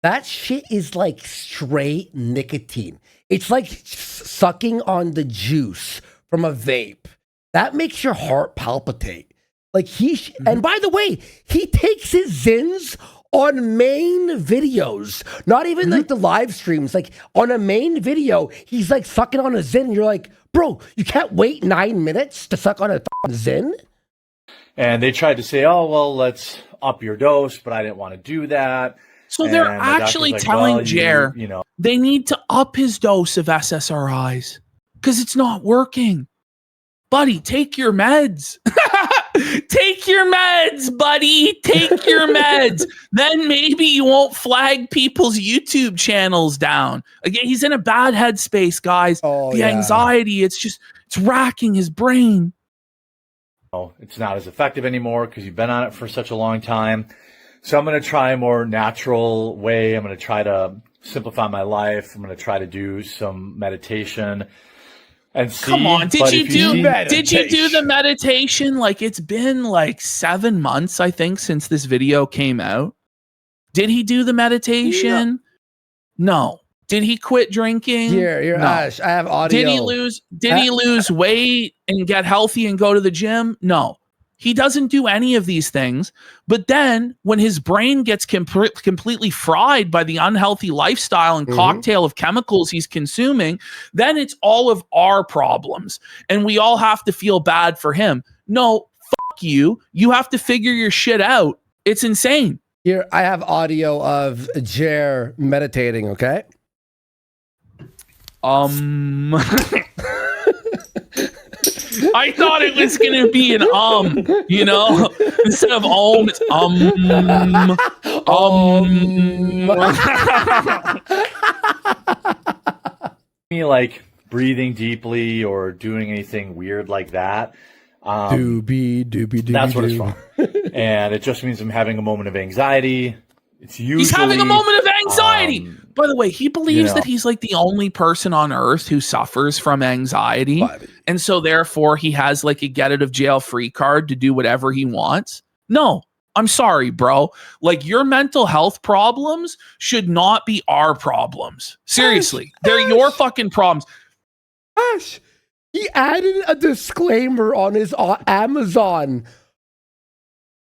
That shit is like straight nicotine. It's like sucking on the juice from a vape. That makes your heart palpitate. Like and by the way, he takes his Zins on main videos, not even like the live streams. Like on a main video, he's like sucking on a Zin. And you're like, bro, you can't wait 9 minutes to suck on a Zin. And they tried to say, oh, well, let's up your dose, but I didn't want to do that. So they're And my actually doctor's like, telling well, Jer, you know, they need to up his dose of SSRIs because it's not working. Buddy, take your meds. Take your meds, buddy. Take your meds. Then maybe you won't flag people's YouTube channels down. Again, he's in a bad headspace, guys. The anxiety, it's racking his brain. it's not as effective anymore because you've been on it for such a long time. So I'm going to try a more natural way. I'm going to try to simplify my life. I'm going to try to do some meditation and see. Come on, did you do the meditation? Like, it's been like 7 months, I think, since this video came out. Did he do the meditation? No. Did he quit drinking? Here, no. Ash, I have audio. Did he lose weight and get healthy and go to the gym? No. He doesn't do any of these things. But then when his brain gets completely fried by the unhealthy lifestyle and cocktail of chemicals he's consuming, then it's all of our problems. And we all have to feel bad for him. No, fuck you. You have to figure your shit out. It's insane. Here, I have audio of Jer meditating, okay? I thought it was gonna be an you know, instead of it's me like breathing deeply or doing anything weird like that. Doobie. That's what it's from. And it just means I'm having a moment of anxiety. It's usually he's having a moment of anxiety. By the way, he believes that he's like the only person on earth who suffers from anxiety. And so therefore he has like a get out of jail free card to do whatever he wants. No, I'm sorry, bro. Like, your mental health problems should not be our problems. Seriously. They're your fucking problems. Ash, he added a disclaimer on his Amazon.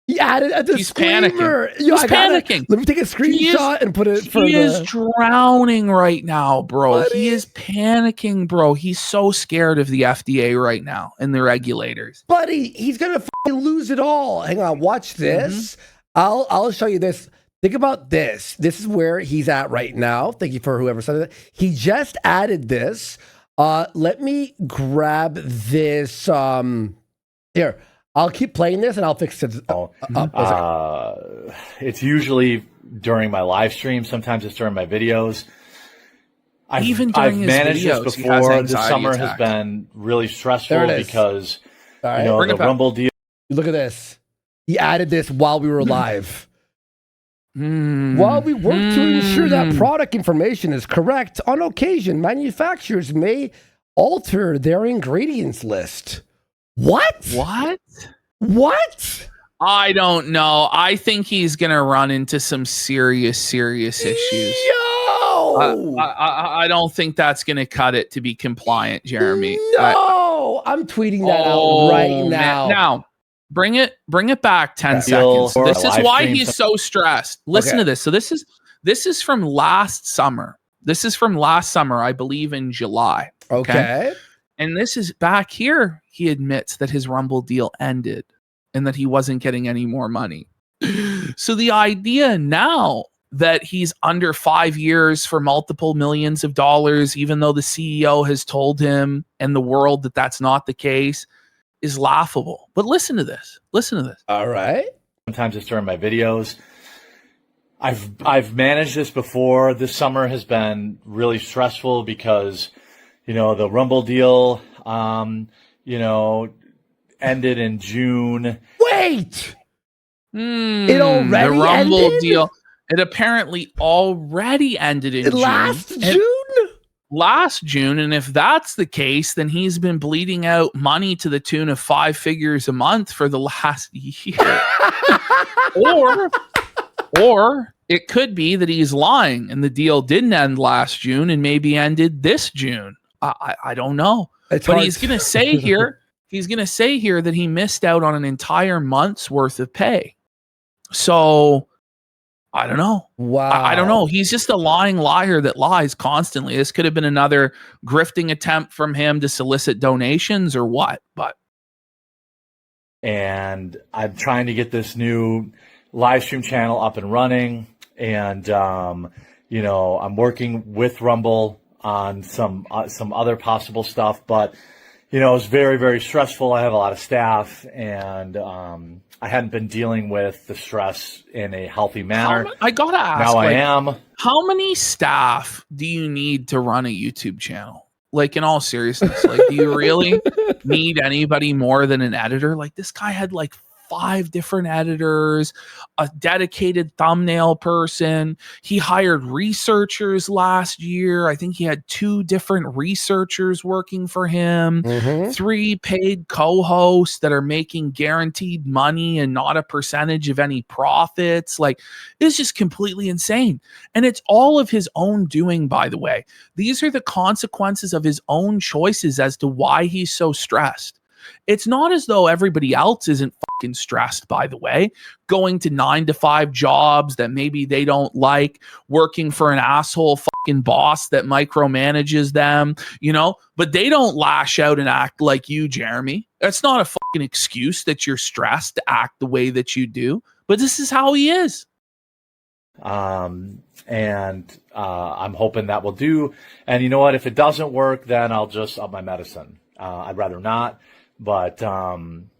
He added a disclaimer. He's panicking. Let me take a screenshot and put it for He is drowning right now, bro. Buddy. He is panicking, bro. He's so scared of the FDA right now and the regulators. Buddy, he's gonna fucking lose it all. Hang on, watch this. I'll show you this. Think about this. This is where he's at right now. Thank you for whoever said that. He just added this. Let me grab this. Here. I'll keep playing this and I'll fix it. It's usually during my live stream. Sometimes it's during my videos. I've managed videos, this before. This summer has been really stressful because you know, the Rumble deal. Look at this. He added this while we were live. While we work to ensure that product information is correct, on occasion, manufacturers may alter their ingredients list. What? I don't know. I think he's gonna run into some serious issues. I don't think that's gonna cut it to be compliant, Jeremy. No, I'm tweeting that out right now. Now, bring it back 10 seconds. This is why he's so stressed. Listen to this. So this is from last summer. This is from last summer, I believe, in July. Okay. And this is back here. He admits that his Rumble deal ended and that he wasn't getting any more money. So the idea now that he's under 5 years for multiple millions of dollars, even though the CEO has told him and the world that that's not the case, is laughable. But listen to this. All right. Sometimes it's during my videos. I've managed this before. This summer has been really stressful because, you know, the Rumble deal, you know, ended in June. Wait! It already the Rumble ended? deal. It apparently already ended in June. Last June. And if that's the case, then he's been bleeding out money to the tune of 5 figures a month for the last year. or it could be that he's lying and the deal didn't end last June and maybe ended this June. I don't know. It's But hard he's going to say here, that he missed out on an entire month's worth of pay. So I don't know. Wow. I don't know. He's just a lying liar that lies constantly. This could have been another grifting attempt from him to solicit donations or what, but. And I'm trying to get this new live stream channel up and running. And, you know, I'm working with Rumble on some other possible stuff, but, you know, it's very, very stressful. I have a lot of staff, and I hadn't been dealing with the stress in a healthy manner. I gotta ask. Now I am. How many staff do you need to run a YouTube channel? Like, in all seriousness, like, do you really need anybody more than an editor? Like, this guy had like 5 different editors, a dedicated thumbnail person. He hired researchers last year. I think he had 2 different researchers working for him, 3 paid co-hosts that are making guaranteed money and not a percentage of any profits. Like, it's just completely insane. And it's all of his own doing, by the way. These are the consequences of his own choices as to why he's so stressed. It's not as though everybody else isn't fucking stressed, by the way, going to 9-to-5 jobs that maybe they don't like, working for an asshole fucking boss that micromanages them, you know, but they don't lash out and act like you, Jeremy. That's not a fucking excuse that you're stressed to act the way that you do, but this is how he is. I'm hoping that will do. And you know what? If it doesn't work, then I'll just up my medicine. I'd rather not. But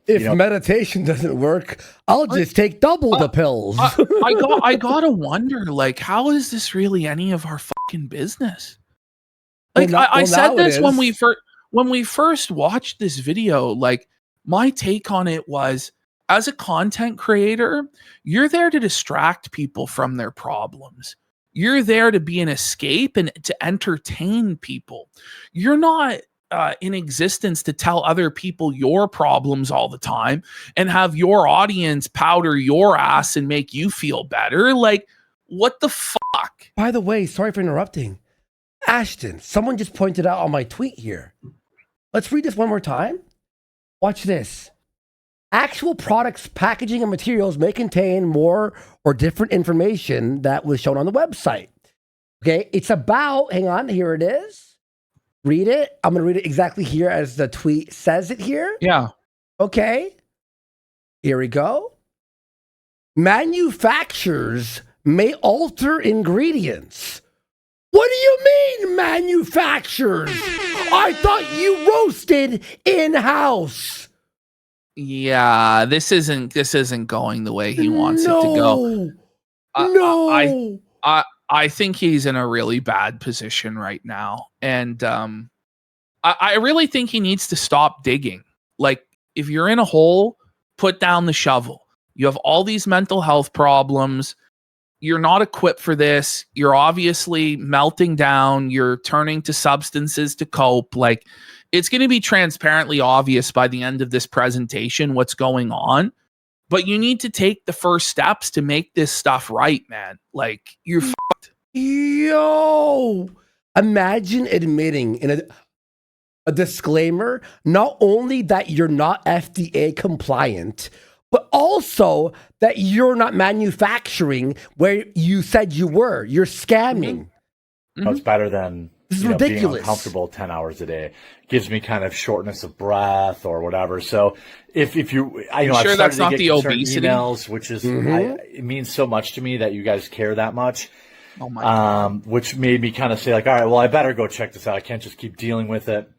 if meditation doesn't work, I'll just take double the pills. I gotta wonder, like, how is this really any of our fucking business? Like, I said this when we first watched this video. Like, my take on it was, as a content creator, you're there to distract people from their problems. You're there to be an escape and to entertain people. You're not in existence to tell other people your problems all the time and have your audience powder your ass and make you feel better. Like, what the fuck? By the way, sorry for interrupting. Ashton, someone just pointed out on my tweet here. Let's read this one more time. Watch this. Actual products, packaging, and materials may contain more or different information that was shown on the website. Okay, it's about, hang on, here it is. Read it. I'm going to read it exactly here as the tweet says it here. Yeah. Okay. Here we go. Manufacturers may alter ingredients. What do you mean, manufacturers? I thought you roasted in-house. Yeah, this isn't going the way he wants it to go. No. I think he's in a really bad position right now. And I really think he needs to stop digging. Like, if you're in a hole, put down the shovel. You have all these mental health problems. You're not equipped for this. You're obviously melting down. You're turning to substances to cope. Like, it's going to be transparently obvious by the end of this presentation what's going on. But you need to take the first steps to make this stuff right, man. Like, you're fucked. Yo, imagine admitting in a disclaimer, not only that you're not FDA compliant, but also that you're not manufacturing where you said you were. You're scamming. It's better than this is being ridiculous. Uncomfortable 10 hours a day. Gives me kind of shortness of breath or whatever. So if you, I've sure started that's to not get the concerned obesity? emails, which is it means so much to me that you guys care that much. Oh my God. Which made me kind of say, like, all right, well, I better go check this out. I can't just keep dealing with it.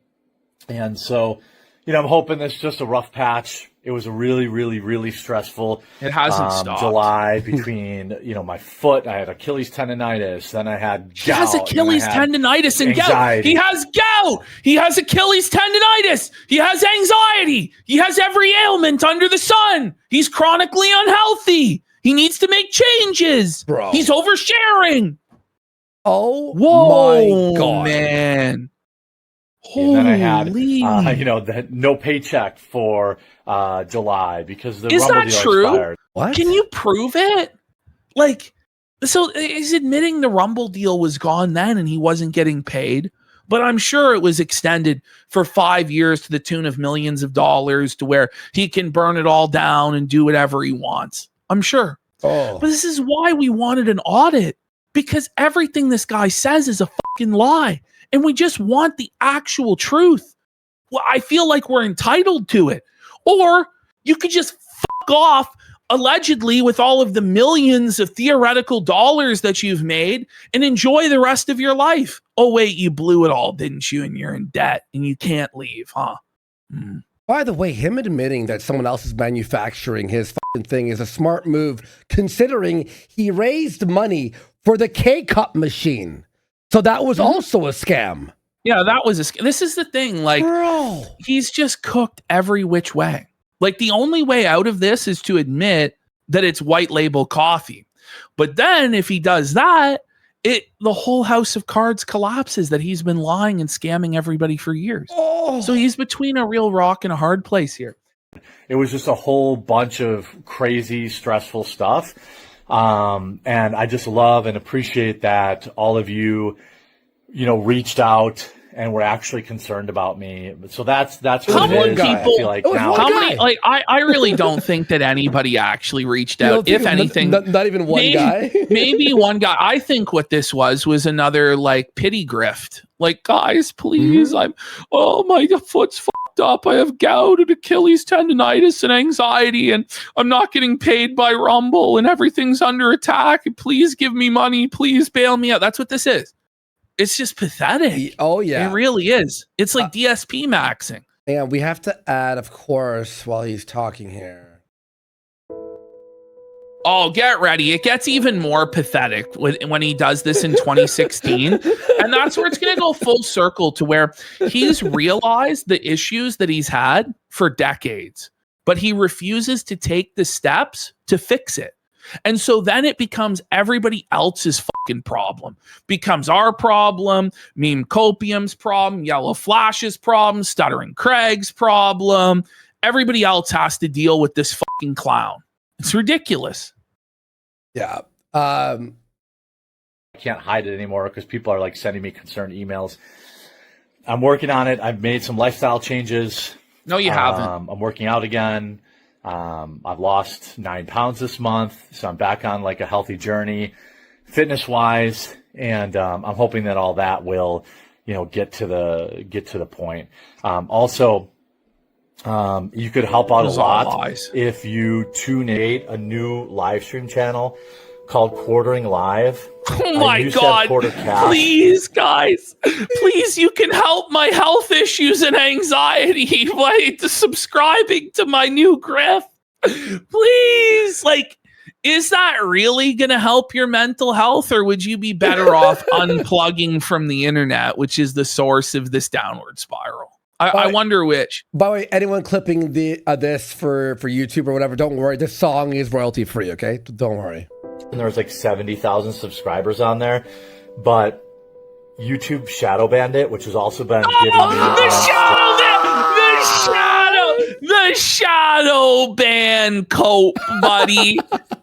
And so, I'm hoping this is just a rough patch. It was a really, really, really stressful. It hasn't stopped. July between, my foot. I had Achilles tendonitis. Then I had gout. He has Achilles tendonitis and anxiety. gout. He has gout. He has Achilles tendonitis. He has anxiety. He has every ailment under the sun. He's chronically unhealthy. He needs to make changes. Bro. He's oversharing. Oh, whoa, my God. Man. And then I had, Holy. the no paycheck for July because the Is Rumble that deal true? expired. What? Can you prove it? Like, So he's admitting the Rumble deal was gone then and he wasn't getting paid. But I'm sure it was extended for 5 years to the tune of millions of dollars to where he can burn it all down and do whatever he wants. I'm sure. Oh. But this is why we wanted an audit, because everything this guy says is a fucking lie. And we just want the actual truth. Well, I feel like we're entitled to it. Or you could just fuck off allegedly with all of the millions of theoretical dollars that you've made and enjoy the rest of your life. Oh, wait, you blew it all, didn't you? And you're in debt and you can't leave, huh? Mm. By the way, him admitting that someone else is manufacturing his fucking thing is a smart move, considering he raised money for the K-Cup machine. So that was also a scam. Yeah, that was this is the thing. Like, Bro. He's just cooked every which way. Like, the only way out of this is to admit that it's white label coffee. But then if he does that, the whole house of cards collapses that he's been lying and scamming everybody for years. Oh. So he's between a real rock and a hard place here. It was just a whole bunch of crazy, stressful stuff. And I just love and appreciate that all of you, reached out and were actually concerned about me. So that's what How it many is. people? I feel like now. How many? Like, I really don't think that anybody actually reached out. If anything, not even one guy. Maybe one guy. I think what this was another like pity grift. Like, guys, please, my foot's fucked up. I have gout and Achilles tendonitis and anxiety, and I'm not getting paid by Rumble, and everything's under attack. Please give me money. Please bail me out. That's what this is. It's just pathetic. Oh, yeah. It really is. It's like DSP maxing. And we have to add, of course, while he's talking here. Oh, get ready. It gets even more pathetic when he does this in 2016. And that's where it's going to go full circle to where he's realized the issues that he's had for decades, but he refuses to take the steps to fix it. And so then it becomes everybody else's fucking problem. Becomes our problem, Meme Copium's problem, YellowFlash's problem, Stuttering Craig's problem. Everybody else has to deal with this fucking clown. It's ridiculous. Yeah. I can't hide it anymore because people are like sending me concerned emails. I'm working on it. I've made some lifestyle changes. No, you haven't. I'm working out again. I've lost 9 pounds this month, so I'm back on like a healthy journey, fitness wise, and I'm hoping that all that will, get to the point. Also, you could help out a lot if you tune in a new live stream channel called Quartering Live. Oh my God. Please, guys. Please, you can help my health issues and anxiety by subscribing to my new grift. Please. Like, is that really going to help your mental health, or would you be better off unplugging from the internet, which is the source of this downward spiral? I wonder which. By the way, anyone clipping this for YouTube or whatever, don't worry. This song is royalty free, okay? Don't worry. And there's like 70,000 subscribers on there, but YouTube shadow banned it, which has also been giving me the shadow ban cope, buddy.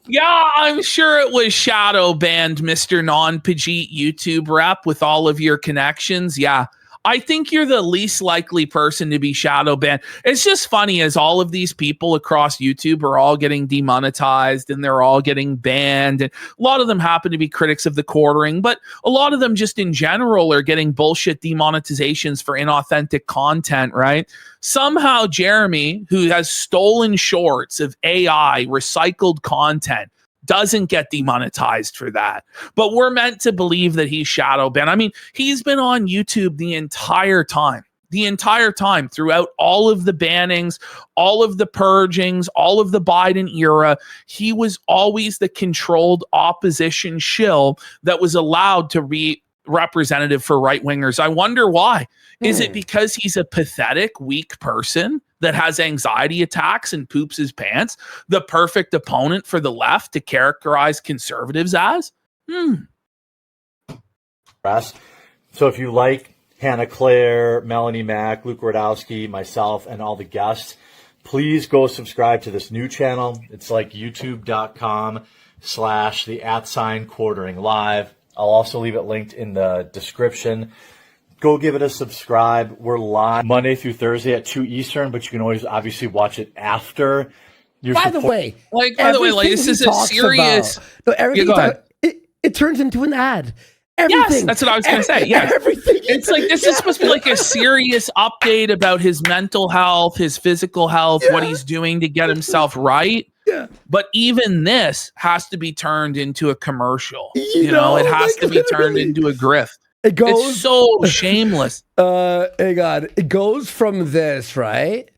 Yeah, I'm sure it was shadow banned, Mr. Non-Pajit YouTube rep, with all of your connections. Yeah. I think you're the least likely person to be shadow banned. It's just funny as all of these people across YouTube are all getting demonetized and they're all getting banned. And a lot of them happen to be critics of the quartering, but a lot of them just in general are getting bullshit demonetizations for inauthentic content, right? Somehow Jeremy, who has stolen shorts of AI, recycled content, doesn't get demonetized for that. But we're meant to believe that he's shadow banned. I mean, he's been on YouTube the entire time throughout all of the bannings, all of the purgings, all of the Biden era. He was always the controlled opposition shill that was allowed to be representative for right-wingers. I wonder why. Is it because he's a pathetic, weak person that has anxiety attacks and poops his pants? The perfect opponent for the left to characterize conservatives as? So if you like Hannah Claire, Melanie Mack, Luke Radowski, myself, and all the guests, please go subscribe to this new channel. It's like youtube.com YouTube.com/the @quartering live. I'll also leave it linked in the description. Go give it a subscribe. We're live Monday through Thursday at 2 Eastern, but you can always obviously watch it after. By the way, like this is a serious. No, everything. Yeah, go ahead. It turns into an ad. Everything. Yes, that's what I was going to say. Yeah, everything. It's like this is supposed to be like a serious update about his mental health, his physical health, what he's doing to get himself right. Yeah. But even this has to be turned into a commercial. You know, it has to be turned into a grift. It goes it's so shameless. Hey God, it goes from this, right?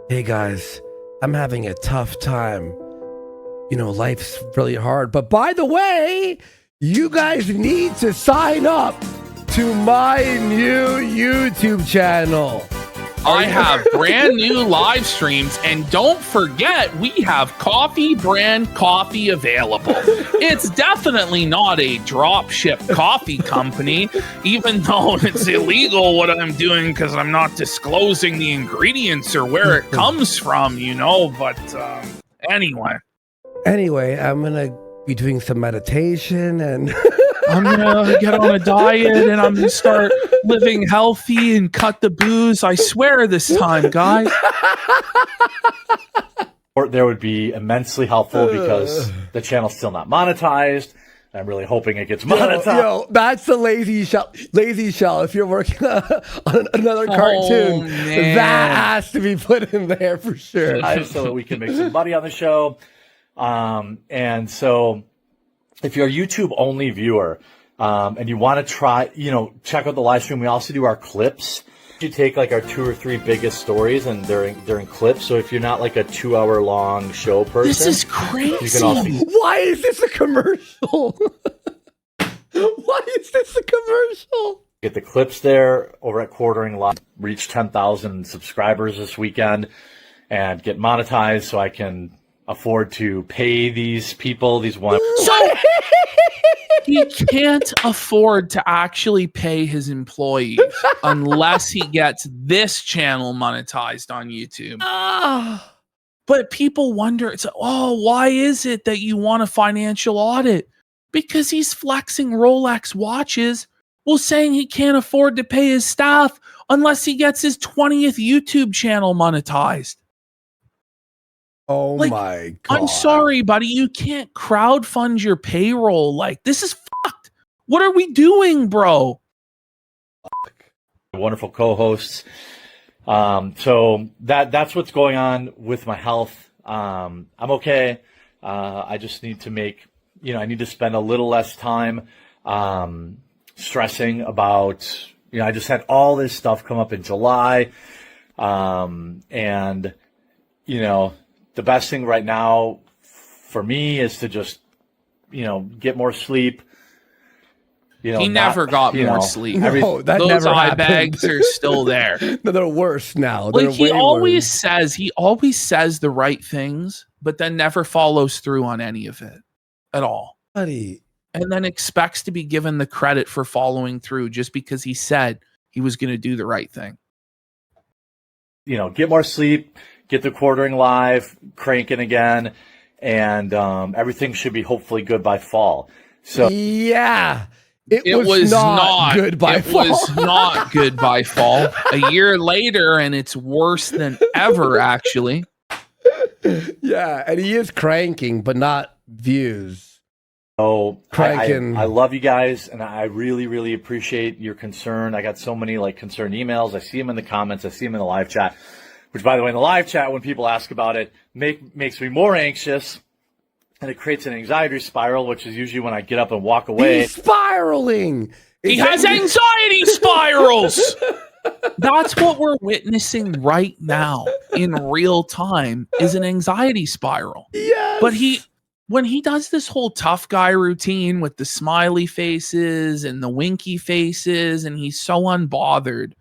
Hey guys, I'm having a tough time. You know, life's really hard. But by the way, you guys need to sign up to my new YouTube channel. I have brand new live streams, and don't forget, we have coffee brand coffee available. It's definitely not a drop ship coffee company, even though it's illegal what I'm doing because I'm not disclosing the ingredients or where it comes from, you know. But anyway, I'm gonna be doing some meditation and I'm gonna get on a diet and I'm gonna start living healthy and cut the booze. I swear this time, guys. There would be immensely helpful because the channel's still not monetized. I'm really hoping it gets monetized. Yo, that's the lazy shell. Lazy shell. If you're working on another cartoon, that has to be put in there for sure. So that we can make some money on the show. And so if you're a YouTube only viewer, and you want to try, check out the live stream. We also do our clips. You take like our 2 or 3 biggest stories and they're in clips. So if you're not like a 2-hour long show person, this is crazy. You can also, why is this a commercial? Why is this a commercial? Get the clips there over at Quartering Live. Reach 10,000 subscribers this weekend and get monetized so I can afford to pay these people, these one. So he can't afford to actually pay his employees unless he gets this channel monetized on YouTube. But people wonder, it's why is it that you want a financial audit? Because he's flexing Rolex watches while saying he can't afford to pay his staff unless he gets his 20th YouTube channel monetized. Oh my God. I'm sorry, buddy. You can't crowdfund your payroll. Like, this is fucked. What are we doing, bro? Wonderful co-hosts. So that's what's going on with my health. I'm okay. I just need to I need to spend a little less time stressing about, I just had all this stuff come up in July. And, the best thing right now for me is to just, get more sleep. He never got more sleep. No, that Those never eye happened. bags are still there. No, they're worse now. Like, he always worse. says the right things, but then never follows through on any of it at all. Buddy. And then expects to be given the credit for following through just because he said he was going to do the right thing. Get more sleep, get the Quartering Live cranking again, and everything should be hopefully good by fall. So yeah. It was not good by fall. It was not good by fall. A year later, and it's worse than ever, actually. Yeah, and he is cranking, but not views. So cranking. I love you guys, and I really, really appreciate your concern. I got so many concerned emails. I see them in the comments. I see them in the live chat. Which, by the way, in the live chat, when people ask about it, makes me more anxious. And it creates an anxiety spiral, which is usually when I get up and walk away. He's spiraling. He has anxiety spirals. That's what we're witnessing right now in real time is an anxiety spiral. Yes. But when he does this whole tough guy routine with the smiley faces and the winky faces, and he's so unbothered,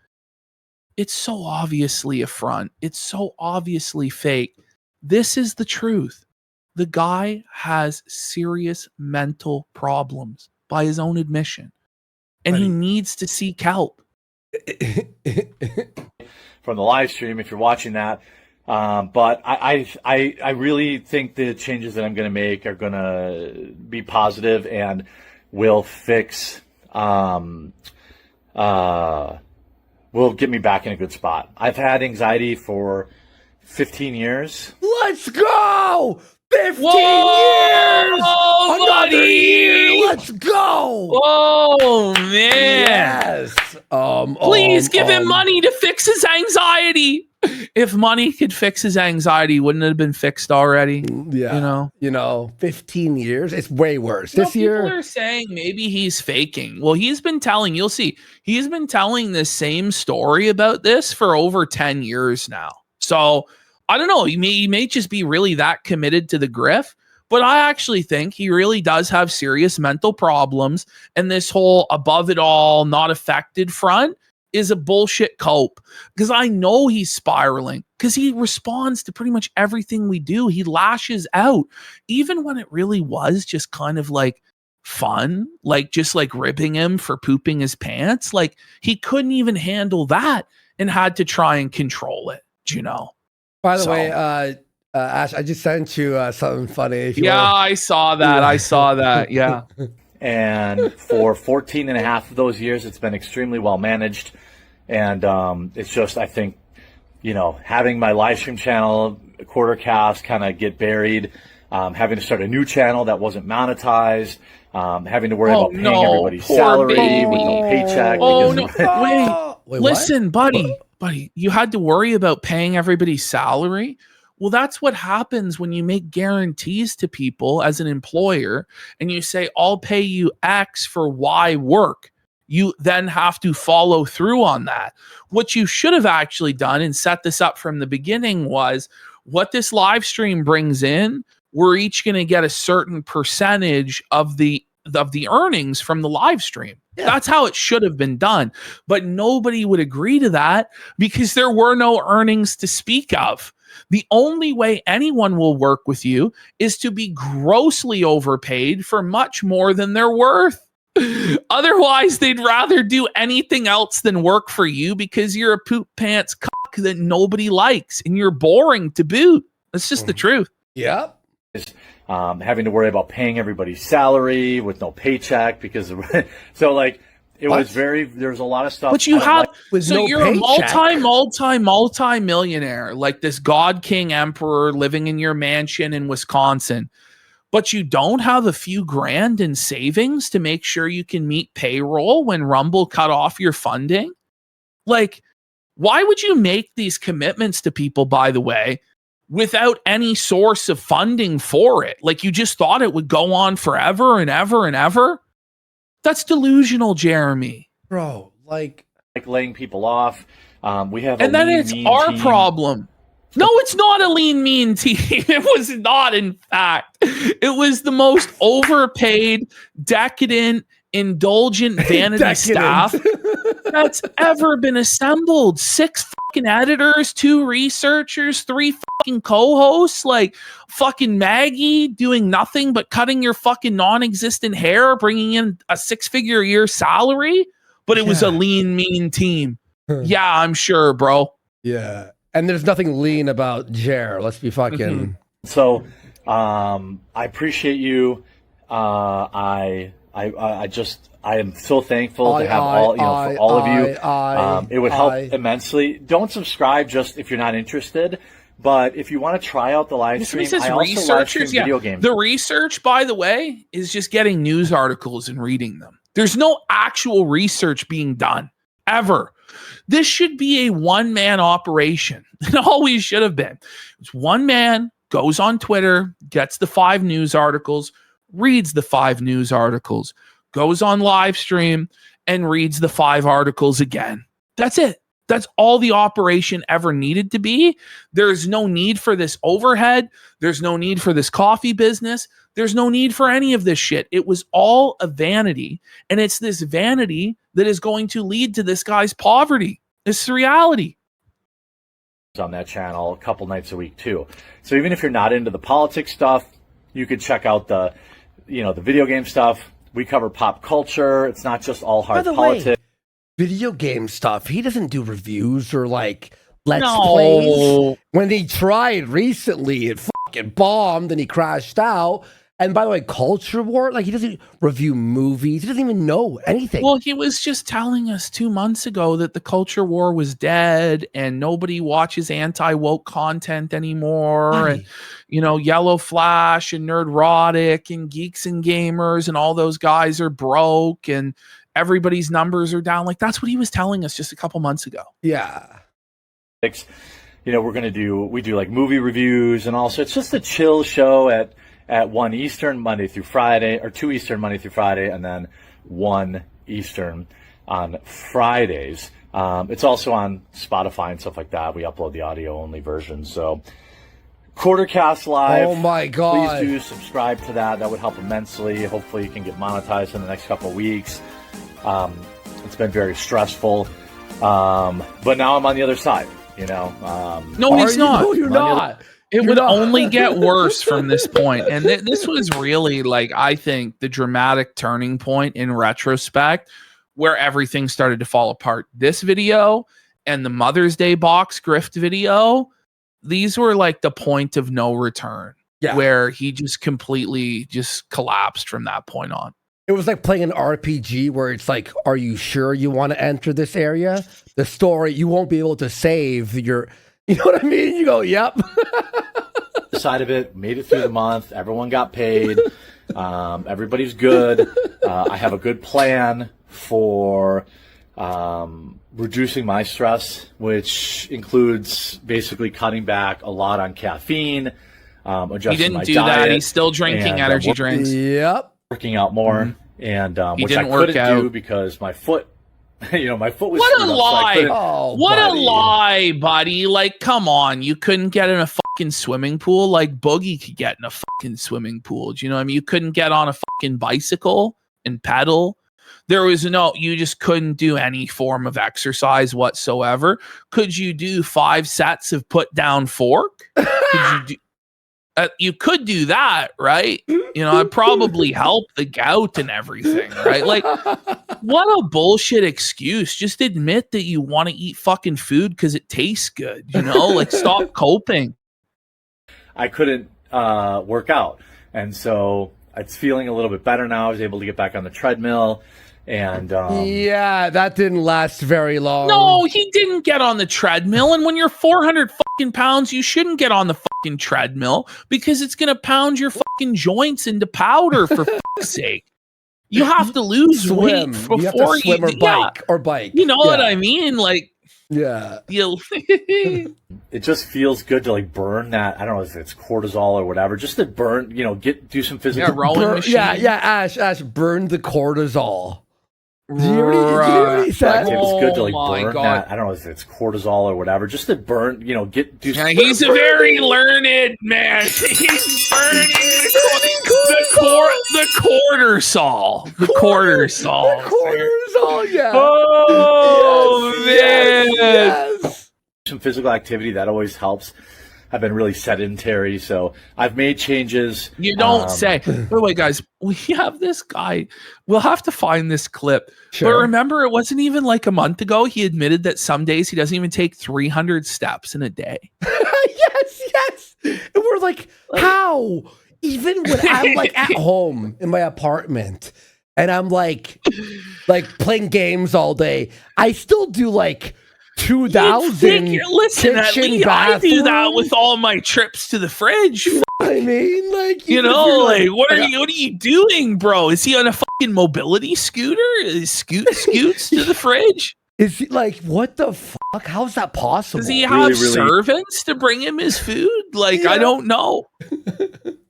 it's so obviously a front. It's so obviously fake. This is the truth. The guy has serious mental problems by his own admission, and he needs to seek help. From the live stream, if you're watching that, But I really think the changes that I'm going to make are going to be positive and will fix, will get me back in a good spot. I've had anxiety for 15 years. Let's go! 15 Whoa, years! Another buddy! year! Let's go! Oh man! Yes. Please give him money to fix his anxiety. If money could fix his anxiety, wouldn't it have been fixed already? Yeah. 15 years. It's way worse. This year. People are saying maybe he's faking. Well, he's been telling. You'll see. He's been telling the same story about this for over 10 years now. So I don't know. He may just be really that committed to the grift. But I actually think he really does have serious mental problems. And this whole above it all, not affected front is a bullshit cope. Because I know he's spiraling. Because he responds to pretty much everything we do. He lashes out. Even when it really was just kind of like fun. Like just like ribbing him for pooping his pants. Like he couldn't even handle that and had to try and control it. You know? By the way, Ash, I just sent you something funny. I saw that. I saw that. Yeah. And for 14 and a half of those years, it's been extremely well managed. And it's just, I think, having my live stream channel, quarter cast, kind of get buried, having to start a new channel that wasn't monetized, having to worry about paying everybody's salary with no paycheck. Oh, no. Wait, listen, buddy, you had to worry about paying everybody's salary? Well, that's what happens when you make guarantees to people as an employer and you say, I'll pay you X for Y work. You then have to follow through on that. What you should have actually done and set this up from the beginning was what this live stream brings in, we're each going to get a certain percentage of the earnings from the live stream. Yeah. That's how it should have been done. But nobody would agree to that because there were no earnings to speak of. The only way anyone will work with you is to be grossly overpaid for much more than they're worth. Otherwise, they'd rather do anything else than work for you because you're a poop pants cock that nobody likes and you're boring to boot. That's just the truth. Yep. Having to worry about paying everybody's salary with no paycheck because so like it was there's a lot of stuff. But you have, so no you're paycheck. a multi-millionaire, like this God King Emperor living in your mansion in Wisconsin, but you don't have a few grand in savings to make sure you can meet payroll when Rumble cut off your funding. Like, why would you make these commitments to people, by the way, without any source of funding for it? Like you just thought it would go on forever and ever and ever? That's delusional, Jeremy. Bro, like laying people off. We have and then it's our problem. No, it's not a lean, mean team. It was not, in fact. It was the most overpaid, decadent, indulgent vanity staff that's ever been assembled. 6 fucking editors, 2 researchers, 3 fucking co-hosts, like fucking Maggie doing nothing but cutting your fucking non-existent hair, bringing in a 6-figure a year salary. But it was a lean, mean team. Yeah, I'm sure, bro. Yeah. And there's nothing lean about Jer. Let's be fucking. So, I appreciate you. I am so thankful to have for all of you. It would help immensely. Don't subscribe just if you're not interested. But if you want to try out the live stream, I also live stream video games. The research, by the way, is just getting news articles and reading them. There's no actual research being done, ever. This should be a one-man operation. It always should have been. It's one man, goes on Twitter, gets the 5 news articles, reads the 5 news articles, goes on live stream, and reads the 5 articles again. That's it. That's all the operation ever needed to be. There's no need for this overhead. There's no need for this coffee business. There's no need for any of this shit. It was all a vanity. And it's this vanity that is going to lead to this guy's poverty. It's the reality. On that channel a couple nights a week too. So even if you're not into the politics stuff, you could check out the video game stuff. We cover pop culture. It's not just all hard politics. Video game stuff. He doesn't do reviews or like Let's No. Plays. When he tried recently, it fucking bombed and he crashed out. And by the way, Culture War, like he doesn't review movies. He doesn't even know anything. Well, he was just telling us 2 months ago that the culture war was dead and nobody watches anti-woke content anymore. And, you know, YellowFlash and Nerdrotic and Geeks and Gamers and all those guys are broke and everybody's numbers are down. Like, that's what he was telling us just a couple months ago. Yeah. You know, we do like movie reviews and also it's just a chill show at 1 Eastern Monday through Friday, or 2 Eastern Monday through Friday, and then 1 Eastern on Fridays. It's also on Spotify and stuff like that. We upload the audio only version. So Quartercast Live. Oh my God. Please do subscribe to that. That would help immensely. Hopefully you can get monetized in the next couple of weeks. It's been very stressful. But now I'm on the other side, you know. No, he's not. No, you're not. It would only get worse from this point. And this was really, like, I think the dramatic turning point in retrospect where everything started to fall apart. This video and the Mother's Day box grift video, these were like the point of no return. Yeah. Where he just completely just collapsed from that point on. It was like playing an RPG where it's like, are you sure you want to enter this area? The story, you won't be able to save your, you know what I mean? You go, yep. Side of it, made it through the month. Everyone got paid. Everybody's good. I have a good plan for reducing my stress, which includes basically cutting back a lot on caffeine, adjusting He didn't my do diet, that. He's still drinking energy drinks. Yep. working out more, and which I didn't work couldn't out. do because my foot, my foot was What screwed a up, so I lie. couldn't- What buddy. a lie, buddy. Like, come on. You couldn't get in a fucking swimming pool like Boogie could get in a fucking swimming pool. Do you know what I mean? You couldn't get on a fucking bicycle and pedal. There was you just couldn't do any form of exercise whatsoever. Could you do 5 sets of put down fork? You could do that, right? I'd probably help the gout and everything, right? Like, what a bullshit excuse. Just admit that you want to eat fucking food because it tastes good, Like, stop coping. I couldn't work out, and so it's feeling a little bit better now. I was able to get back on the treadmill, and Yeah, that didn't last very long. No, he didn't get on the treadmill. And when you're 400 fucking pounds, you shouldn't get on the fucking treadmill because it's going to pound your fucking joints into powder, for fuck's sake. You have to lose weight before you have to swim or bike or bike. You know what I mean? Like, yeah. it just feels good to like burn that. I don't know if it's cortisol or whatever, just to burn, do some physical. rowing machine. Ash, burn the cortisol. Did you hear what he said? It was good to like Oh my burn God. that. I don't know if it's cortisol or whatever, just to burn, do Yeah, he's a very learned man. He's burning the cortisol. The cortisol. Cortisol, yeah. Oh, man. Yes. some physical activity. That always helps. I've been really sedentary, so I've made changes. You don't say. By the way, guys, we have this guy. We'll have to find this clip. Sure. But remember, it wasn't even like a month ago. He admitted that some days he doesn't even take 300 steps in a day. yes. And we're like, how? Even when I'm like at home in my apartment and I'm like playing games all day, I still do like 2,000. Listen, at kitchen, least I do that bathroom. with all my trips to the fridge. I mean, like, You even if know, you're like, what are you doing, bro? Is he on a fucking mobility scooter? Scoots to the fridge? Is he like, what the fuck? How's that possible? Does he have servants to bring him his food? Like, I don't know.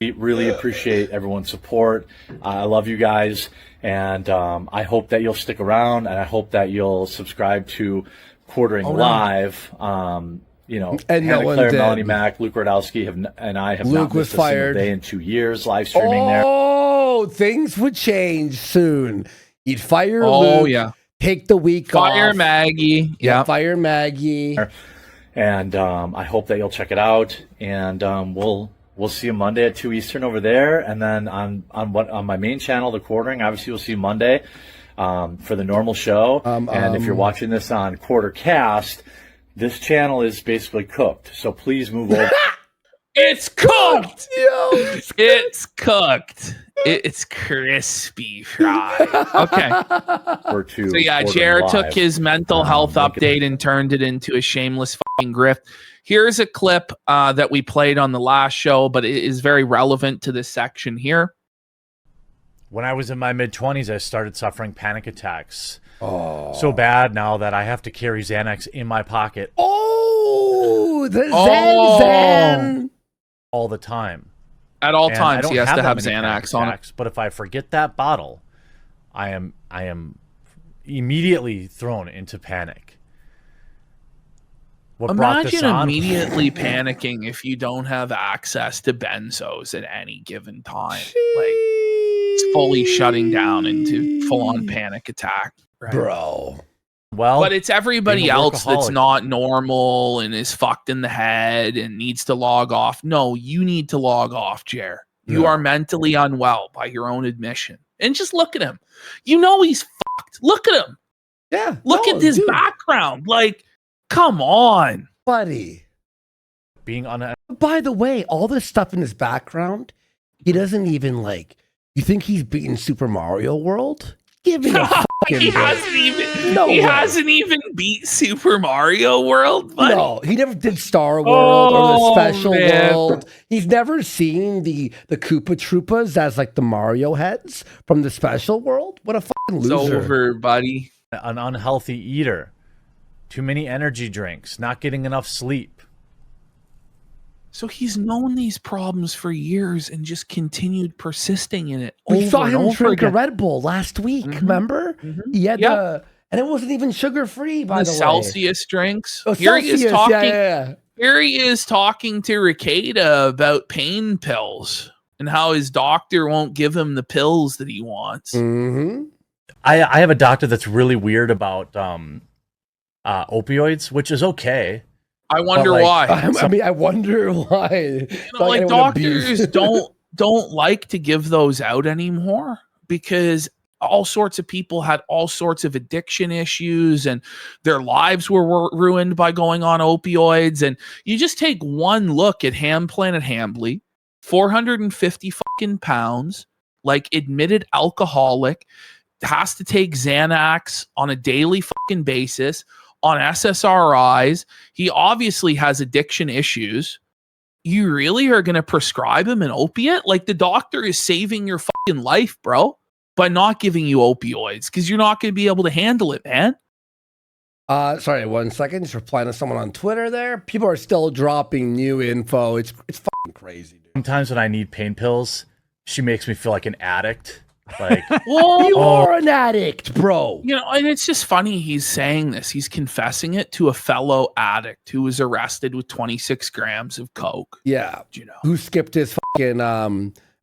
We really appreciate everyone's support. I love you guys, and I hope that you'll stick around, and I hope that you'll subscribe to Quartering Live. And Hannah no one Claire, did. Melanie Mack, Luke Rodowski and I have Luke not was missed a single fired. day in 2 years live streaming there. Oh, things would change soon. You'd fire Oh, Luke, yeah. take the week off. Fire Maggie. Yeah. Fire Maggie. And I hope that you'll check it out. And we'll see you Monday at 2 Eastern over there. And then on my main channel, The Quartering, obviously we'll see you Monday for the normal show. And if you're watching this on Quartercast, This channel is basically cooked, so please move over. It's cooked. Yo, It's cooked. It's crispy fried. Okay. To So yeah, order Jared live. took his mental health update and turned it into a shameless fucking grift. Here's a clip that we played on the last show, but it is very relevant to this section here. When I was in my mid-20s, I started suffering panic attacks. Oh. So bad now that I have to carry Xanax in my pocket Oh, the Oh. Zan. all the time. At all And I times, don't he has to that have many panic Xanax on it. attacks, but if I forget that bottle, I am immediately thrown into panic. What brought this Imagine on? immediately panicking if you don't have access to benzos at any given time. Like, it's fully shutting down into full-on panic attack. Right? Bro. Well, But it's everybody being a else that's workaholic. not normal and is fucked in the head and needs to log off. No, you need to log off, Jer. You Yeah. are mentally unwell by your own admission. And just look at him. You know he's fucked. Look at him. Yeah. Look no, at his dude, background. Like, come on. buddy. being on By the way, all this stuff in his background, he doesn't even like. You think he's beaten Super Mario World? Give me a fucking he break. hasn't even beat Super Mario World, buddy. No, he never did Star World or the Oh, Special man. World. He's never seen the Koopa Troopas as like the Mario heads from the Special World. What a fucking It's loser! over, buddy. an unhealthy eater, too many energy drinks, not getting enough sleep. So he's known these problems for years and just continued persisting in it. We over saw and him over drink again. a Red Bull last week. Mhm. Remember? Mhm. He had Yep. and it wasn't even sugar free. By The the way, Celsius drinks. Oh, Here he is Celsius, talking. yeah. Here he is talking to Ricada about pain pills and how his doctor won't give him the pills that he wants. Mm-hmm. I have a doctor that's really weird about opioids, which is okay. I wonder like, why. I mean, I wonder why. Like doctors don't like to give those out anymore because all sorts of people had all sorts of addiction issues and their lives were ruined by going on opioids. And you just take one look at Ham Planet Hambly, 450 fucking pounds, like admitted alcoholic, has to take Xanax on a daily fucking basis, on SSRIs. He obviously has addiction issues. You really are going to prescribe him an opiate? Like, the doctor is saving your fucking life, bro, by not giving you opioids because you're not going to be able to handle it, man. Sorry, 1 second. Just replying to someone on Twitter there. People are still dropping new info. It's fucking crazy, dude. Sometimes when I need pain pills, she makes me feel like an addict. Like, Well, You are an addict, bro. you know, and it's just funny he's saying this. He's confessing it to a fellow addict who was arrested with 26 grams of coke. Yeah. You know, Who skipped his fucking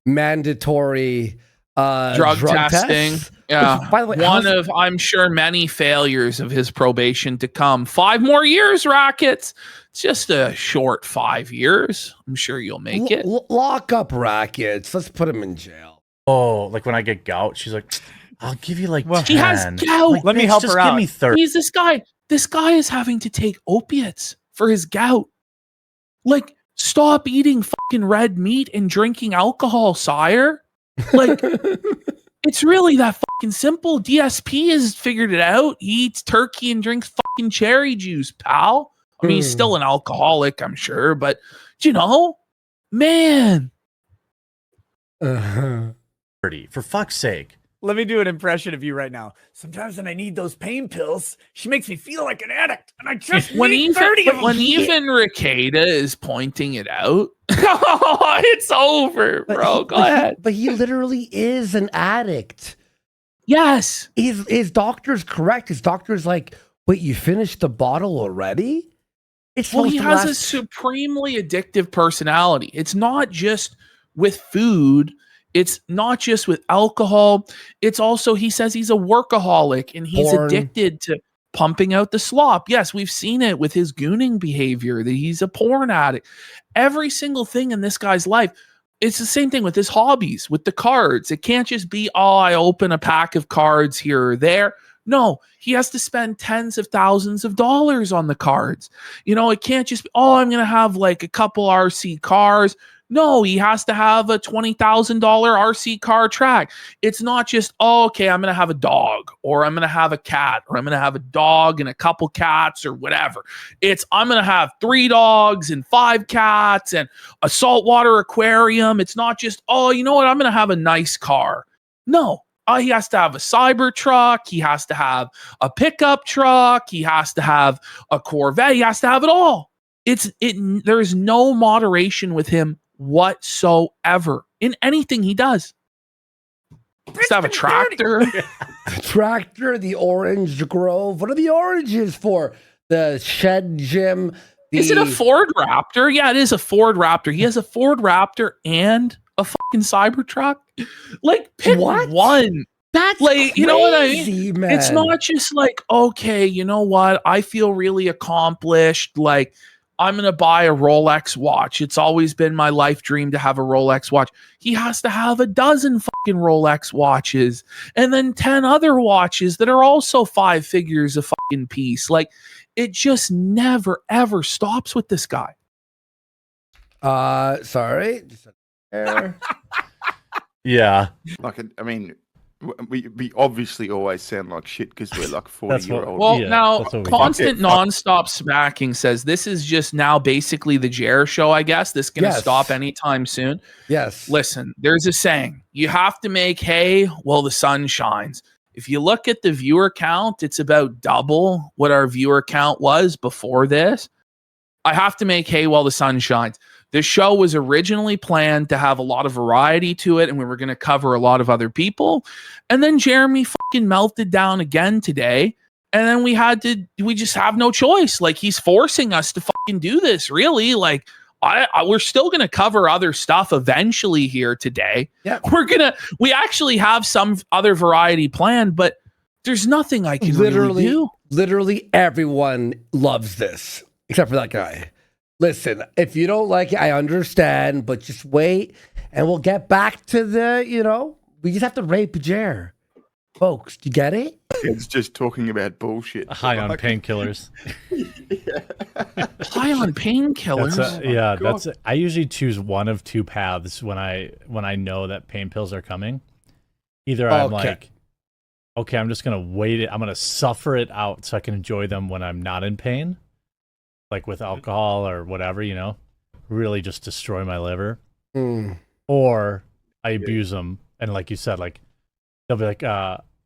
mandatory drug testing. test? Yeah. Which, by the way, One of, I'm sure, many failures of his probation to come. 5 more years, Rockets. It's just a short 5 years. I'm sure you'll make it. Lock up Rackets. Let's put him in jail. oh, like when I get gout, she's like, I'll give you like 10. He has gout. Like, Let me bitch, help just her give out. me 30. He's this guy. This guy is having to take opiates for his gout. Like, stop eating fucking red meat and drinking alcohol, sire. Like, it's really that fucking simple. DSP has figured it out. He eats turkey and drinks fucking cherry juice, pal. I mean, he's still an alcoholic, I'm sure, but you know, man. For fuck's sake. Let me do an impression of you right now. Sometimes when I need those pain pills, she makes me feel like an addict, and I just When need even 30 of them. when even Ricada is pointing it out, it's over, bro. Go ahead. But he literally is an addict. Yes. His doctor's correct. His doctor's like, wait, you finished the bottle already? It's Well, he supposed to has a last- supremely addictive personality. It's not just with food. It's not just with alcohol. It's also, he says he's a workaholic and he's Porn. addicted to pumping out the slop. Yes, we've seen it with his gooning behavior, that he's a porn addict. Every single thing in this guy's life, it's the same thing with his hobbies, with the cards. It can't just be, oh, I open a pack of cards here or there. No, he has to spend tens of thousands of dollars on the cards. You know, it can't just be, oh, I'm going to have like a couple RC cars. No, he has to have a $20,000 RC car track. It's not just, oh, okay, I'm going to have a dog, or I'm going to have a cat, or I'm going to have a dog and a couple cats, or whatever. It's, I'm going to have 3 dogs and 5 cats and a saltwater aquarium. It's not just, oh, you know what, I'm going to have a nice car. No. He has to have a cyber truck. He has to have a pickup truck. He has to have a Corvette. He has to have it all. There's no moderation with him whatsoever in anything he does. He has to have a tractor. Tractor, the Orange Grove. What are the oranges for? The shed gym. Is it a Ford Raptor? Yeah, it is a Ford Raptor. He has a Ford Raptor and a fucking Cybertruck. Like, pick one. That's like, crazy, you know what I mean? man. It's not just like, okay, you know what? I feel really accomplished. Like, I'm going to buy a Rolex watch. It's always been my life dream to have a Rolex watch. He has to have a dozen fucking Rolex watches and then 10 other watches that are also 5 figures a fucking piece. Like, it just never, ever stops with this guy. Sorry. Yeah. Like, I mean, we obviously always sound like shit because we're like 40-year-old. Well, now, constant nonstop smacking says this is just now basically the Jer show, I guess. This going to stop anytime soon. Yes. Listen, there's a saying. You have to make hay while the sun shines. If you look at the viewer count, it's about double what our viewer count was before this. I have to make hay while the sun shines. This show was originally planned to have a lot of variety to it, and we were going to cover a lot of other people. And then Jeremy fucking melted down again today. And then we just have no choice. Like, he's forcing us to fucking do this, really. Like, we're still going to cover other stuff eventually here today. Yeah. We actually have some other variety planned, but there's nothing I can really do. Literally everyone loves this, except for that guy. Listen, if you don't like it, I understand, but just wait and we'll get back to we just have to rape Jer. Folks, do you get it? It's just talking about bullshit. High on painkillers. High on painkillers? I usually choose one of 2 paths when I know that pain pills are coming. Either I'm like, okay, I'm just going to wait it. I'm going to suffer it out so I can enjoy them when I'm not in pain. Like with alcohol or whatever, really just destroy my liver. Or I abuse them. And like you said, like, they'll be like,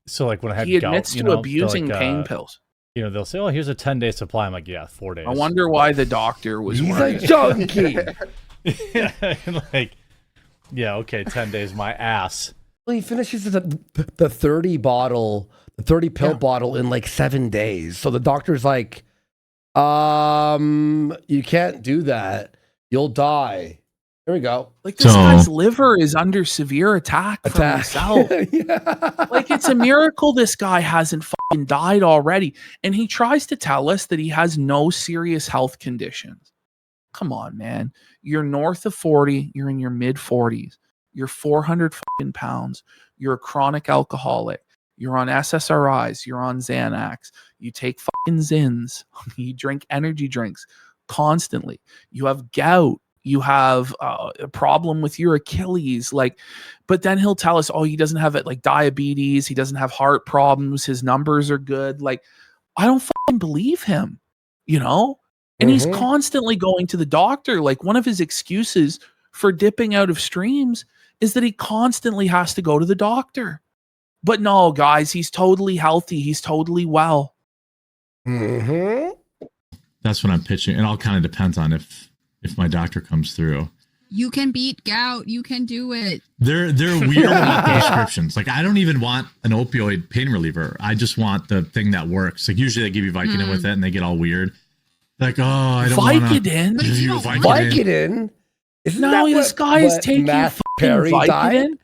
so like when I had he admits to abusing pain pills. They'll say, oh, here's a 10-day supply. I'm like, yeah, 4 days. I wonder why the doctor was He's worried. a junkie. Like, yeah, okay, 10 days, my ass. Well, he finishes the 30 pill bottle in like 7 days. So the doctor's like, you can't do that. You'll die. Here we go. Like, this guy's liver is under severe attack from himself. Like, it's a miracle this guy hasn't fucking died already. And he tries to tell us that he has no serious health conditions. Come on, man. You're north of 40. You're in your mid 40s. You're 400 fucking pounds. You're a chronic alcoholic. You're on SSRIs. You're on Xanax. You take fucking Zins. You drink energy drinks constantly. You have gout. You have a problem with your Achilles. Like, but then he'll tell us, oh, he doesn't have it like diabetes. He doesn't have heart problems. His numbers are good. Like, I don't fucking believe him, And he's constantly going to the doctor. Like, one of his excuses for dipping out of streams is that he constantly has to go to the doctor. But no, guys, he's totally healthy. He's totally well. That's what I'm pitching. It all kind of depends on if my doctor comes through. You can beat gout. You can do it. They're weird about the prescriptions. Like, I don't even want an opioid pain reliever. I just want the thing that works. Like, usually they give you Vicodin with it and they get all weird. Like, oh, I don't want Vicodin? Vicodin? This guy is taking fucking Vicodin?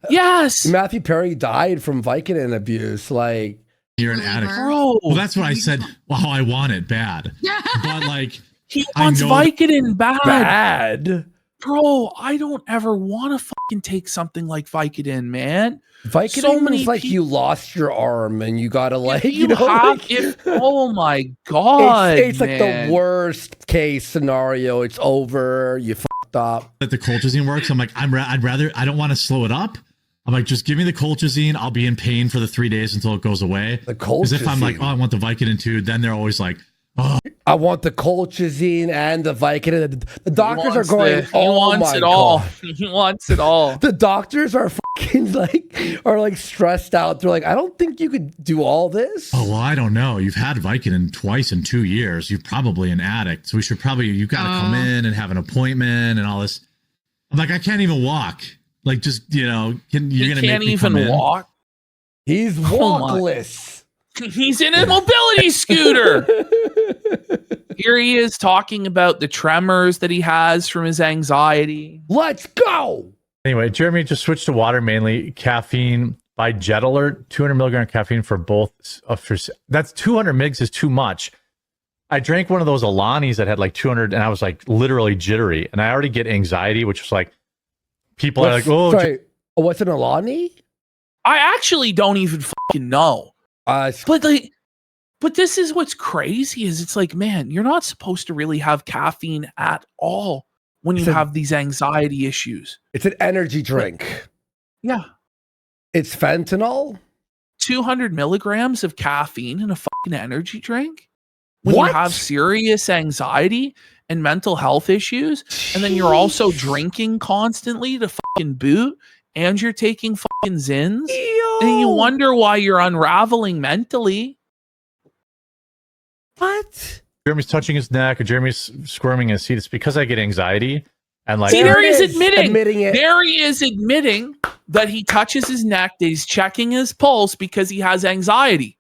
Yes. Matthew Perry died from Vicodin abuse. Like, you're an addict. Bro. Well, that's what I said. Wow, I want it bad. But like, he wants Vicodin bad. Bro, I don't ever want to fucking take something like Vicodin, man. Vicodin So many means like people- you lost your arm and you gotta like If you know. Like, oh my god, it's like the man. worst case scenario. It's over. You fucked up. That the colchicine works. I'm like, I'd rather. I don't want to slow it up. I'm like, just give me the colchicine. I'll be in pain for the 3 days until it goes away. The Because if I'm like, colchicine. oh, I want the Vicodin too, then they're always like, oh, I want the colchicine and the Vicodin. The doctors are going, He oh wants my it all. God. He wants it all. The doctors are fucking like stressed out. They're like, I don't think you could do all this. oh, well, I don't know. You've had Vicodin twice in 2 years. You're probably an addict. So we should probably, you got to come in and have an appointment and all this. I'm like, I can't even walk. Like, just, you're going to make can't me come even in? walk. He's Oh my. walkless. He's in a mobility scooter. Here he is talking about the tremors that he has from his anxiety. Let's go. Anyway, Jeremy just switched to water, mainly caffeine by Jet Alert, 200 milligram caffeine for both. That's 200 mgs is too much. I drank one of those Alanis that had like 200, and I was like literally jittery, and I already get anxiety, which is like people are like, oh, sorry. What's an Alani? I actually don't even fucking know. But this is what's crazy is it's like, man, you're not supposed to really have caffeine at all when you have these anxiety issues. It's an energy drink. Yeah. It's fentanyl. 200 milligrams of caffeine in a fucking energy drink when What? you have serious anxiety and mental health issues, and then you're also drinking constantly to fucking boot, and you're taking fucking Zins, and you wonder why you're unraveling mentally. What? Jeremy's touching his neck or Jeremy's squirming in his seat. It's because I get anxiety. And like, See, there he is admitting it. There he is admitting that he touches his neck, that he's checking his pulse because he has anxiety.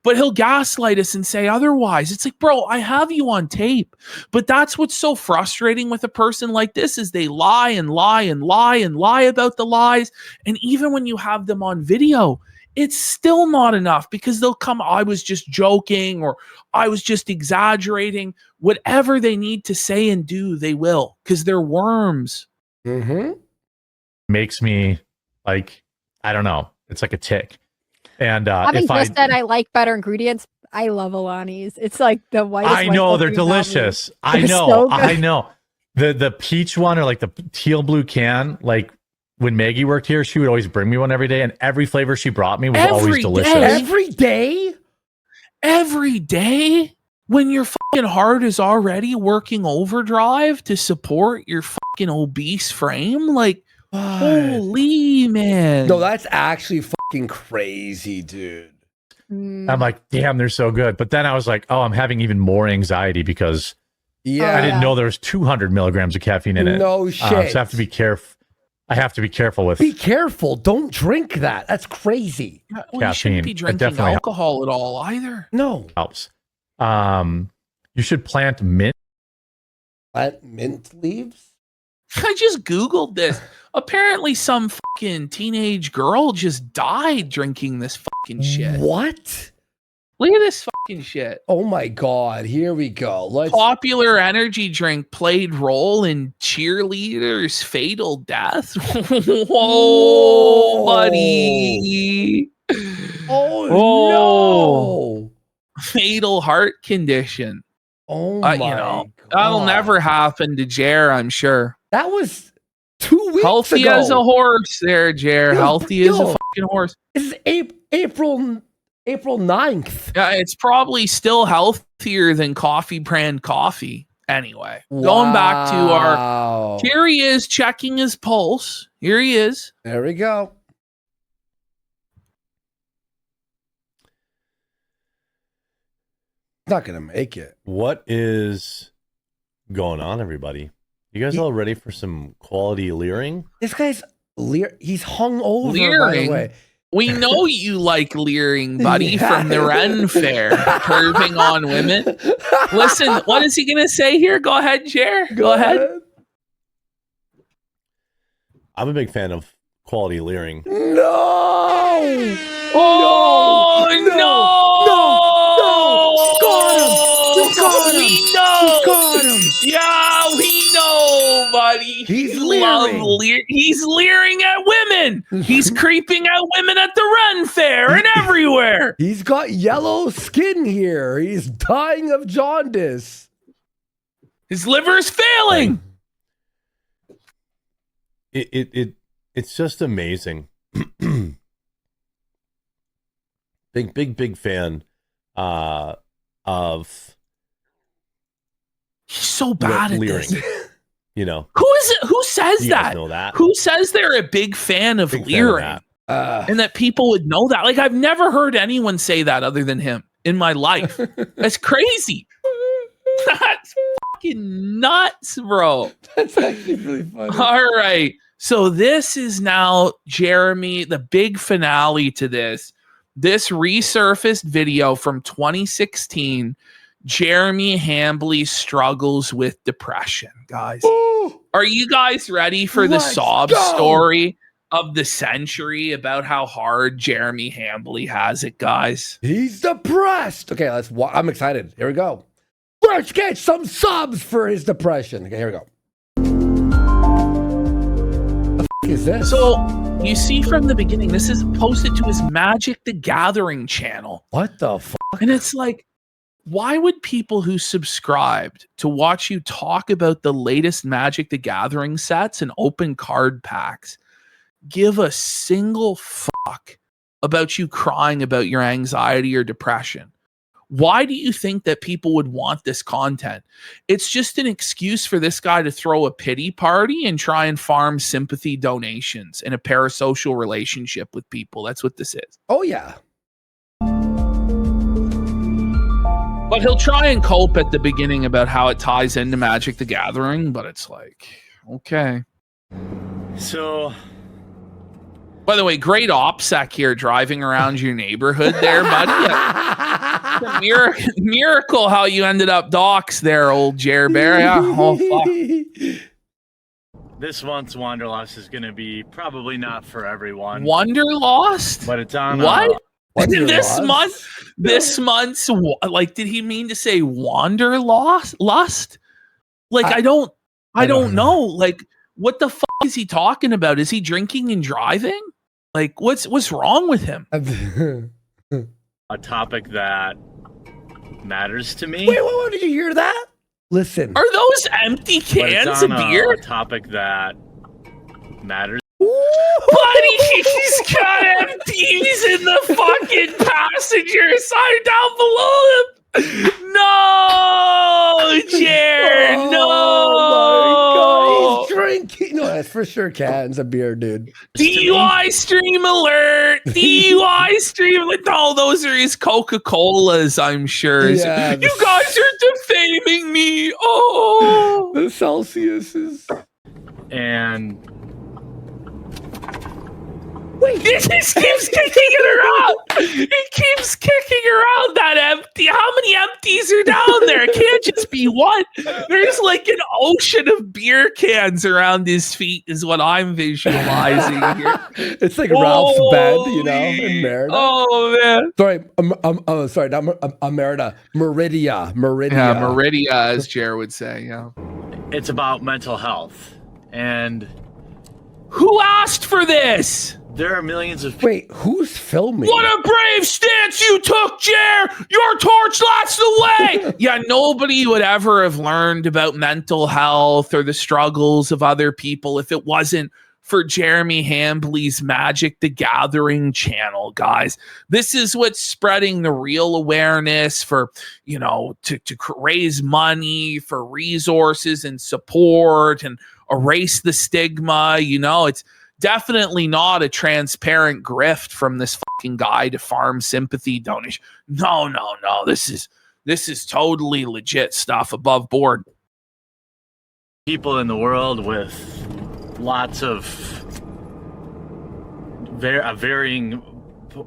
But he'll gaslight us and say otherwise. It's like, bro, I have you on tape. But that's what's so frustrating with a person like this is they lie and lie and lie and lie about the lies. And even when you have them on video, it's still not enough because they'll come, I was just joking or I was just exaggerating. Whatever they need to say and do, they will because they're worms. Mm-hmm. Makes me like, I don't know. It's like a tick. And Having if just said I like better ingredients, I love Alani's. It's like the whitest. I know they're delicious. I know. So good. I know. The peach one or like the teal blue can, like when Maggie worked here, she would always bring me one every day, and every flavor she brought me was always delicious. Every day? Every day? When your fucking heart is already working overdrive to support your fucking obese frame? Like, holy man. No, that's actually fucking crazy, dude. I'm like, damn, they're so good. But then I was like, oh, I'm having even more anxiety because I didn't know there was 200 milligrams of caffeine in it. No shit. So I have to be careful. I have to be careful with. Be careful. Don't drink that. That's crazy. Well, you shouldn't be It drinking definitely alcohol at all either. No. helps. You should plant mint. Plant mint leaves? I just Googled this. Apparently some fucking teenage girl just died drinking this fucking shit. What? Look at this fucking shit. Oh my God. Here we go. Let's. Popular energy drink played role in cheerleaders' fatal death. Whoa, buddy. Oh, no. Fatal heart condition. Oh my that'll God. never happen to Jer, I'm sure. That was 2 weeks Healthy ago. as a horse there, Jer. Yo, Healthy as a yo. fucking horse. This is April 9th. Yeah, it's probably still healthier than coffee brand coffee. Anyway, going back to Wow. here he is checking his pulse. Here he is. There we go. Not gonna make it. What is going on, everybody? You guys all ready for some quality leering? This guy's he's hung over, by the Leering? way. We know you like leering, buddy, Yeah. from the Ren Fair, curving on women. Listen, what is he going to say here? Go ahead, Jer. Go ahead. I'm a big fan of quality leering. No! Oh, no! Got him! We know! Got him! Yeah, we know, buddy. He's leering. He's leering at women. He's creeping at women at the Ren Fair and everywhere. He's got yellow skin here. He's dying of jaundice. His liver's failing. It's just amazing. big fan of. He's so bad at leering. this. You know, Who is it? Who says you that? guys know that? Who says they're a big fan of leering? And that people would know that. Like, I've never heard anyone say that other than him in my life. That's crazy. That's fucking nuts, bro. That's actually really funny. All right. So this is now, Jeremy, the big finale to this. This resurfaced video from 2016. Jeremy Hambley struggles with depression, guys. Ooh, Are you guys ready for the let's sob go. story of the century about how hard Jeremy Hambley has it, guys? He's depressed. Okay, I'm excited. Here we go. Let's get some subs for his depression. Okay, here we go. The f- is this? So you see from the beginning, this is posted to his Magic the Gathering channel. What the fuck? And it's like, why would people who subscribed to watch you talk about the latest Magic the Gathering sets and open card packs give a single fuck about you crying about your anxiety or depression? Why do you think that people would want this content? It's just an excuse for this guy to throw a pity party and try and farm sympathy donations in a parasocial relationship with people. That's what this is. Oh, yeah. But he'll try and cope at the beginning about how it ties into Magic the Gathering, but it's like, okay. So, by the way, great OPSEC here driving around your neighborhood there, buddy. It's a miracle how you ended up docks there, old Jer Bear. Yeah. Oh, fuck. this month's Wanderlust is going to be probably not for everyone. Wanderlost? But it's on. What? Wanderlust? This month's, like, did he mean to say Wanderlust? Like, I don't know. Like, what the fuck is he talking about? Is he drinking and driving? Like, what's wrong with him? A topic that matters to me. Wait, did you hear that? Listen. Are those empty cans of beer? A topic that matters. Buddy, he's got empties in the fucking passenger side down below him. No, Jared, no. Oh my God, he's drinking. No, that's for sure cans of beer, dude. DUI stream alert. DUI stream alert. No, those are his Coca-Colas, I'm sure. Yeah, you guys are defaming me. Oh. The Celsiuses. And wait, he just keeps kicking it around. He keeps kicking around that empty. How many empties are down there? It can't just be one. There's like an ocean of beer cans around his feet is what I'm visualizing here. It's like Ralph's bed, you know, in Merida. Oh, man. Sorry, sorry, not Merida. Meridia. Yeah, Meridia, as Jer would say, yeah. it's about mental health. And who asked for this? There are millions of Wait, who's filming? What a brave stance you took, Jer! Your torch lights the way! Yeah, nobody would ever have learned about mental health or the struggles of other people if it wasn't for Jeremy Hambley's Magic the Gathering channel, guys. This is what's spreading the real awareness for, you know, to raise money for resources and support and erase the stigma. You know, it's definitely not a transparent grift from this fucking guy to farm sympathy donation. No. This is totally legit stuff above board. People in the world with lots of varying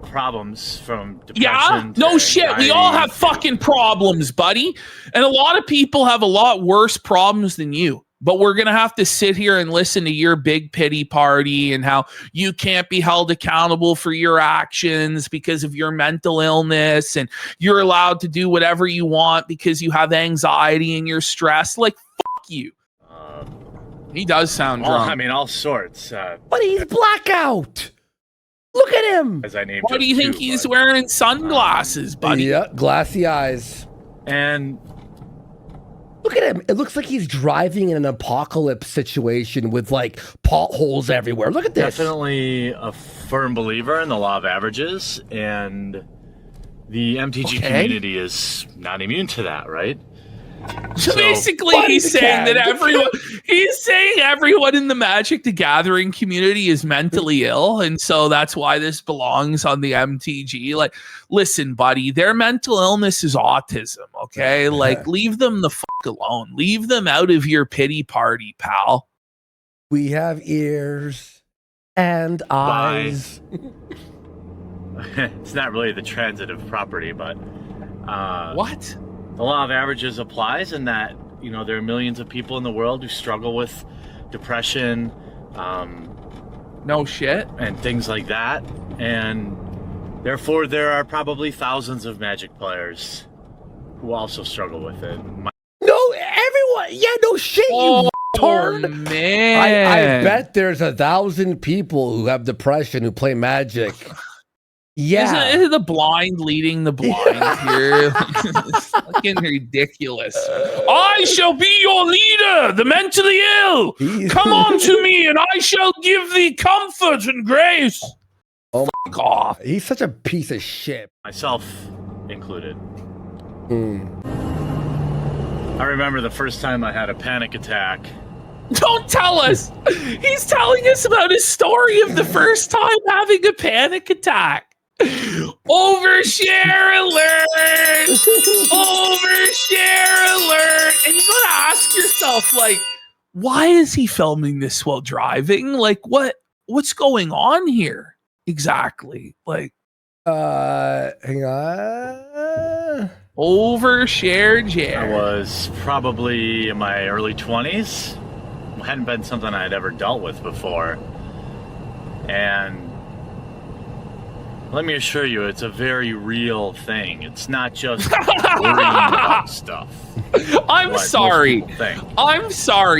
problems, from depression. Yeah, no to shit. anxiety. We all have fucking problems, buddy. And a lot of people have a lot worse problems than you. But we're going to have to sit here and listen to your big pity party and how you can't be held accountable for your actions because of your mental illness, and you're allowed to do whatever you want because you have anxiety and you're stressed. Like, fuck you. He does sound drunk. I mean, all sorts. But he's blackout. Look at him. As I named. Why do you think he's wearing sunglasses, buddy? Yeah, glassy eyes. And look at him. It looks like he's driving in an apocalypse situation with like potholes everywhere. Look at this. Definitely a firm believer in the law of averages, and the MTG community is not immune to that, right? So basically, he's saying that everyone in the Magic the Gathering community is mentally ill, and so that's why this belongs on the MTG. Like, listen, buddy, their mental illness is autism. Okay, like leave them the fuck alone. Leave them out of your pity party, pal. We have ears and eyes. It's not really the transitive property, but what? The law of averages applies in that, you know, there are millions of people in the world who struggle with depression, no shit, and things like that, and therefore there are probably thousands of Magic players who also struggle with it. No, everyone. Yeah, no shit. You turn. Man, I bet there's 1,000 people who have depression who play Magic. Yeah. Isn't the blind leading the blind here? It's fucking ridiculous. I shall be your leader, the mentally ill. Come on to me, and I shall give thee comfort and grace. Oh my god, he's such a piece of shit. Myself included. I remember the first time I had a panic attack. Don't tell us. He's telling us about his story of the first time having a panic attack. Overshare alert! Overshare alert! And you gotta ask yourself, like, why is he filming this while driving? Like, what's going on here exactly? Like, hang on. Overshare Jer. I was probably in my early 20s. It hadn't been something I had ever dealt with before, and let me assure you, it's a very real thing. It's not just worrying about stuff. I'm sorry,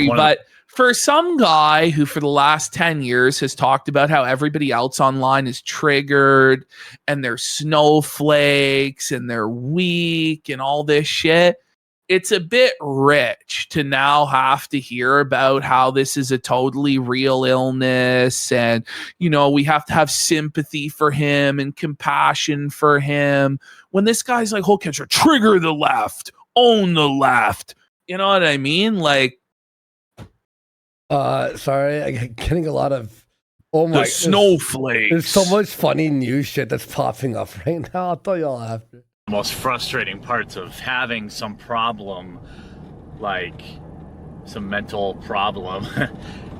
but for some guy who for the last 10 years has talked about how everybody else online is triggered and they're snowflakes and they're weak and all this shit, it's a bit rich to now have to hear about how this is a totally real illness, and you know, we have to have sympathy for him and compassion for him when this guy's like, whole catcher, trigger the left, own the left. You know what I mean? Like, sorry, I'm getting a lot of the snowflakes. There's so much funny news shit that's popping up right now. I'll tell y'all after. The most frustrating parts of having some problem, like some mental problem,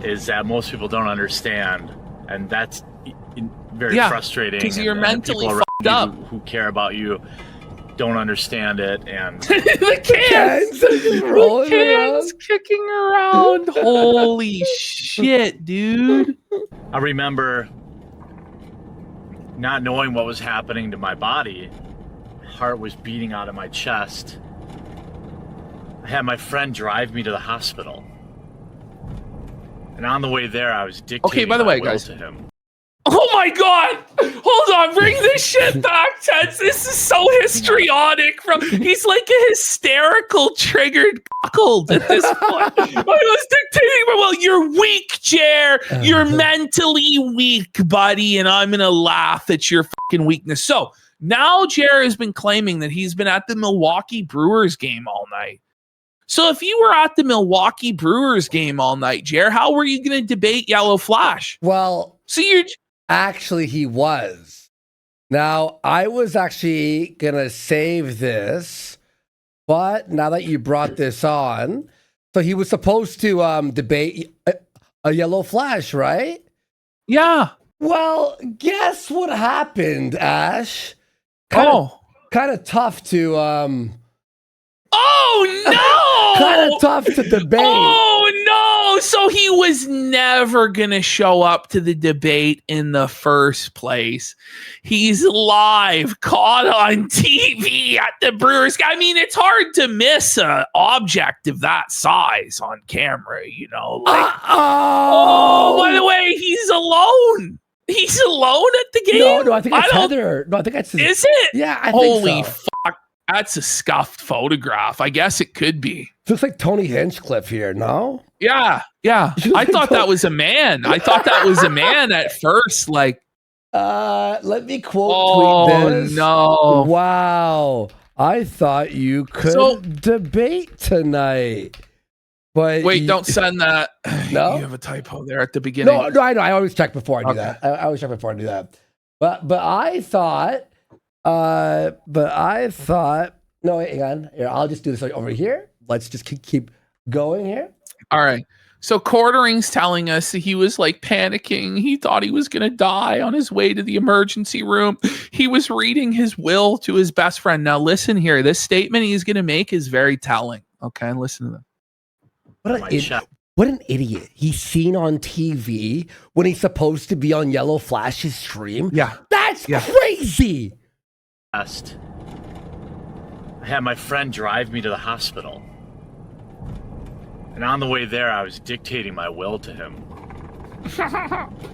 is that most people don't understand, and that's very frustrating. Because you're mentally people fucked up. who care about you don't understand it, and the cans kicking around. Holy shit, dude! I remember not knowing what was happening to my body. Heart was beating out of my chest. I had my friend drive me to the hospital, and on the way there, I was dictating by the way, my will guys, to him. Oh my god! Hold on, bring this shit back, Teds. This is so histrionic. He's like a hysterical, triggered cuckold at this point. I was dictating my will. You're weak, Jer. You're mentally weak, buddy, and I'm gonna laugh at your fucking weakness. So now Jer has been claiming that he's been at the Milwaukee Brewers game all night. So if you were at the Milwaukee Brewers game all night, Jer, how were you gonna debate YellowFlash? Well, so you're actually, he was. Now, I was actually going to save this, but now that you brought this on, so he was supposed to debate a YellowFlash, right? Yeah. Well, guess what happened, Ash? Kind of tough to Oh no! kind of tough to debate. Oh no! so he was never gonna show up to the debate in the first place. He's live, caught on TV at the Brewers. I mean, it's hard to miss an object of that size on camera, you know. Like, oh, by the way, he's alone. He's alone at the game. No, I think it's Heather. No, I think that's. Is it? Yeah, I think Holy so. fuck! That's a scuffed photograph. I guess it could be. Looks like Tony Hinchcliffe here. No. Yeah. I thought that was a man. I thought that was a man at first. Like, let me quote tweet this. No! Wow, I thought you could debate tonight. But wait, don't send that. No, you have a typo there at the beginning. No, I know. I always check before I do that. I always check before I do that. But I thought. No, wait, hang on. Here, I'll just do this over here. Let's just keep going here. All right. So Quartering's telling us that he was like panicking. He thought he was going to die on his way to the emergency room. He was reading his will to his best friend. Now listen here. This statement he's going to make is very telling. Okay, listen to that. What an idiot. He's seen on TV when he's supposed to be on YellowFlash's stream. Yeah. That's crazy. I had my friend drive me to the hospital. And on the way there, I was dictating my will to him.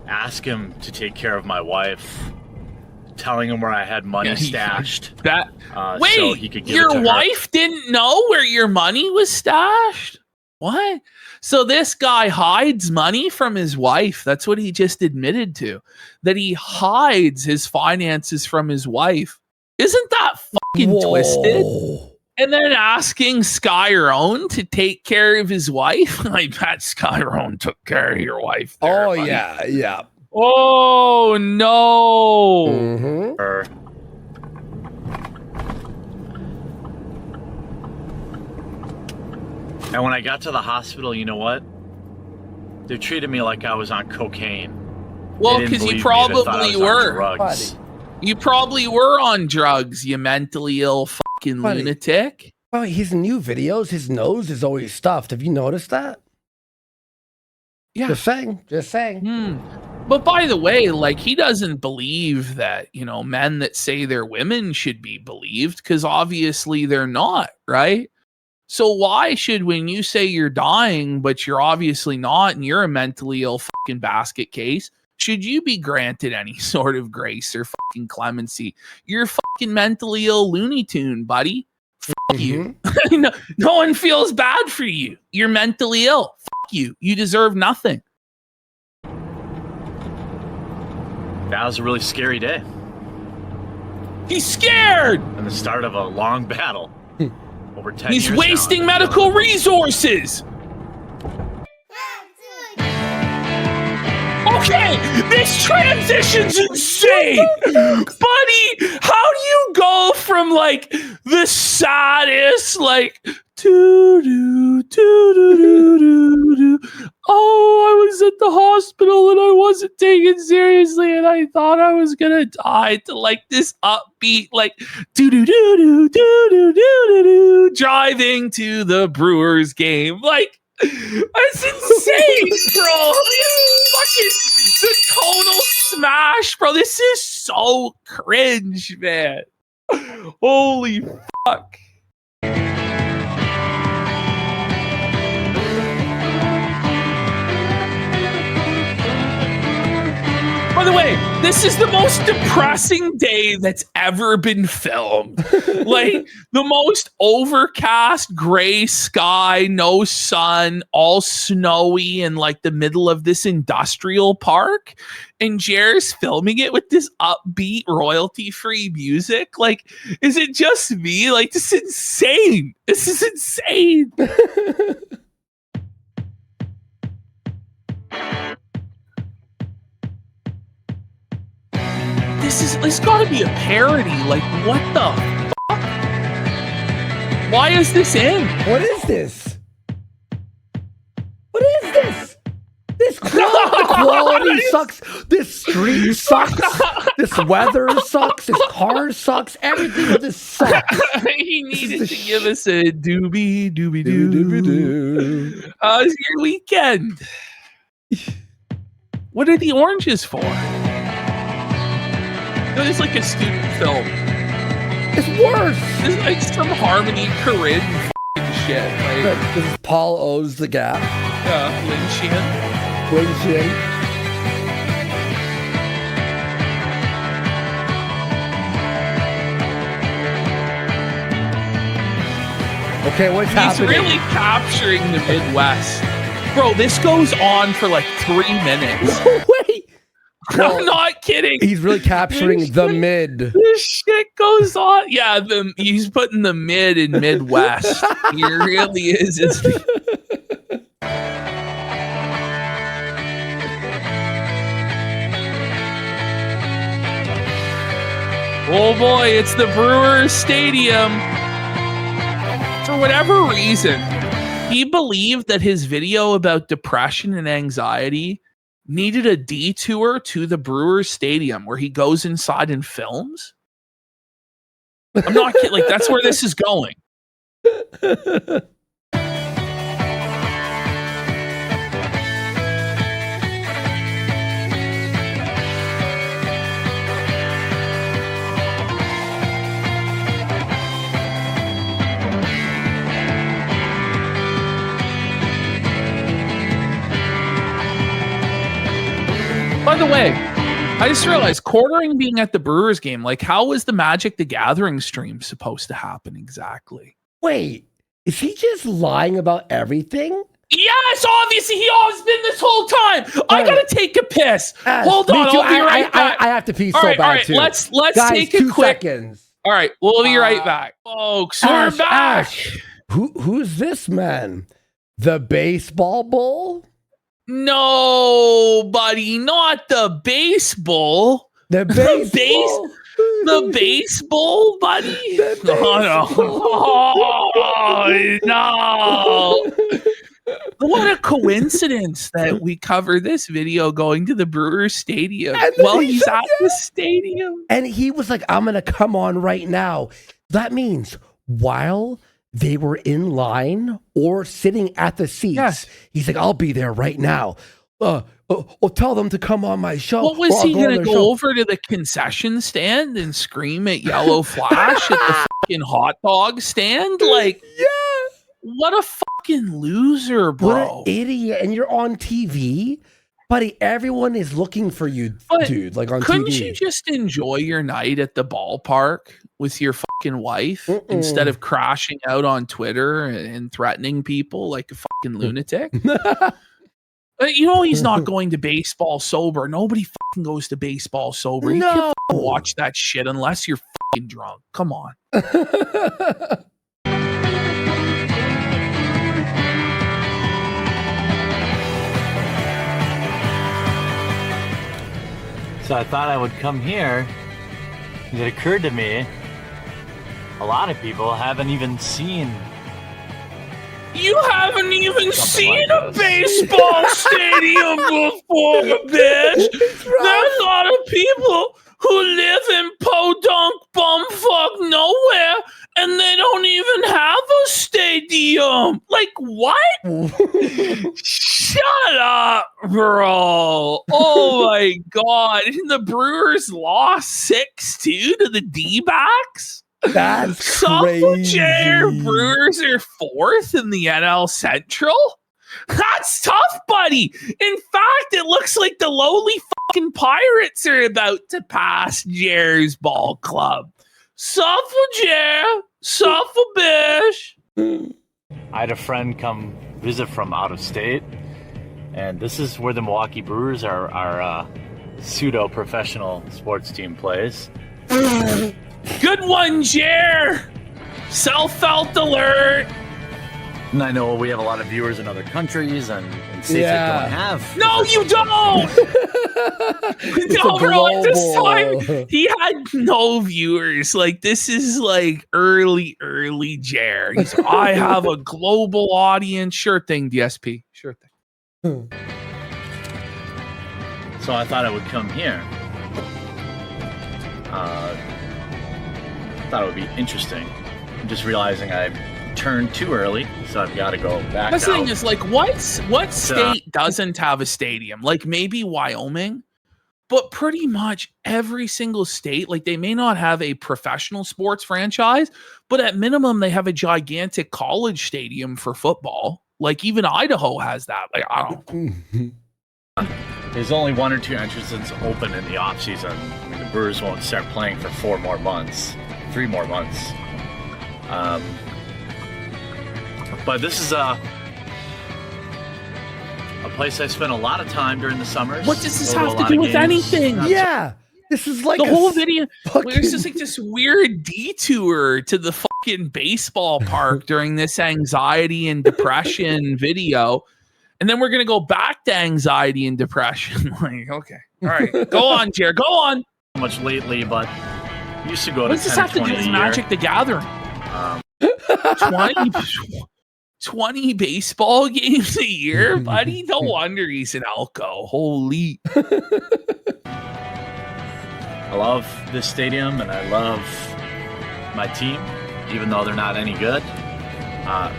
Ask him to take care of my wife. Telling him where I had money stashed. Wait, so he could give it your to her. wife didn't know where your money was stashed? What? So this guy hides money from his wife. That's what he just admitted to. That he hides his finances from his wife. Isn't that fucking twisted? And then asking Skyrone to take care of his wife. I bet Skyrone took care of your wife. There, buddy. Yeah. Oh no. Mm-hmm. And when I got to the hospital, you know what? They treated me like I was on cocaine. Well, because you probably were. Drugs. You probably were on drugs, you mentally ill fucking lunatic. Well, his new videos, his nose is always stuffed. Have you noticed that? Yeah. Just saying. But by the way, like, he doesn't believe that, you know, men that say they're women should be believed, because obviously they're not, right? So why should, when you say you're dying, but you're obviously not, and you're a mentally ill fucking basket case, should you be granted any sort of grace or fucking clemency? You're fucking mentally ill Looney Tune, buddy. Fuck you. No one feels bad for you. You're mentally ill. Fuck you. You deserve nothing. That was a really scary day. He's scared. And the start of a long battle. Over 10 He's years wasting now. medical resources. Okay, this transition's insane. Buddy, how do you go from like the saddest, like, oh, I was at the hospital and I wasn't taken seriously and I thought I was gonna die, to like this upbeat, like, driving to the Brewers game. Like, that's insane, bro. Fucking the tonal smash, bro. This is so cringe, man. Holy fuck. By the way, this is the most depressing day that's ever been filmed. Like, the most overcast gray sky, no sun, all snowy in like the middle of this industrial park. And Jer's filming it with this upbeat royalty-free music. Like, is it just me? Like, this is insane. This is insane. It's gotta be a parody. Like, what the fuck? Why is this in? What is this? What is this? This quote quality sucks. This street sucks. This weather sucks. This car sucks. Everything with this sucks. He needed to give us a doobie doo. How's your weekend? What are the oranges for? It's like a student film. It's worse. It's like some Harmony Korine shit. Like, this is Paul O's The Gap. Lin Shin. Lin Shin. Okay, what's happening? He's really capturing the Midwest. Bro, this goes on for like 3 minutes. Wait. I'm not kidding. He's really capturing the mid. This shit goes on. Yeah, he's putting the mid in Midwest. He really is. Oh boy, it's the Brewers Stadium. For whatever reason, he believed that his video about depression and anxiety needed a detour to the Brewers Stadium where he goes inside and films. I'm not kidding. Like, that's where this is going. By the way, I just realized quartering being at the Brewers game, like, how was the Magic the Gathering stream supposed to happen exactly? Wait, is he just lying about everything? Yes, obviously, he always been this whole time. I gotta take a piss. Hold on, I'll be right back. I have to pee so all right, bad too. Let's Guys, take a 2 quick seconds. All right, we'll be right back, folks. We're back. Ash, who's this man? The baseball bull? No, buddy, not the baseball. The baseball. The baseball, buddy. The baseball. Oh, no. What a coincidence that we cover this video going to the Brewers Stadium while he's at the stadium. And he was like, I'm going to come on right now. That means while they were in line or sitting at the seats, he's like, I'll be there right now. Tell them to come on my show. What was he going to go over to the concession stand and scream at YellowFlash at the fucking hot dog stand? Like, what a fucking loser, bro. What an idiot. And you're on TV? Buddy, everyone is looking for you, dude, like on couldn't TV. Couldn't you just enjoy your night at the ballpark with your fucking wife instead of crashing out on Twitter and threatening people like a fucking lunatic? You know he's not going to baseball sober. Nobody fucking goes to baseball sober. You can't fucking watch that shit unless you're fucking drunk. Come on. So I thought I would come here. It occurred to me, a lot of people haven't even seen. You haven't even seen a baseball stadium before, bitch. There's a lot of people who live in podunk bumfuck nowhere and they don't even have a stadium. Like, what? Shut up, bro. Oh my God. The Brewers lost 6-2 to the D-backs? That's crazy. Brewers are 4th in the NL Central? That's tough, buddy. In fact, it looks like the lowly fucking Pirates are about to pass Jer's ball club. Suffer, Jer. Suffer, bish. I had a friend come visit from out of state, and this is where the Milwaukee Brewers, our pseudo-professional sports team, plays. Good one, Jer. Self-felt alert. And I know we have a lot of viewers in other countries and states that don't have. No, you don't. No, bro, at this time, he had no viewers. Like, this is like early Jer. He's like, I have a global audience. Sure thing, DSP. Sure thing. So I thought I would come here. Thought it would be interesting. I'm just realizing I turned too early, so I've got to go back That's the thing out. is, like, what state doesn't have a stadium? Like, maybe Wyoming, but pretty much every single state, like, they may not have a professional sports franchise, but at minimum, they have a gigantic college stadium for football. Like, even Idaho has that. Like, I don't. There's only 1 or 2 entrances open in the off season. I mean, the Brewers won't start playing for 3 more months. But this is a place I spent a lot of time during the summers. What does this Go to have a to lot do of with games. anything? Yeah. This is like the a whole video. fucking- There's just like this weird detour to the fucking baseball park during this anxiety and depression video. And then we're going to go back to anxiety and depression. Like, okay. All right. Go on, Jared. Go on. Not much lately, but I used to go What to does this 10 have to do 20 with a Magic year. the Gathering? 20 baseball games a year, buddy? No wonder he's an Elko. Holy. I love this stadium, and I love my team, even though they're not any good. I'm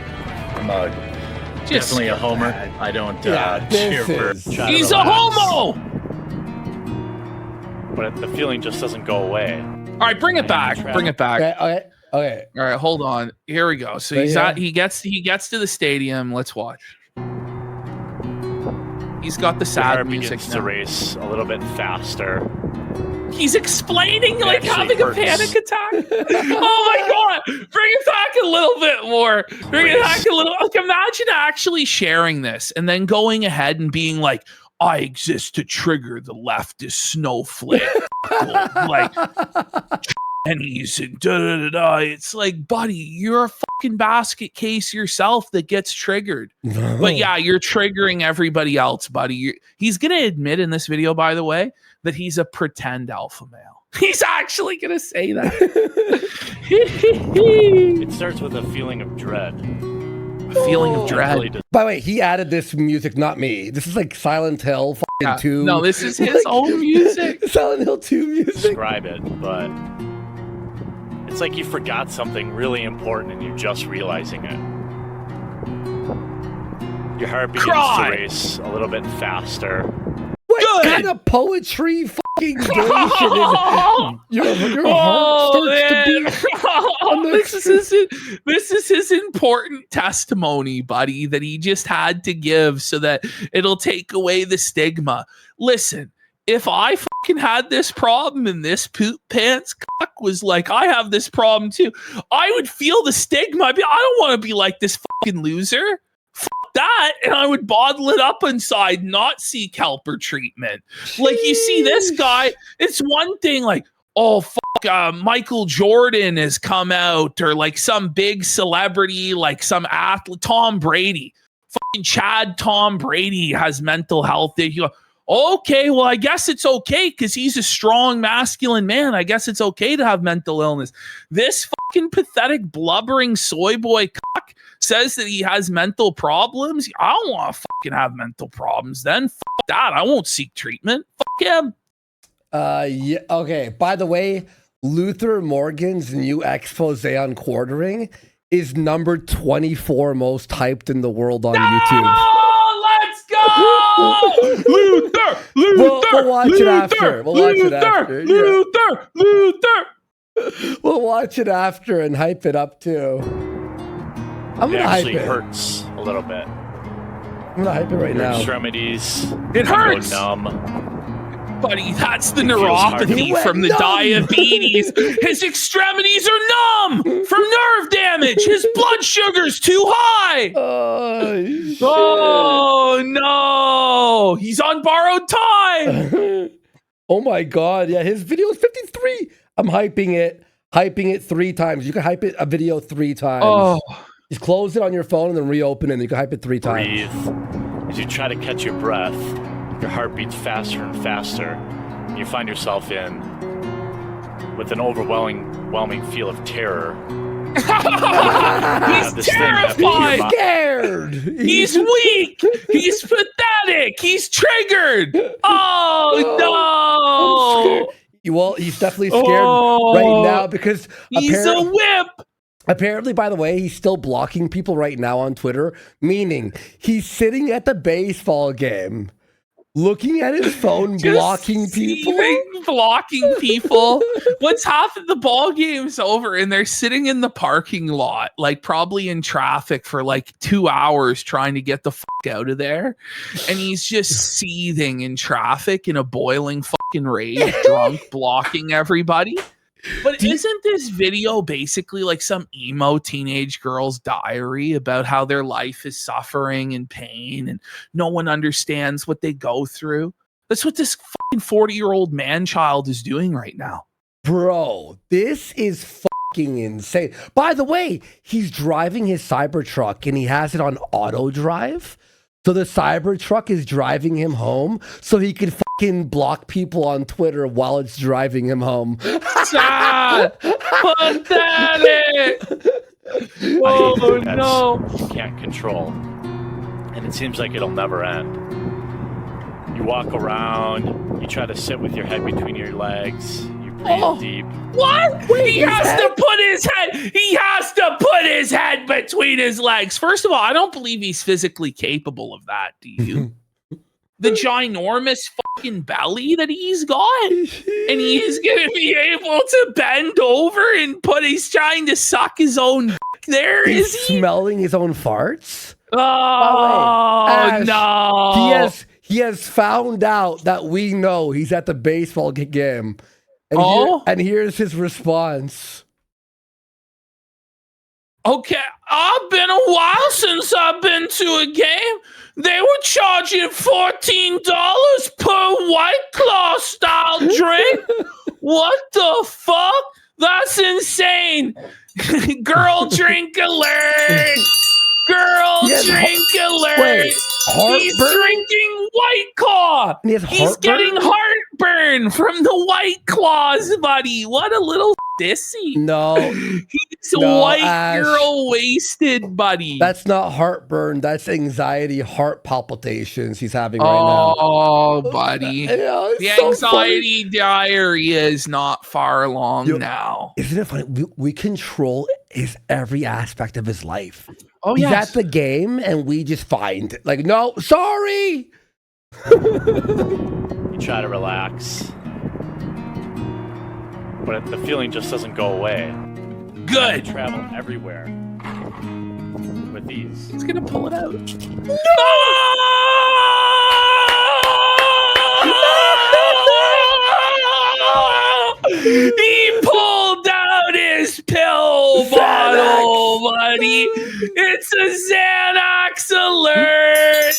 definitely a homer. I don't cheer for. He's a homo! But the feeling just doesn't go away. All right, bring it back. Bring it back. Okay. Okay. All right, hold on. Here we go. So he gets to the stadium. Let's watch. He's got the Your sad heart music begins now. to race a little bit faster. He's explaining like actually having a hurts. panic attack. Oh my god! Bring it back a little bit more. Bring it back a little. Like, imagine actually sharing this and then going ahead and being like, "I exist to trigger the leftist snowflake." Like, pennies and da da da da. It's like, buddy, you're a fucking basket case yourself that gets triggered. But yeah, you're triggering everybody else, buddy. He's gonna admit in this video, by the way, that he's a pretend alpha male. He's actually gonna say that. It starts with a feeling of dread. A feeling of dread. Really does- By the way, he added this music, not me. This is like Silent Hill fucking 2. No, this is his own music. Silent Hill 2 music. describe it, but it's like you forgot something really important and you're just realizing it. Your heart begins to race a little bit faster. What kind of poetry fucking creation is your heart starts to beat? This is his important testimony, buddy, that he just had to give so that it'll take away the stigma. Listen, if I fucking had this problem and this poop pants cock was like, I have this problem too, I would feel the stigma. I don't want to be like this fucking loser. Fuck that. And I would bottle it up inside, not seek help or treatment. Like, you see this guy, it's one thing like, oh, fuck, Michael Jordan has come out, or like some big celebrity, like some athlete, Tom Brady. Fucking Chad Tom Brady has mental health issues. Okay, well, I guess it's okay because he's a strong, masculine man. I guess it's okay to have mental illness. This fucking pathetic, blubbering soy boy cock says that he has mental problems. I don't want to fucking have mental problems then. Fuck that. I won't seek treatment. Fuck him. Yeah, okay. By the way, Luther Morgan's new expose on quartering is number 24 most hyped in the world on YouTube. Let's go! Luther! We'll watch it after. We'll watch it after. Luther! We'll watch it after and hype it up too. I'm It gonna hype actually it. hurts a little bit. I'm gonna hype it right Your now. extremities It go hurts! numb. Buddy, that's the It feels hard. neuropathy He went from the numb. diabetes. His extremities are numb from nerve damage. His blood sugar's too high. Oh, shit. Oh, no. He's on borrowed time. Oh my god, yeah, his video is 53. I'm hyping it 3 times. You can hype it a video 3 times. Oh, Just close it on your phone and then reopen it and you can hype it 3 times. Breathe. As you try to catch your breath, your heart beats faster and faster. You find yourself with an overwhelming feel of terror He's this thing up to your terrified. mouth. Scared. He's weak. He's pathetic. He's triggered. Oh, no. Well, he's definitely scared right now because He's a whip. apparently, by the way, he's still blocking people right now on Twitter, meaning he's sitting at the baseball game, looking at his phone, blocking people. Blocking people. What's half of the ball game's over and they're sitting in the parking lot, like probably in traffic for like 2 hours trying to get the fuck out of there. And he's just seething in traffic in a boiling fucking rage, drunk, blocking everybody. But isn't this video basically like some emo teenage girl's diary about how their life is suffering and pain and no one understands what they go through? That's what this fucking 40-year-old man-child is doing right now. Bro, this is fucking insane. By the way, he's driving his Cybertruck and he has it on auto drive. So the Cybertruck is driving him home so he can fucking block people on Twitter while it's driving him home. Sad! Pathetic! Oh, no. You can't control. And it seems like it'll never end. You walk around, you try to sit with your head between your legs, you breathe deep. What? He has to put his head between his legs. First of all, I don't believe he's physically capable of that, do you? The ginormous fucking belly that he's got. And he's going to be able to bend over and he's trying to suck his own dick there, is he? Smelling his own farts? Oh, Ash, no. He has found out that we know he's at the baseball game. And here's his response. Okay, I've been a while since I've been to a game. They were charging $14 per White Claw style drink. What the fuck? That's insane. Girl drink alert. Girl drink alert. Wait, he's drinking White Claw. He's getting heartburn from the White Claws, buddy. What a little dissy. No. He's white girl wasted, buddy. That's not heartburn. That's anxiety, heart palpitations he's having right now. Oh, buddy. The anxiety diarrhea is not far along now. Isn't it funny? We control every aspect of his life. Oh, he's yes. at the game and we just find it. Like, no, sorry. You try to relax. But the feeling just doesn't go away. Good. You travel everywhere with these. He's going to pull it out. No! He pulled out his pill bottle, buddy. It's a Xanax alert.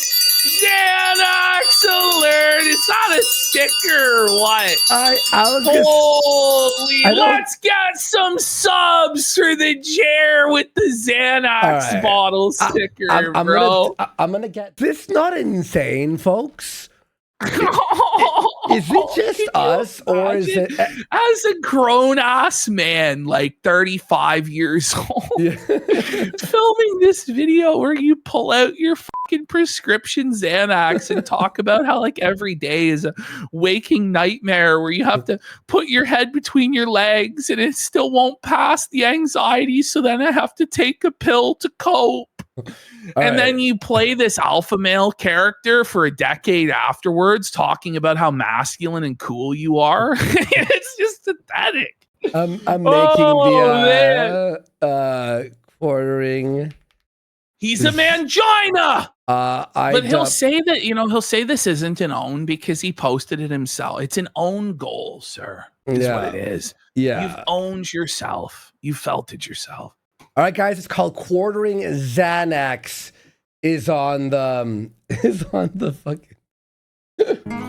Xanax alert. It's not a sticker or what? Holy, let's get some subs for the chair with the Xanax bottle sticker, bro. I'm gonna get this. Not insane, folks. Is it just us, or is it as a grown-ass man, like 35 years old, filming this video where you pull out your fucking prescription Xanax and talk about how like every day is a waking nightmare where you have to put your head between your legs and it still won't pass the anxiety, so then I have to take a pill to cope. And then you play this alpha male character for a decade afterwards, talking about how masculine and cool you are. It's just pathetic. I'm making the quartering. He's a mangina. But he'll say that, he'll say this isn't an own because he posted it himself. It's an own goal, sir. Is what it is. Yeah. You've owned yourself. You felt it yourself. All right, guys, it's called Quartering Xanax. Is on the fucking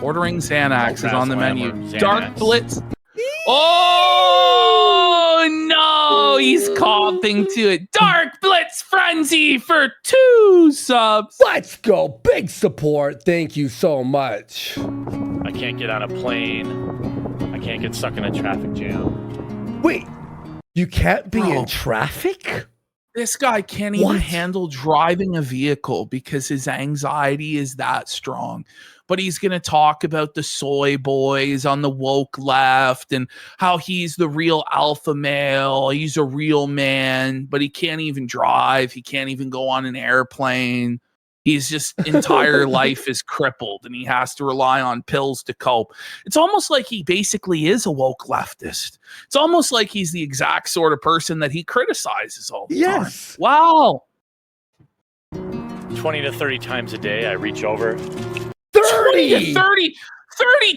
Quartering Xanax is on the menu. Xanax. Dark Blitz. Oh no, he's coughing to it. Dark Blitz Frenzy for 2 subs. Let's go. Big support. Thank you so much. I can't get on a plane. I can't get stuck in a traffic jam. Wait, You can't be Bro. in traffic? This guy can't even handle driving a vehicle because his anxiety is that strong. But he's going to talk about the soy boys on the woke left and how he's the real alpha male. He's a real man, but he can't even drive. He can't even go on an airplane. He's just entire life is crippled and he has to rely on pills to cope. It's almost like he basically is a woke leftist. It's almost like he's the exact sort of person that he criticizes all the time. Wow. 20 to 30 times a day, I reach over. 20 to 30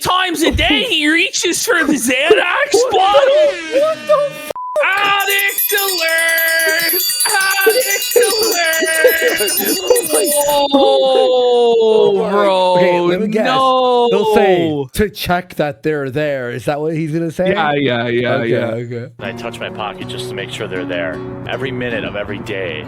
times a day he reaches for the Xanax bottle. What the f***? Addict alert! Addict alert! Oh, bro. Okay, let me guess. No. He'll say to check that they're there. Is that what he's gonna say? Yeah. Okay. I touch my pocket just to make sure they're there. Every minute of every day.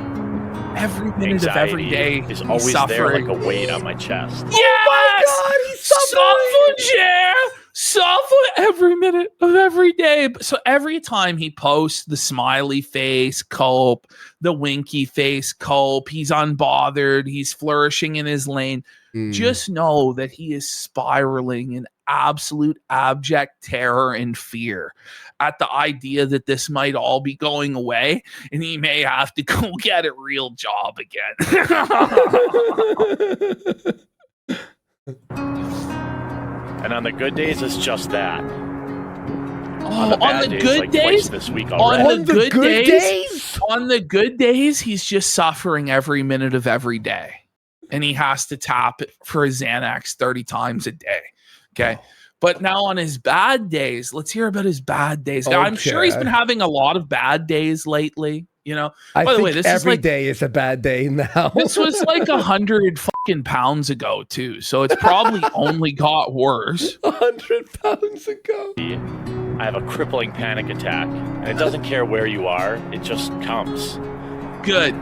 Every minute of every day is always there like a weight on my chest. Yes! Oh my God, he's suffering! Suffer every minute of every day. So every time he posts the smiley face cope, the winky face cope, he's unbothered, he's flourishing in his lane. Just know that he is spiraling in absolute abject terror and fear at the idea that this might all be going away and he may have to go get a real job again. And on the good days, it's just that. On the good like days, twice this week already. On the good days, he's just suffering every minute of every day. And he has to tap it for his Xanax 30 times a day. Okay. But now on his bad days, let's hear about his bad days. Now, I'm sure he's been having a lot of bad days lately. You know, I by the think way, this every is like, day is a bad day now. this was like 100 fucking pounds ago too. So it's probably only got worse. 100 pounds ago. I have a crippling panic attack, and it doesn't care where you are, it just comes. Good.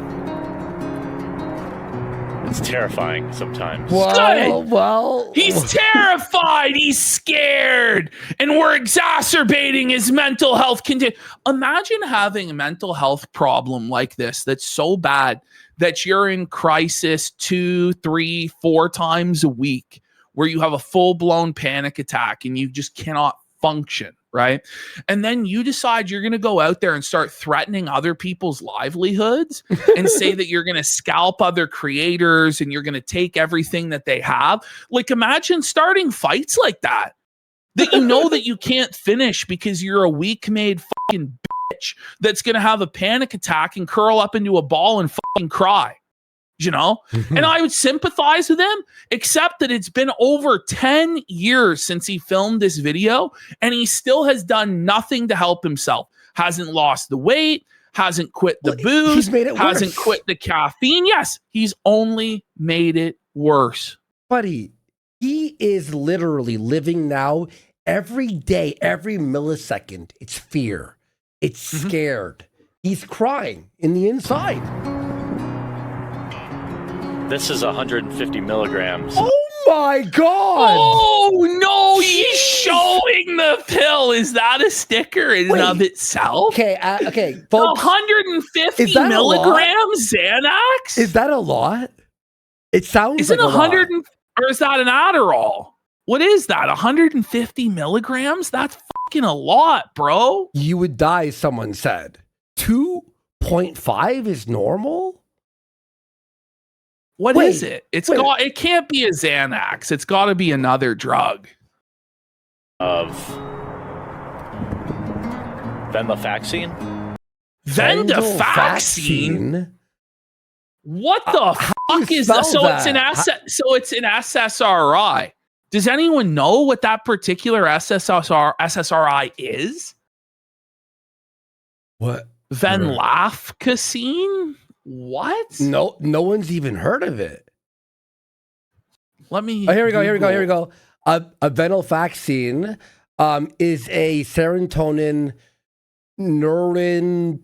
It's terrifying sometimes. Well, he's terrified. He's scared, and we're exacerbating his mental health condition. Imagine having a mental health problem like this that's so bad that you're in crisis 2, 3, 4 times a week, where you have a full-blown panic attack and you just cannot function, right? And then you decide you're going to go out there and start threatening other people's livelihoods and say that you're going to scalp other creators and you're going to take everything that they have. Like, imagine starting fights like that you know that you can't finish because you're a weak-made fucking bitch that's going to have a panic attack and curl up into a ball and fucking cry. You know, and I would sympathize with him, except that it's been over 10 years since he filmed this video and he still has done nothing to help himself. Hasn't lost the weight, hasn't quit the booze, hasn't quit the caffeine. Yes, he's only made it worse. Buddy, he is literally living now every day, every millisecond. It's fear. It's scared. He's crying in the inside. This is 150 milligrams. Oh my God! Oh no, he's showing the pill. Is that a sticker in and of itself? Okay, folks. 150 milligrams Xanax? Is that a lot? It sounds Is it like 100 a lot. or is that an Adderall? What is that? 150 milligrams? That's fucking a lot, bro. You would die, someone said. 2.5 is normal? What is it? It can't be a Xanax. It's got to be another drug. Of venlafaxine? Venlafaxine? What the fuck is that? So it's an SSRI. Does anyone know what that particular SSRI is? What? Venlafaxine? What? No one's even heard of it. Let me. Oh, here we go. A venlafaxine is a serotonin norepinephrine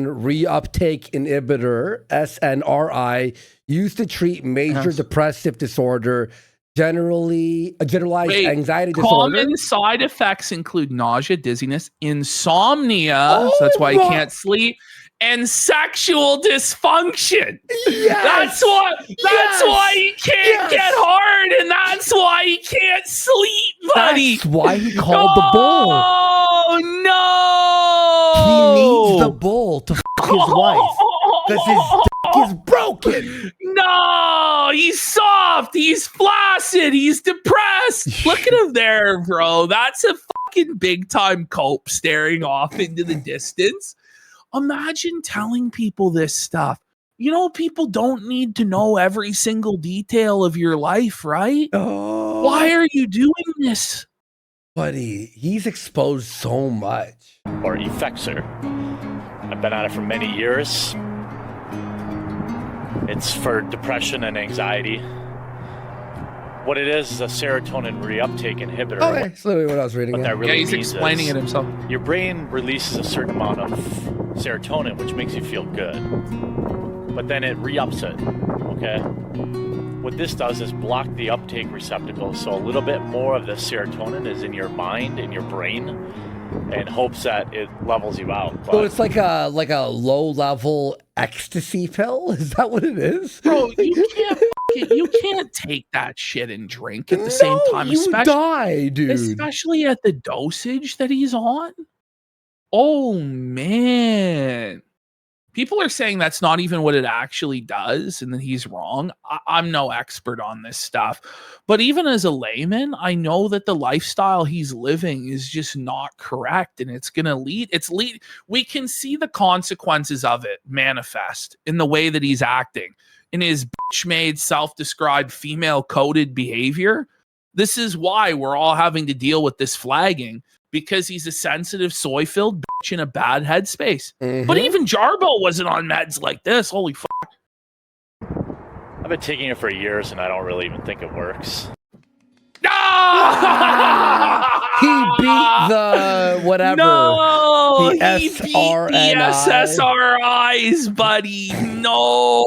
reuptake inhibitor, SNRI, used to treat major depressive disorder, generalized anxiety common disorder. side effects include nausea, dizziness, insomnia, so that's why he can't sleep, and sexual dysfunction. Yes! That's why he can't get hard, and that's why he can't sleep, buddy. That's why he called the bull. Oh He no! needs the bull to fuck his wife because his dick is broken. No, he's soft. He's flaccid. He's depressed. Look at him there, bro. That's a fucking big time cope staring off into the distance. Imagine telling people this stuff. You know, people don't need to know every single detail of your life, right? Oh. Why are you doing this? Buddy, he's exposed so much. Or Effexor. I've been on it for many years. It's for depression and anxiety. What it is a serotonin reuptake inhibitor. Okay, that's literally what I was reading. What that really Yeah, he's means explaining is it himself. Your brain releases a certain amount of serotonin, which makes you feel good. But then it re-ups it, okay? What this does is block the uptake receptacle, so a little bit more of the serotonin is in your mind, in your brain, in hopes that it levels you out. But So it's like a low-level ecstasy pill? Is that what it is? Bro, you can't take that shit and drink at the same time. You die, dude. Especially at the dosage that he's on. Oh, man. People are saying that's not even what it actually does and that he's wrong. I'm no expert on this stuff. But even as a layman, I know that the lifestyle he's living is just not correct. And it's going to lead. We can see the consequences of it manifest in the way that he's acting. In his bitch-made, self-described, female-coded behavior. This is why we're all having to deal with this flagging. Because he's a sensitive, soy-filled bitch in a bad headspace. But even Jarbo wasn't on meds like this. Holy fuck. I've been taking it for years, and I don't really even think it works. He beat the whatever. No, the he beat the SSRIs, buddy. No.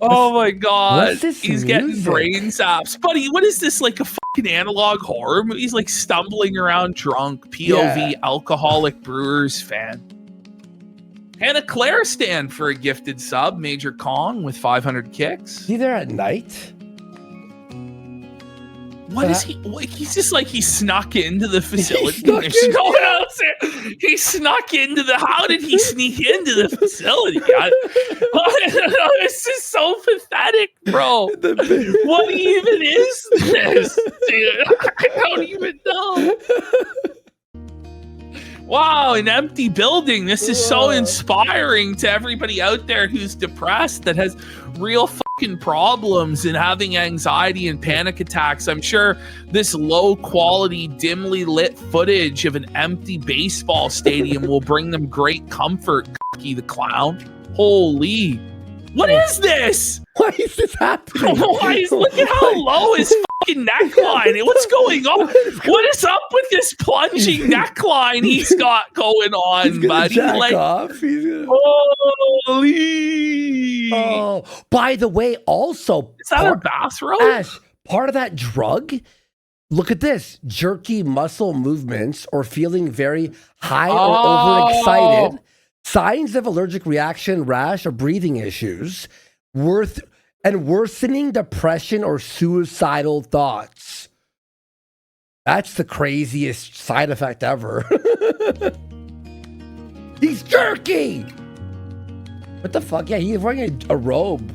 Oh my god. What's this He's getting music? brain zaps. Buddy, what is this, like a fucking analog horror movie? He's like stumbling around drunk, POV, alcoholic brewers fan. Hannah Claire stand for a gifted sub, Major Kong with 500 kicks. Is he there at night? What is he? He's just like he snuck into the facility. snuck There's in, no one else there. He snuck into the. How did he sneak into the facility? This is so pathetic, bro. What even is this, dude? I don't even know. Wow, an empty building. This is so inspiring to everybody out there who's depressed, that has real fucking problems and having anxiety and panic attacks. I'm sure this low quality, dimly lit footage of an empty baseball stadium will bring them great comfort, Cookie the Clown. Holy. What is this? Why is this happening? Look at how low his fucking neckline. What's going on? What is up with this plunging neckline he's got going on, buddy? Jack off. Holy. Oh, by the way, also, is that a bathrobe? Ash, part of that drug. Look at this: jerky muscle movements or feeling very high or overexcited. Signs of allergic reaction, rash, or breathing issues, worsening depression or suicidal thoughts. That's the craziest side effect ever. He's jerky! What the fuck? Yeah, he's wearing a robe.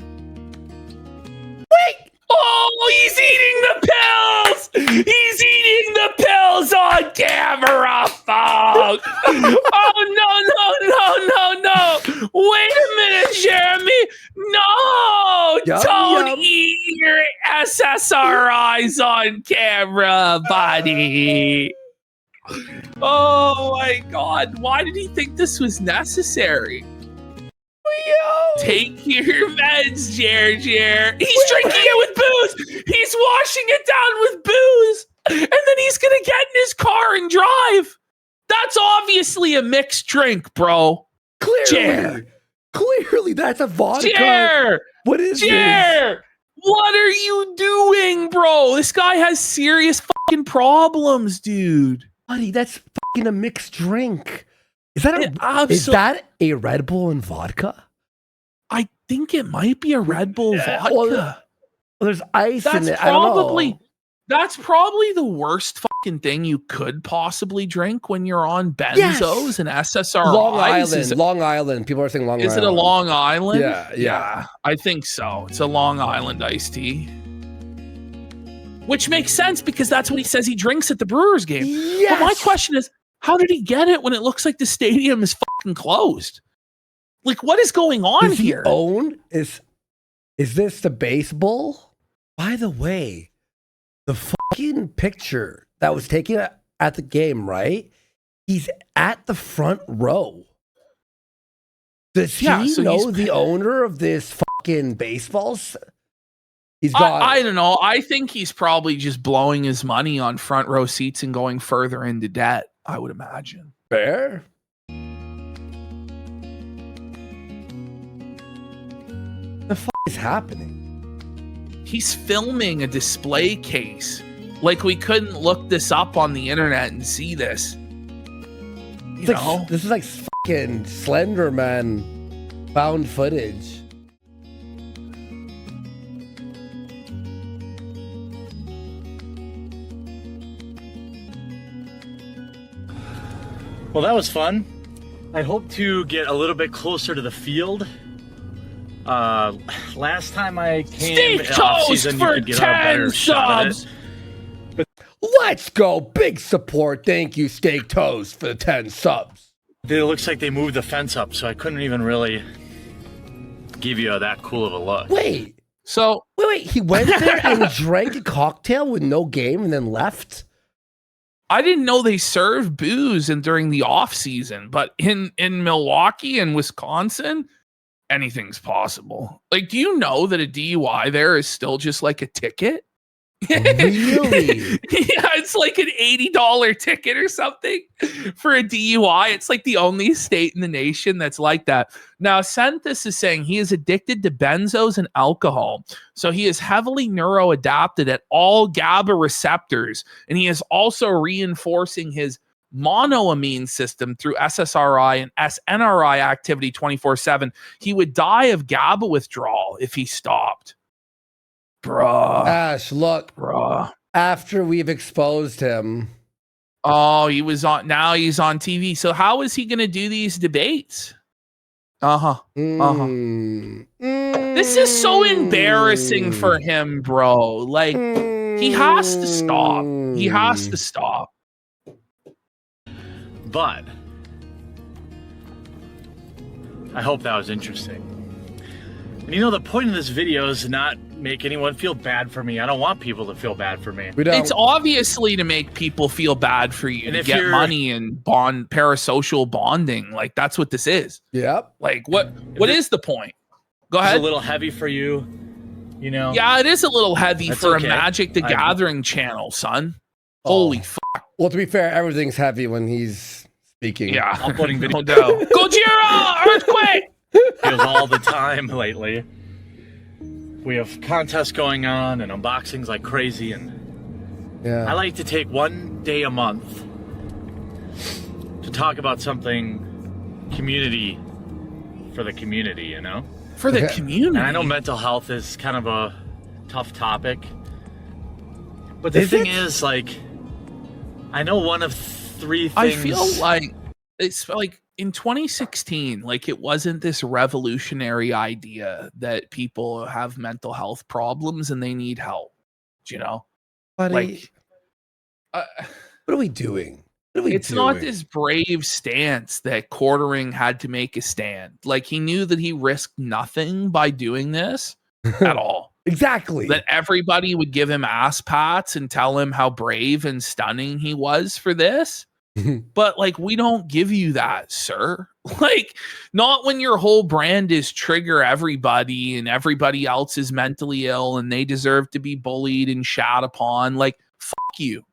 Wait! Oh, he's eating the pills! He's eating the pills on camera, folks! Oh, no. Wait a minute, Jeremy. No! Don't eat your SSRIs on camera, buddy. Oh, my God. Why did he think this was necessary? Take your meds, Jer. He's drinking it with booze. He's washing it down with booze. And then he's going to get in his car and drive. That's obviously a mixed drink, bro. Clearly. Clearly, that's a vodka. Jer! What is this? Jer! What are you doing, bro? This guy has serious fucking problems, dude. Buddy, that's fucking a mixed drink. Is that a Red Bull and vodka? I think it might be a Red Bull vodka. Well, there's ice in it. I don't know. That's probably the worst fucking thing you could possibly drink when you're on benzos and SSRIs. Long Island. People are saying Long Island. Is it a Long Island? Yeah. I think so. It's a Long Island iced tea. Which makes sense because that's what he says he drinks at the Brewers game. Yes. But my question is, how did he get it when it looks like the stadium is fucking closed? Like, what is going on here? Is this the baseball? By the way, the fucking picture that was taken at the game, right? He's at the front row. Does he know the owner of this fucking baseball? He's got. I don't know. I think he's probably just blowing his money on front row seats and going further into debt, I would imagine. Fair. The fuck is happening? He's filming a display case. Like, we couldn't look this up on the internet and see this. You know? This is like fucking Slender Man found footage. Well, that was fun. I hope to get a little bit closer to the field. Last time I came off season, you could get a better shot at it. Let's go. Big support. Thank you, Steak Toast, for the 10 subs. It looks like they moved the fence up, so I couldn't even really give you that cool of a look. Wait. He went there and drank a cocktail with no game and then left? I didn't know they served booze during the off season, but in Milwaukee and Wisconsin, anything's possible. Like, do you know that a DUI there is still just like a ticket? Really? Yeah, it's like an $80 ticket or something for a DUI. It's like the only state in the nation that's like that. Now, Senthis is saying he is addicted to benzos and alcohol. So he is heavily neuroadapted at all GABA receptors. And he is also reinforcing his monoamine system through SSRI and SNRI activity 24/7. He would die of GABA withdrawal if he stopped. Bruh. Ash, look. Bruh. After we've exposed him. Oh, he's on TV. So how is he going to do these debates? This is so embarrassing for him, bro. Like, he has to stop. He has to stop. But I hope that was interesting. And you know, the point of this video is to not make anyone feel bad for me. I don't want people to feel bad for me. It's obviously to make people feel bad for you, and to get money and bond, parasocial bonding. Like, that's what this is. Yep. Like, what is the point? Go ahead. It's a little heavy for you, you know? Yeah, it is a little heavy for okay. a Magic the Gathering channel, son. Holy fuck. Well, to be fair, everything's heavy when he's speaking. Yeah, I'm putting video. No doubt. Gojira! Earthquake! Videos all the time lately. We have contests going on and unboxings like crazy, and I like to take one day a month to talk about something community for the community, you know? For the community. And I know mental health is kind of a tough topic, but the thing is, like, I know one of three things. I feel like it's like in 2016, like, it wasn't this revolutionary idea that people have mental health problems and they need help. Do you know? Buddy, what are we doing? It's not this brave stance that Quartering had to make a stand. Like, he knew that he risked nothing by doing this at all. Exactly. That everybody would give him ass pats and tell him how brave and stunning he was for this. But, like, we don't give you that, sir. Like, not when your whole brand is trigger everybody and everybody else is mentally ill and they deserve to be bullied and shat upon. Like, fuck you.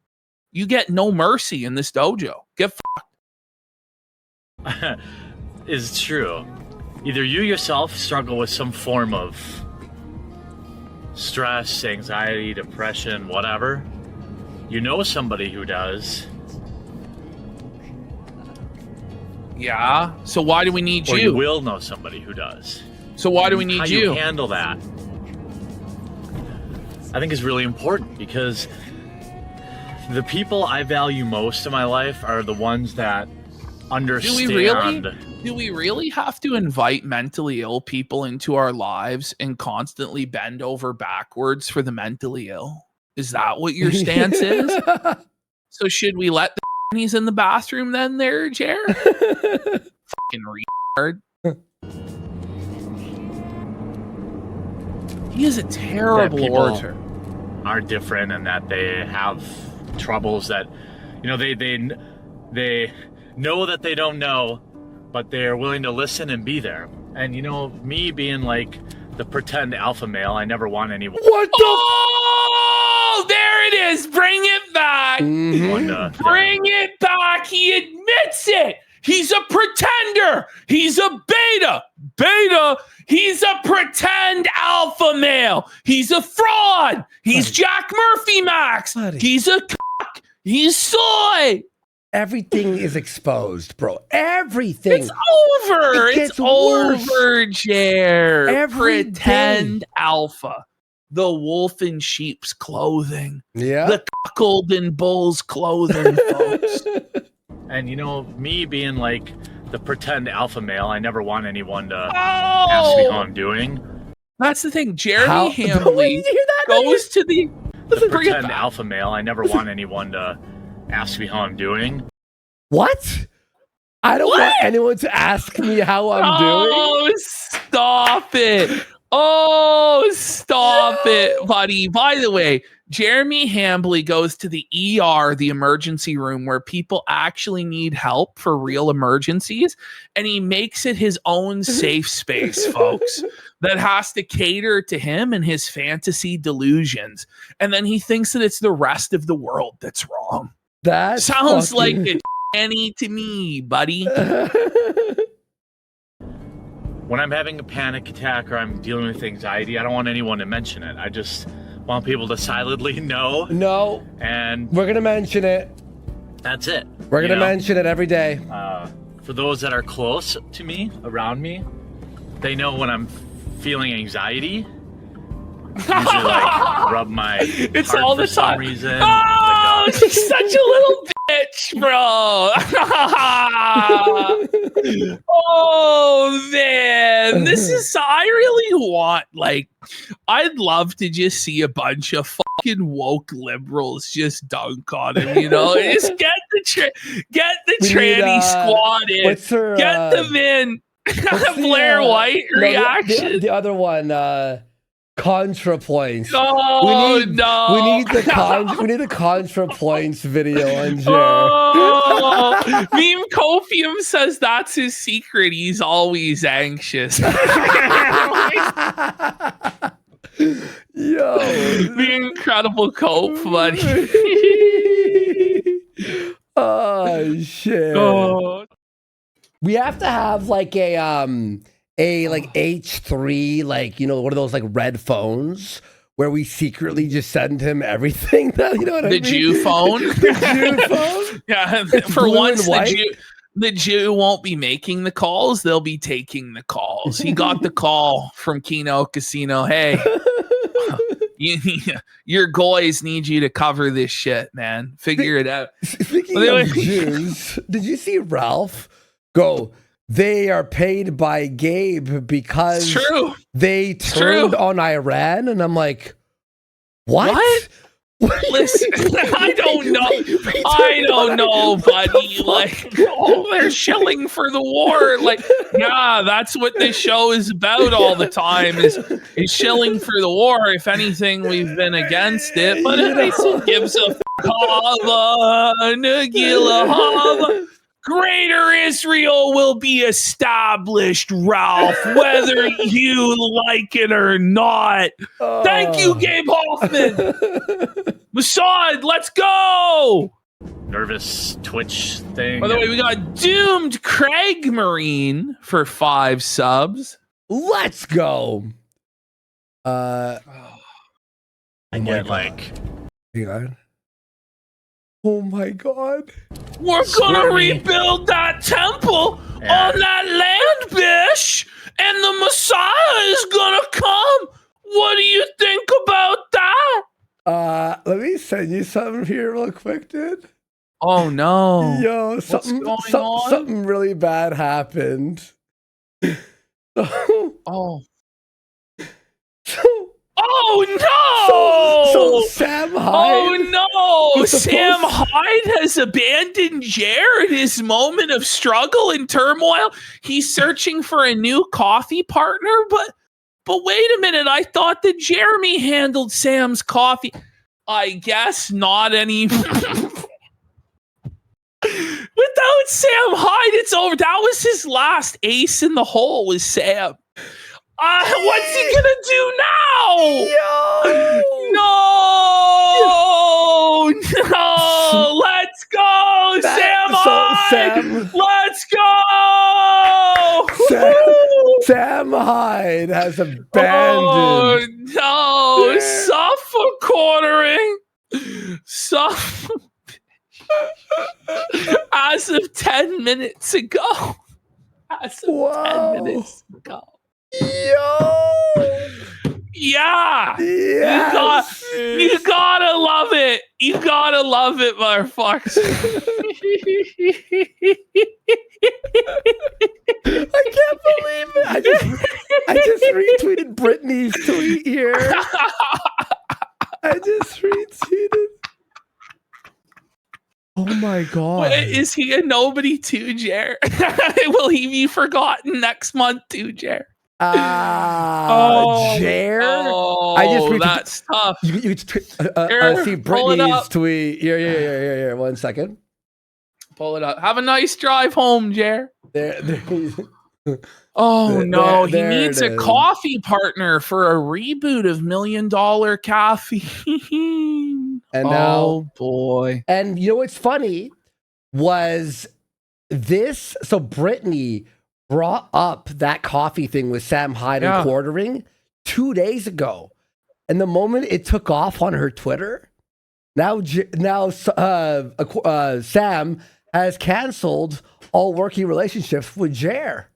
You get no mercy in this dojo. Get fucked. Is true. either you yourself struggle with some form of stress, anxiety, depression, whatever, you know somebody who does. Yeah. So why do we need Or you? you will know somebody who does. So why do we need How you? you handle that, I think, is really important, because the people I value most in my life are the ones that understand. Do we really have to invite mentally ill people into our lives and constantly bend over backwards for the mentally ill? Is that what your stance is? So should we let the he's in the bathroom then there, Jer? Fucking retard. He is a terrible people orator. Are different, and that they have troubles that, you know, they know that they don't know, but they're willing to listen and be there. And, you know, me being like the pretend alpha male, I never want anyone. What the? Oh, there it is. Bring it back. Bring it back. He admits it. He's a pretender. He's a beta. He's a pretend alpha male. He's a fraud. He's Jack Murphy Max. He's a cock. He's soy. Everything is exposed, bro. Everything. It's over. It's over, Jer. Every Pretend day. alpha. The wolf in sheep's clothing. Yeah. The cuckold in bull's clothing, folks. And, you know, me being like the pretend alpha male, I never want anyone to Oh! ask me how I'm doing. That's the thing. Jeremy How- Hamley Did you hear that? goes to the bring it Pretend back. alpha male, I never want anyone to ask me how I'm doing. What? I don't want anyone to ask me how I'm doing. Oh, stop it. Oh, stop it, buddy. By the way, Jeremy Hambley goes to the ER, the emergency room, where people actually need help for real emergencies, and he makes it his own safe space, folks, that has to cater to him and his fantasy delusions. And then he thinks that it's the rest of the world that's wrong. That sounds like a Annie to me, buddy. When I'm having a panic attack or I'm dealing with anxiety, I don't want anyone to mention it. I just want people to silently know. No. And we're going to mention it. That's it. We're going to mention it every day. For those that are close to me, around me, they know when I'm feeling anxiety. Usually, like, rub my It's heart all for the some time. reason. Oh, she's such a little bitch, bro. Oh, man. This is, I really want, like, I'd love to just see a bunch of fucking woke liberals just dunk on him, you know? Just get the tranny squad in. What's her, get them in. Blair White reaction. The other one, contra points. Oh, we need no. we need the contra points video on Jer. Oh, Meme Copium says that's his secret. He's always anxious. Yo, the incredible cope, buddy. Oh shit. Oh. We have to have like a like H3, like, you know, one of those like red phones where we secretly just send him everything that, you know what I The mean? Jew phone. The Jew phone. Yeah, It's for blue once and white. the Jew won't be making the calls. They'll be taking the calls. He got the call from Kino Casino. Hey, your guys need you to cover this shit, man. Figure it out. Speaking of Jews, did you see Ralph go, they are paid by Gabe because they turned on Iran? And I'm like, what? Listen, I don't know. I don't know, buddy. Like, oh, they're shilling for the war. Like, yeah, that's what this show is about all the time is shilling for the war. If anything, we've been against it, but it gives a hava. Greater Israel will be established, Ralph, whether you like it or not. Thank you, Gabe Hoffman. Mossad, let's go. nervous twitch thing. By the way, we got Doomed Craig Marine for 5 subs. Let's go. I get like, hang on. Oh my god. We're gonna rebuild that temple on that land, bish, and the Messiah is gonna come. What do you think about that? Let me send you something here real quick, dude. Oh no. Yo, something really bad happened. Oh. Oh no! So Sam Hyde. Oh no! Sam Hyde has abandoned Jer in his moment of struggle and turmoil. He's searching for a new coffee partner, but wait a minute. I thought that Jeremy handled Sam's coffee. I guess not any. Without Sam Hyde, it's over. That was his last ace in the hole. Was Sam? What's he gonna do now? No! Let's go, Sam Hyde! Let's go! Sam Hyde has abandoned. Oh no! Suffer as of 10 minutes ago. As of 10 minutes ago. Yeah. Yes. You gotta love it. You gotta love it, motherfuckers. I can't believe it. I just retweeted Brittany's tweet here. I just retweeted. Oh my god. Wait, is he a nobody too, Jer? Will he be forgotten next month too, Jer? Jer? I just retweeted. That's tough. You see Brittany's tweet. Yeah. 1 second. Pull it up. Have a nice drive home, Jer. Oh no, he needs a coffee partner for a reboot of $1 Million Caffeine. And now, oh boy. And you know what's funny was this. So Brittany brought up that coffee thing with Sam Hyde and quartering 2 days ago, and the moment it took off on her Twitter, now Sam has canceled all working relationships with Jer.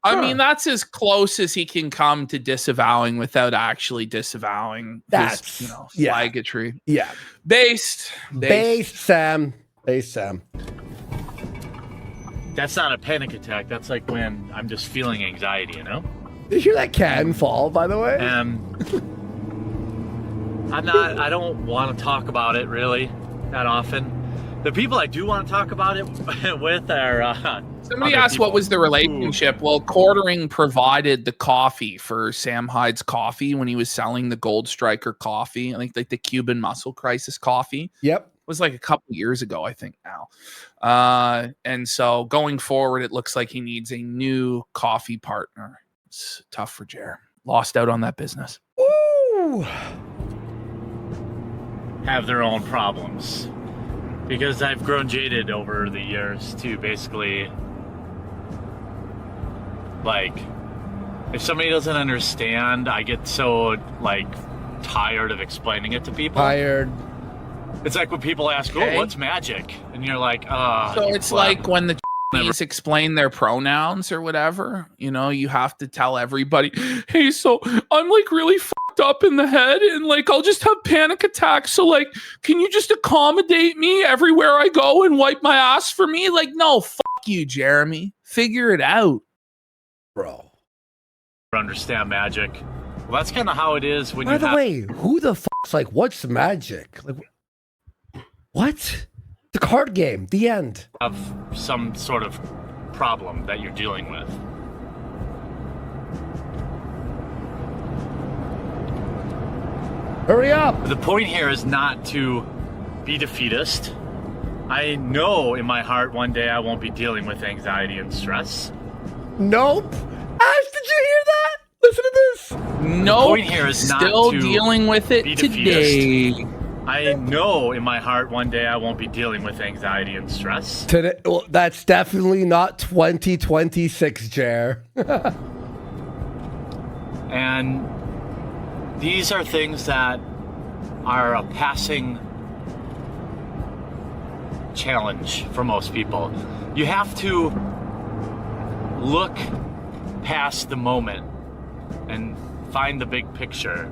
I mean, that's as close as he can come to disavowing without actually disavowing. That's flagotry. Yeah. Based, Sam. Based, Sam. That's not a panic attack. That's like when I'm just feeling anxiety, you know? Did you hear that can fall, by the way? I don't want to talk about it really that often. The people I do want to talk about it with are somebody asked what was the relationship. Well, quartering provided the coffee for Sam Hyde's coffee when he was selling the Gold Striker coffee. I think like the Cuban Muscle Crisis coffee. Yep. It was like a couple years ago, I think now. And so going forward, it looks like he needs a new coffee partner. It's tough for Jer. Lost out on that business. Ooh. Have their own problems. Because I've grown jaded over the years to basically, like, if somebody doesn't understand, I get so, like, tired of explaining it to people. It's like when people ask, oh, what's magic? And you're like, So it's like when the Chinese explain their pronouns or whatever, you know, you have to tell everybody, hey, so I'm like really fucked up in the head and like I'll just have panic attacks. So like, can you just accommodate me everywhere I go and wipe my ass for me? Like, no, fuck you, Jeremy. Figure it out. Bro. Understand magic. Well, that's kind of how it is when By the way, who the fuck's like, what's magic? Like, what? The card game. The end. Have some sort of problem that you're dealing with. Hurry up. The point here is not to be defeatist. I know in my heart one day I won't be dealing with anxiety and stress. Nope. Ash, did you hear that? Listen to this. No, the point here is still not to dealing with it be today. defeatist. I know in my heart one day I won't be dealing with anxiety and stress. Today, well, that's definitely not 2026, Jer. And these are things that are a passing challenge for most people. You have to look past the moment and find the big picture.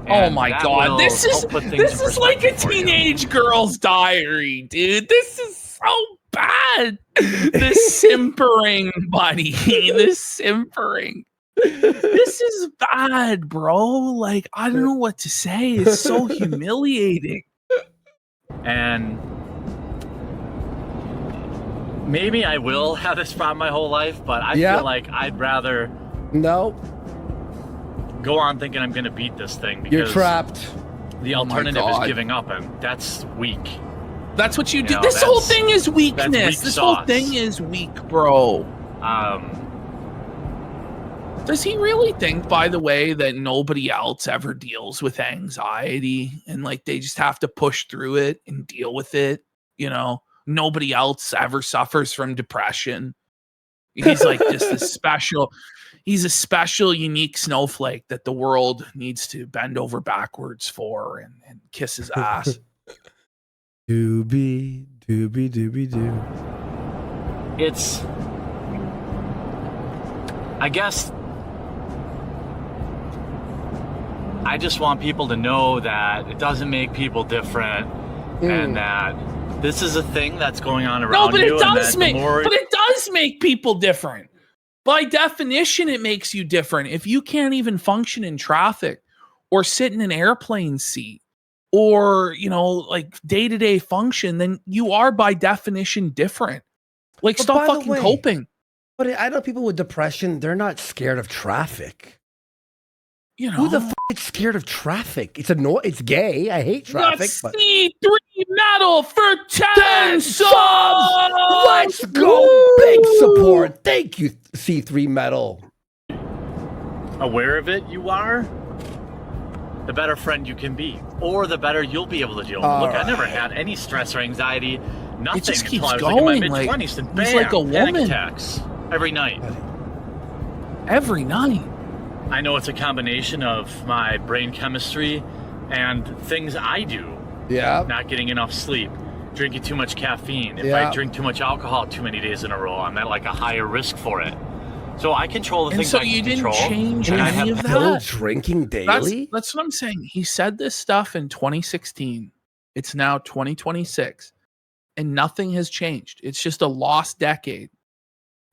Oh my God! This is like a teenage girl's diary, dude. This is so bad. The simpering, buddy. The simpering. This is bad, bro. Like, I don't know what to say. It's so humiliating. And maybe I will have this problem my whole life, but I feel like I'd rather go on thinking I'm going to beat this thing because you're trapped. The alternative is giving up, and that's weak. That's what you do. This whole thing is weakness. This whole thing is weak, bro. Does he really think, by the way, that nobody else ever deals with anxiety and like they just have to push through it and deal with it? You know, nobody else ever suffers from depression. He's like just a special, he's a special, unique snowflake that the world needs to bend over backwards for and kiss his ass. Doobie, doobie, doobie, doo. It's, I guess, I just want people to know that it doesn't make people different and that this is a thing that's going on around you. No, but it does make people different. By definition, it makes you different. If you can't even function in traffic or sit in an airplane seat or, you know, like day-to-day function, then you are by definition different. Like, stop fucking coping. But I know people with depression, they're not scared of traffic. You know, who the fuck is scared of traffic? It's gay. I hate traffic. But C3 medal for 10 subs. Let's go. Woo! Big support. Thank you, C3 medal. Aware of it you are, the better friend you can be, or the better you'll be able to deal with it. Look, I never had any stress or anxiety, nothing it just until keeps I was going. like in my mid-20s, and bam, he's like a panic woman. attacks every night. Every night. I know it's a combination of my brain chemistry and things I do. Yeah. Not getting enough sleep, drinking too much caffeine. If Yeah. I drink too much alcohol too many days in a row, I'm at like a higher risk for it. So I control the things I can control. So you didn't change and I any have of Still that? drinking daily? That's what I'm saying. He said this stuff in 2016. It's now 2026. And nothing has changed. It's just a lost decade.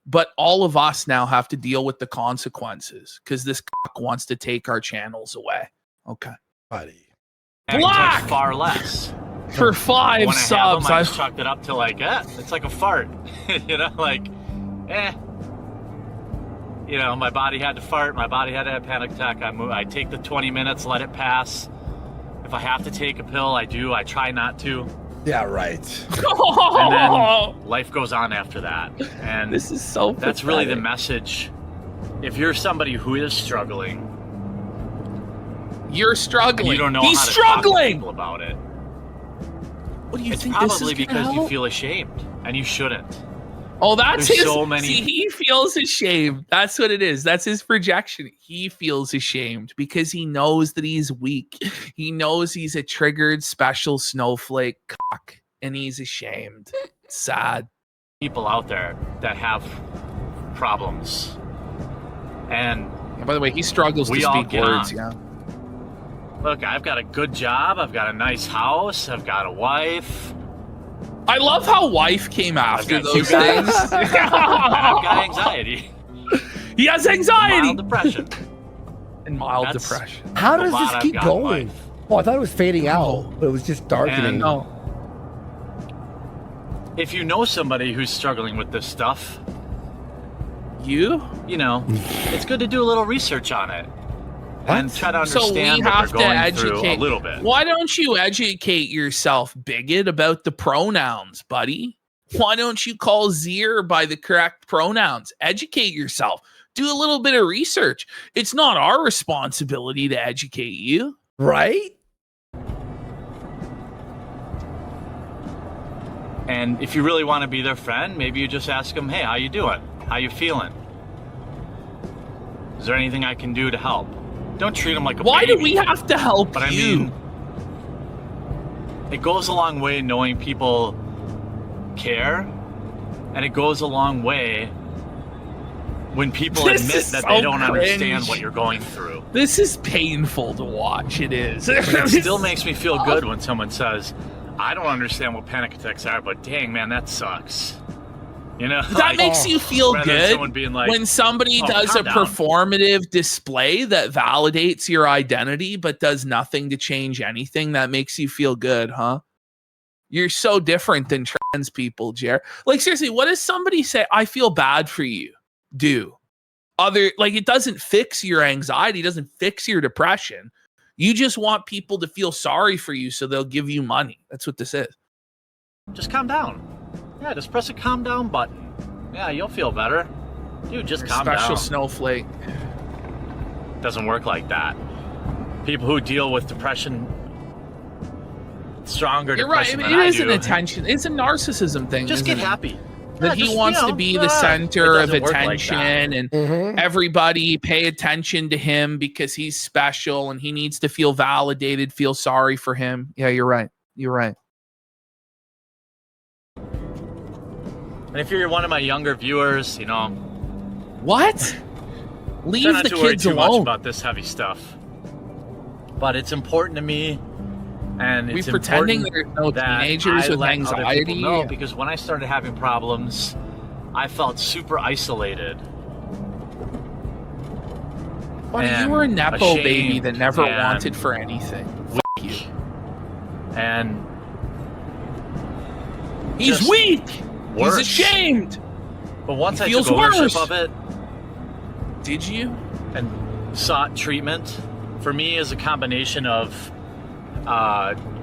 But all of us now have to deal with the consequences because this cock wants to take our channels away. Okay. Buddy. And Black! it takes far less. For 5 when subs, I just chalked it up to like, it's like a fart. You know, like, You know, my body had to fart. My body had to have a panic attack. I take the 20 minutes, let it pass. If I have to take a pill, I do. I try not to. Yeah, right. And then life goes on after that. And this is so that's really the message. If you're somebody who is struggling, you're struggling. You don't know He's how to struggling. talk to people about it. What do you it's think? This is probably gonna because you help? feel ashamed, and you shouldn't. Oh, that's There's his. so many- See, he feels ashamed. That's what it is. That's his projection. He feels ashamed because he knows that he's weak. He knows he's a triggered special snowflake cock, and he's ashamed. Sad. People out there that have problems, and by the way, he struggles to we all speak get words. on. Yeah. Look, I've got a good job. I've got a nice house. I've got a wife. I love how wife came after got those two guys. things. I've got anxiety. He has anxiety. Mild depression. And mild That's depression. How a does lot this I've keep got in going? life. Oh, I thought it was fading out, but it was just darkening. And- No. If you know somebody who's struggling with this stuff, you know, it's good to do a little research on it. And try to understand we what have they're going to through educate a little bit. Why don't you educate yourself, bigot, about the pronouns, buddy? Why don't you call Zier by the correct pronouns? Educate yourself. Do a little bit of research. It's not our responsibility to educate you. Right? And if you really want to be their friend, maybe you just ask them, hey, how you doing? How you feeling? Is there anything I can do to help? Don't treat them like a Why baby. do we have to help But you? I mean, it goes a long way knowing people care, and it goes a long way when people This admit is that so they don't cringe. understand what you're going through. This is painful to watch. It is. But it still makes me feel good when someone says, I don't understand what panic attacks are, but dang, man, that sucks. You know? That makes you feel rather than good someone being like, when somebody "Oh, does a calm down." performative display that validates your identity but does nothing to change anything. That makes you feel good, huh? You're so different than trans people, Jer. Like, seriously, what does somebody say, I feel bad for you, do? It doesn't fix your anxiety, doesn't fix your depression. You just want people to feel sorry for you so they'll give you money. That's what this is. Just calm down. Yeah, just press a calm down button. Yeah, you'll feel better. Dude, just calm down. Special snowflake. Doesn't work like that. People who deal with depression, stronger You're right. depression I mean, than it I is an do. attention. It's a narcissism thing. Just get isn't it? happy. That Yeah, he wants to be the it center of doesn't work like attention that. and everybody pay attention to him because he's special and he needs to feel validated, feel sorry for him. Yeah, you're right. You're right. And if you're one of my younger viewers, you know, what? try Leave not the to worry kids too much alone. about this heavy stuff. But it's important to me, and We it's pretending important there's no that teenagers I with let other people anxiety. know, because when I started having problems, I felt super isolated. Buddy, you and were a nepo baby ashamed that never and wanted for anything. Fuck you. And He's just weak. worse. He's ashamed. But once He I feels took ownership worse. of it, Did you? and sought treatment, for me is a combination of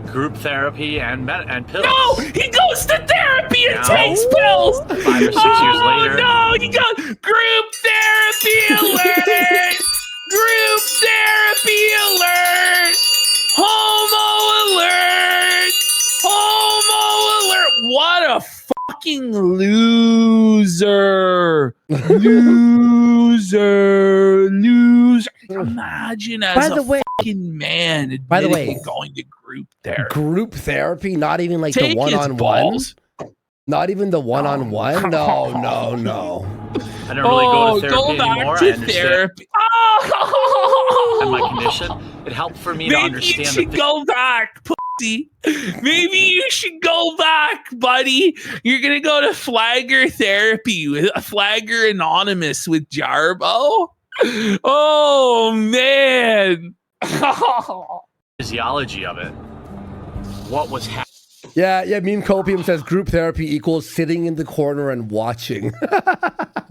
group therapy and pills. No, he goes to therapy and Now, takes pills. 5 or 6 years later, No, he goes group therapy alert. Group therapy alert. Homo alert. Homo alert. What a fucking loser. Loser. Imagine as By the a way- fucking man By the admitting way, going to group therapy. Group therapy, not even like Take the his one-on-one. balls. Not even the one-on-one. No, no, no. I don't really go to therapy go back anymore. I to understand therapy. Oh! and my condition. It helped for me to Maybe understand you the should go back, pussy. Maybe you should go back, buddy. You're gonna go to Flagger therapy with Flagger Anonymous with Jarbo. Oh man. physiology of it. What was happening? Yeah, Meme Copium says group therapy equals sitting in the corner and watching.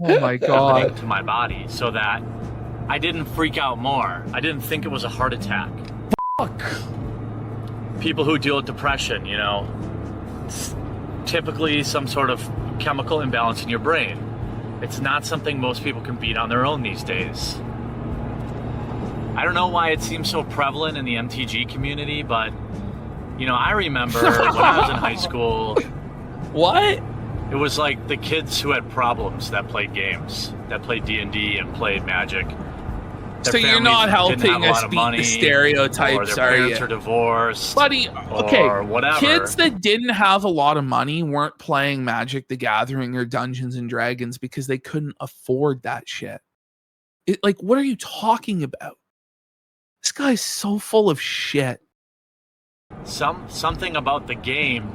Oh my god. To my body, so that I didn't freak out more. I didn't think it was a heart attack. Fuck. People who deal with depression, you know, it's typically some sort of chemical imbalance in your brain. It's not something most people can beat on their own these days. I don't know why it seems so prevalent in the MTG community, but you know, I remember when I was in high school. What? It was like the kids who had problems that played games, that played D&D and played Magic. Their So you're not families didn't have helping a lot us of beat money, the stereotypes, or their are parents you? are divorced, Buddy, okay. or whatever. Kids that didn't have a lot of money weren't playing Magic the Gathering or Dungeons and Dragons because they couldn't afford that shit. Like, what are you talking about? This guy's so full of shit. Something about the game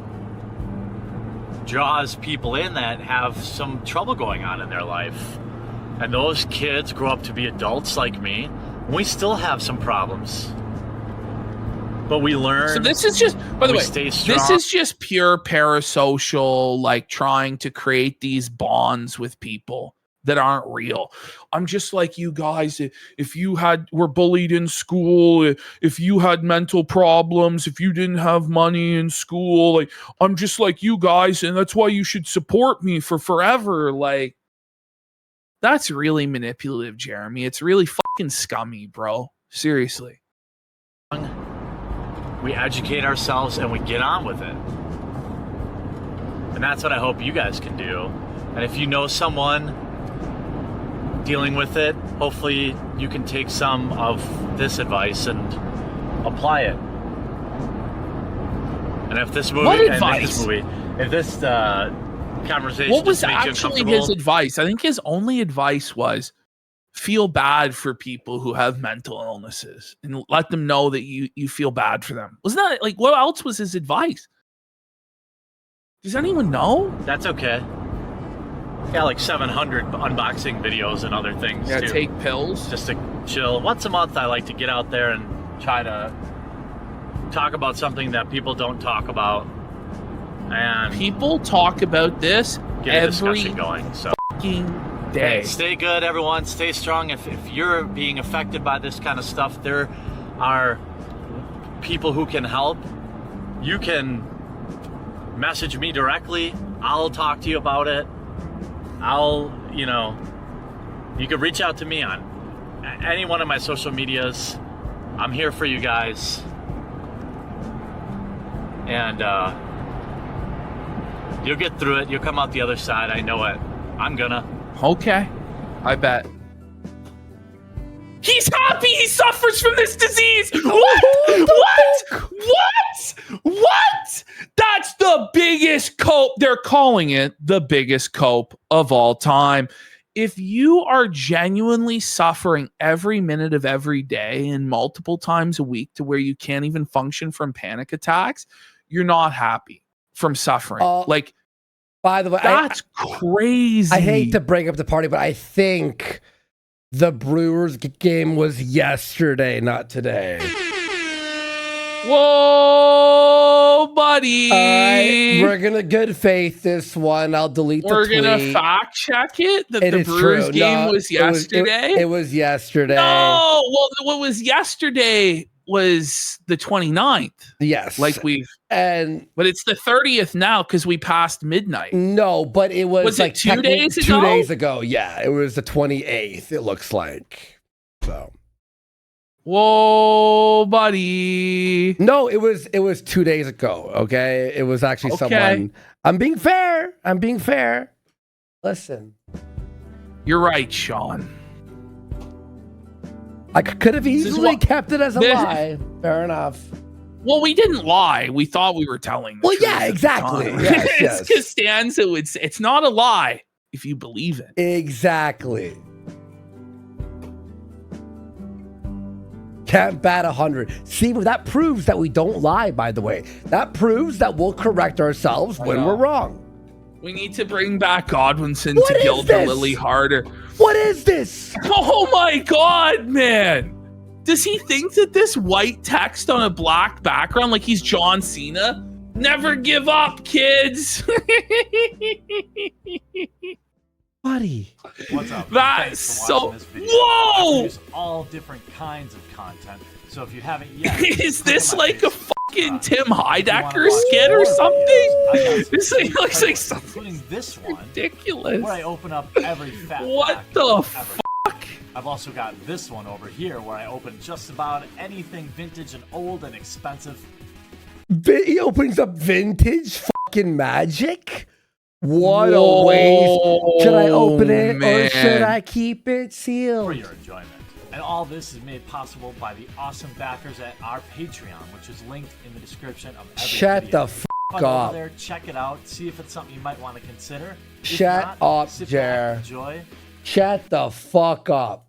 draws people in that have some trouble going on in their life. And those kids grow up to be adults like me. We still have some problems. But we learn. So this is just, by the way, stay strong. this is just pure parasocial, like trying to create these bonds with people that aren't real. I'm just like you guys. If you were bullied in school, if you had mental problems, if you didn't have money in school, like I'm just like you guys, and that's why you should support me for forever. Like, that's really manipulative, Jeremy. It's really fucking scummy, bro. Seriously. We educate ourselves and we get on with it. And that's what I hope you guys can do. And if you know someone dealing with it, hopefully you can take some of this advice and apply it. And if this movie, What if advice? this conversation What was just makes you actually uncomfortable, his advice? I think his only advice was feel bad for people who have mental illnesses and let them know that you feel bad for them. Wasn't that like what else was his advice? Does anyone know? that's okay. Got like 700 unboxing videos and other things Yeah, too. take pills. Just to chill. Once a month, I like to get out there and try to talk about something that people don't talk about, and People talk about this get a every discussion going. So fucking hey, day. stay good, everyone. Stay strong. If you're being affected by this kind of stuff, there are people who can help. You can message me directly. I'll talk to you about it. You can reach out to me on any one of my social medias. I'm here for you guys. And you'll get through it. You'll come out the other side. I know it. I'm gonna. Okay, I bet. He's happy he suffers from this disease. What? That's the biggest cope. They're calling it the biggest cope of all time. If you are genuinely suffering every minute of every day and multiple times a week to where you can't even function from panic attacks, you're not happy from suffering. By the way, that's crazy. I hate to break up the party, but I think the Brewers game was yesterday, not today. Whoa, buddy. All right, we're gonna good faith this one. I'll delete the tweet. We're gonna fact check it that It the is Brewers true. game No, was yesterday. It was yesterday. No, well, what was yesterday was the 29th. Yes, but it's the 30th now because we passed midnight. No, but it was Was like it 2 days ago? 2 days ago. Yeah, it was the 28th. It looks like so. Whoa, buddy. No, it was 2 days ago. Okay, it was actually someone. I'm being fair. Listen, you're right, Sean. I could have easily kept it as a lie. Fair enough. Well, we didn't lie. We thought we were telling the truth yeah, at the exactly. time. Yes, It's yes. Costanza would say it's not a lie if you believe it. Exactly. Can't bat 100. See, that proves that we don't lie, by the way. That proves that we'll correct ourselves when we're wrong. We need to bring back Godwinson What to is gild this? the lily harder. What is this? Oh my God, man. Does he think that this white text on a black background, like he's John Cena? Never give up, kids. Buddy. What's up? That's Thanks for so. watching this video. Whoa! I produce all different kinds of content. So if you haven't yet, Is click this on my like a face. fucking Tim Heidecker watch skit or more something? videos, I got some This thing great looks like playlists, something including this one, ridiculous. where I open up every fat What fact the ever. fuck? I've also got this one over here where I open just about anything vintage and old and expensive. He opens up vintage fucking magic? What a waste. Should I open it or should I keep it sealed? For your enjoyment. And all this is made possible by the awesome backers at our Patreon, which is linked in the description of every Shut video. the fuck Head over up. there, check it out, see if it's something you might want to consider. If Shut not, up, sit back, Jer. enjoy. Shut the fuck up.